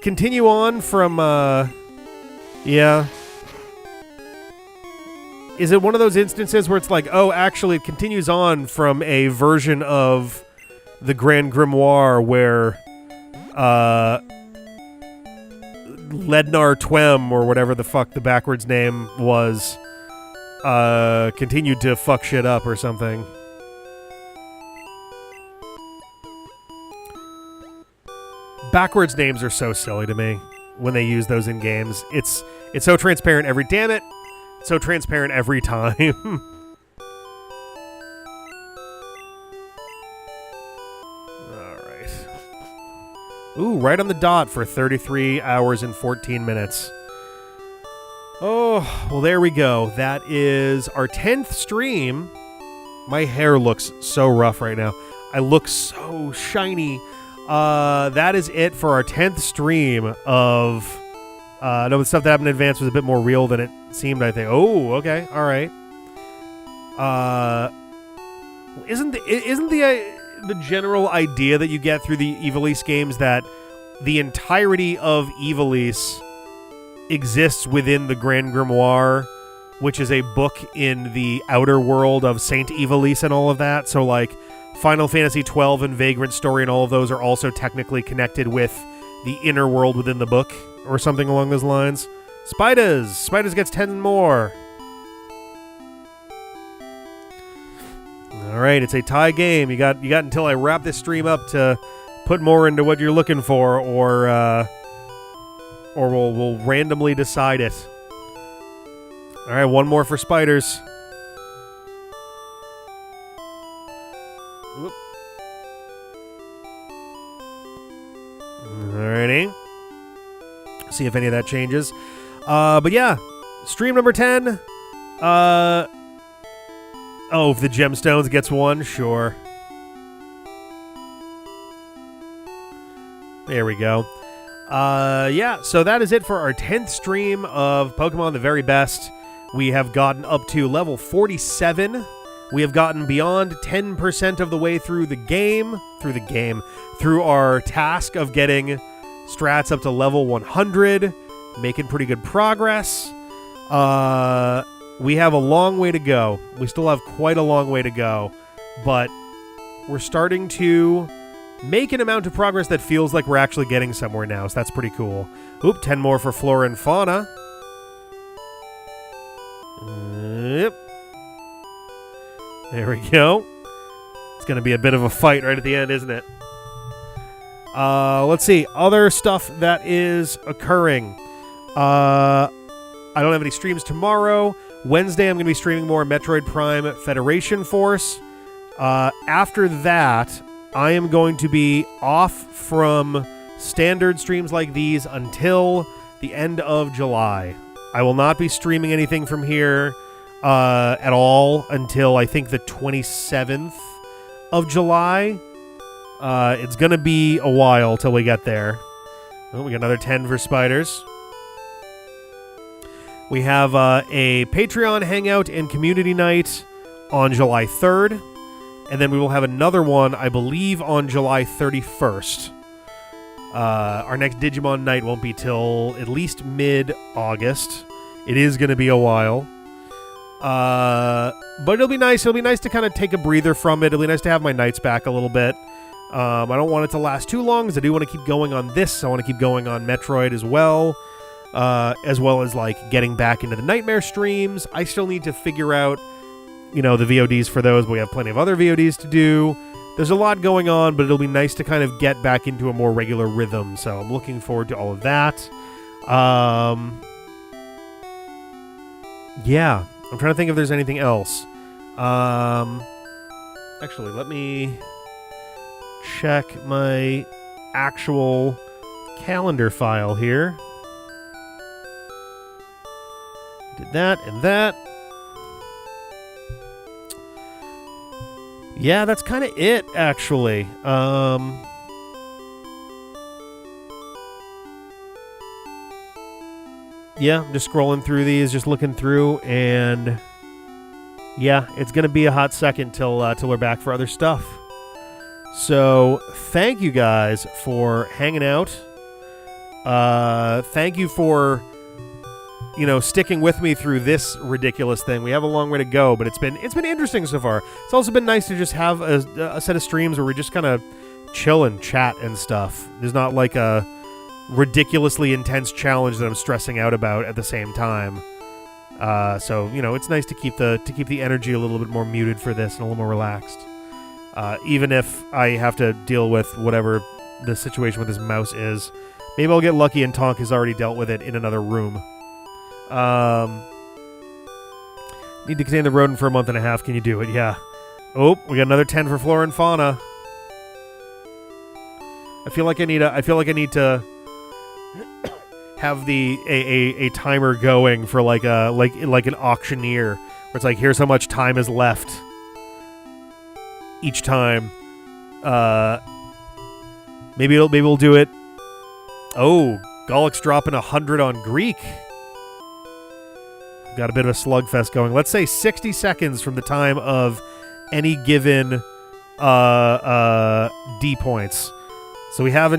continue on from, yeah. Is it one of those instances where it's like, oh, actually it continues on from a version of the Grand Grimoire where, Lednar Twem, or whatever the fuck the backwards name was, continued to fuck shit up or something? Backwards names are so silly to me when they use those in games. It's so transparent every... Damn it! It's so transparent every time. Alright. Ooh, right on the dot for 33 hours and 14 minutes. Oh, well, there we go. That is our 10th stream. My hair looks so rough right now. I look so shiny. That is it for our 10th stream of... no, the stuff that happened in advance was a bit more real than it seemed, I think. Oh, okay. All right. Isn't the general idea that you get through the Evilise games that the entirety of Evilise exists within the Grand Grimoire, which is a book in the outer world of Saint Evilise and all of that? So, like... Final Fantasy XII and Vagrant Story and all of those are also technically connected with the inner world within the book, or something along those lines. Spiders gets 10 more. All right, it's a tie game. You got until I wrap this stream up to put more into what you're looking for, or or we'll randomly decide it. All right, one more for spiders. Whoop. Alrighty. See if any of that changes. But yeah, stream number 10. Oh, if the gemstones gets one, sure. There we go. Yeah, so that is it for our 10th stream of Pokemon the Very Best. We have gotten up to level 47. We have gotten beyond 10% of the way through our task of getting strats up to level 100, making pretty good progress. We have a long way to go. We still have quite a long way to go, but we're starting to make an amount of progress that feels like we're actually getting somewhere now, so that's pretty cool. Oop, 10 more for Flora and Fauna. Yep. There we go. It's going to be a bit of a fight right at the end, isn't it? Let's see. Other stuff that is occurring. I don't have any streams tomorrow. Wednesday, I'm going to be streaming more Metroid Prime Federation Force. After that, I am going to be off from standard streams like these until the end of July. I will not be streaming anything from here at all until I think the 27th of July. It's going to be a while till we get there. Oh, we got another 10 for spiders. We have a Patreon hangout and community night on July 3rd. And then we will have another one, I believe, on July 31st. Our next Digimon night won't be till at least mid-August. It is going to be a while. But it'll be nice. It'll be nice to kind of take a breather from it. It'll be nice to have my nights back a little bit. I don't want it to last too long, because I do want to keep going on this. I want to keep going on Metroid as well as like getting back into the Nightmare streams. I still need to figure out, the VODs for those, but we have plenty of other VODs to do. There's a lot going on, but it'll be nice to kind of get back into a more regular rhythm, so I'm looking forward to all of that. Yeah, I'm trying to think if there's anything else. Actually, let me check my actual calendar file here. Did that and that. Yeah, that's kind of it, actually. Yeah, I'm just scrolling through these, just looking through, and yeah, it's going to be a hot second till we're back for other stuff. So, thank you guys for hanging out. Thank you for sticking with me through this ridiculous thing. We have a long way to go, but it's been interesting so far. It's also been nice to just have a set of streams where we just kind of chill and chat and stuff. There's not like a ridiculously intense challenge that I'm stressing out about at the same time. So it's nice to keep the energy a little bit more muted for this and a little more relaxed. Even if I have to deal with whatever the situation with this mouse is, maybe I'll get lucky and Tonk has already dealt with it in another room. Need to contain the rodent for a month and a half. Can you do it? Yeah. Oh, we got another 10 for Flora and Fauna. I feel like I need to have a timer going for like an auctioneer, where it's like, here's how much time is left each time. Maybe we'll do it. Oh, Golik's dropping 100 on Greek. Got a bit of a slugfest going. Let's say 60 seconds from the time of any given D points. So we have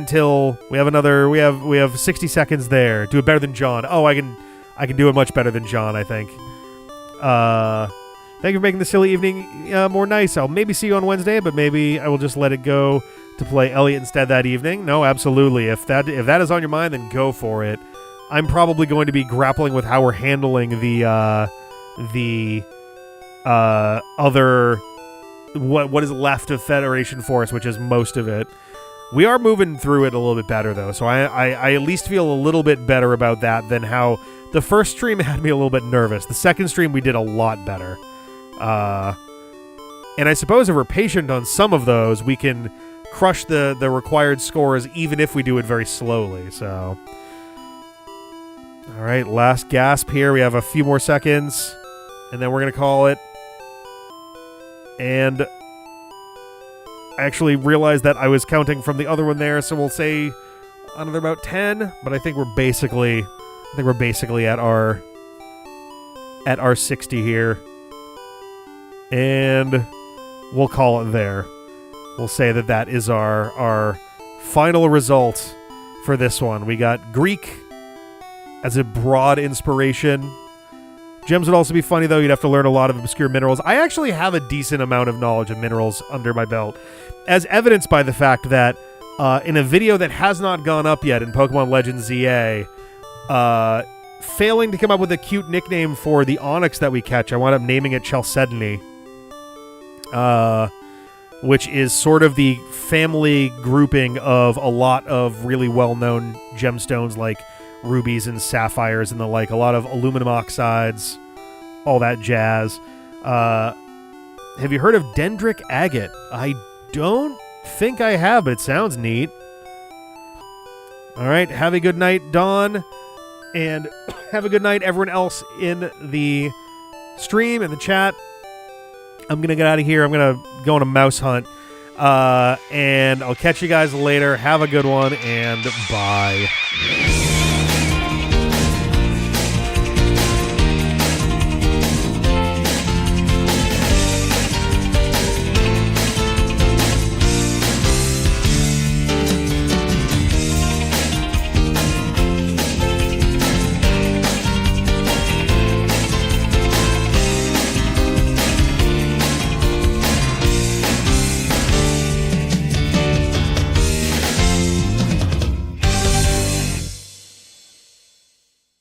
60 seconds there. Do it better than John. Oh, I can do it much better than John, I think. Thank you for making the silly evening more nice. I'll maybe see you on Wednesday, but maybe I will just let it go to play Elliot instead that evening. No, absolutely. If that is on your mind, then go for it. I'm probably going to be grappling with how we're handling the other what is left of Federation Force, which is most of it. We are moving through it a little bit better, though, so I at least feel a little bit better about that than how the first stream had me a little bit nervous. The second stream, we did a lot better. And I suppose if we're patient on some of those, we can crush the required scores even if we do it very slowly, so... All right, last gasp here. We have a few more seconds, and then we're going to call it. And I actually realized that I was counting from the other one there, so we'll say another about 10, but I think we're basically at our 60 here. And we'll call it there. We'll say that is our final result for this one. We got Greek as a broad inspiration. Gems would also be funny, though. You'd have to learn a lot of obscure minerals. I actually have a decent amount of knowledge of minerals under my belt, as evidenced by the fact that in a video that has not gone up yet in Pokemon Legends ZA, failing to come up with a cute nickname for the Onyx that we catch, I wound up naming it Chalcedony, which is sort of the family grouping of a lot of really well-known gemstones like rubies and sapphires and the like, a lot of aluminum oxides, all that jazz. Have you heard of dendric agate? I don't think I have, but it sounds neat. All right, have a good night, Dawn, and have a good night, everyone else in the stream, in the chat. I'm going to get out of here. I'm going to go on a mouse hunt, and I'll catch you guys later. Have a good one, and bye.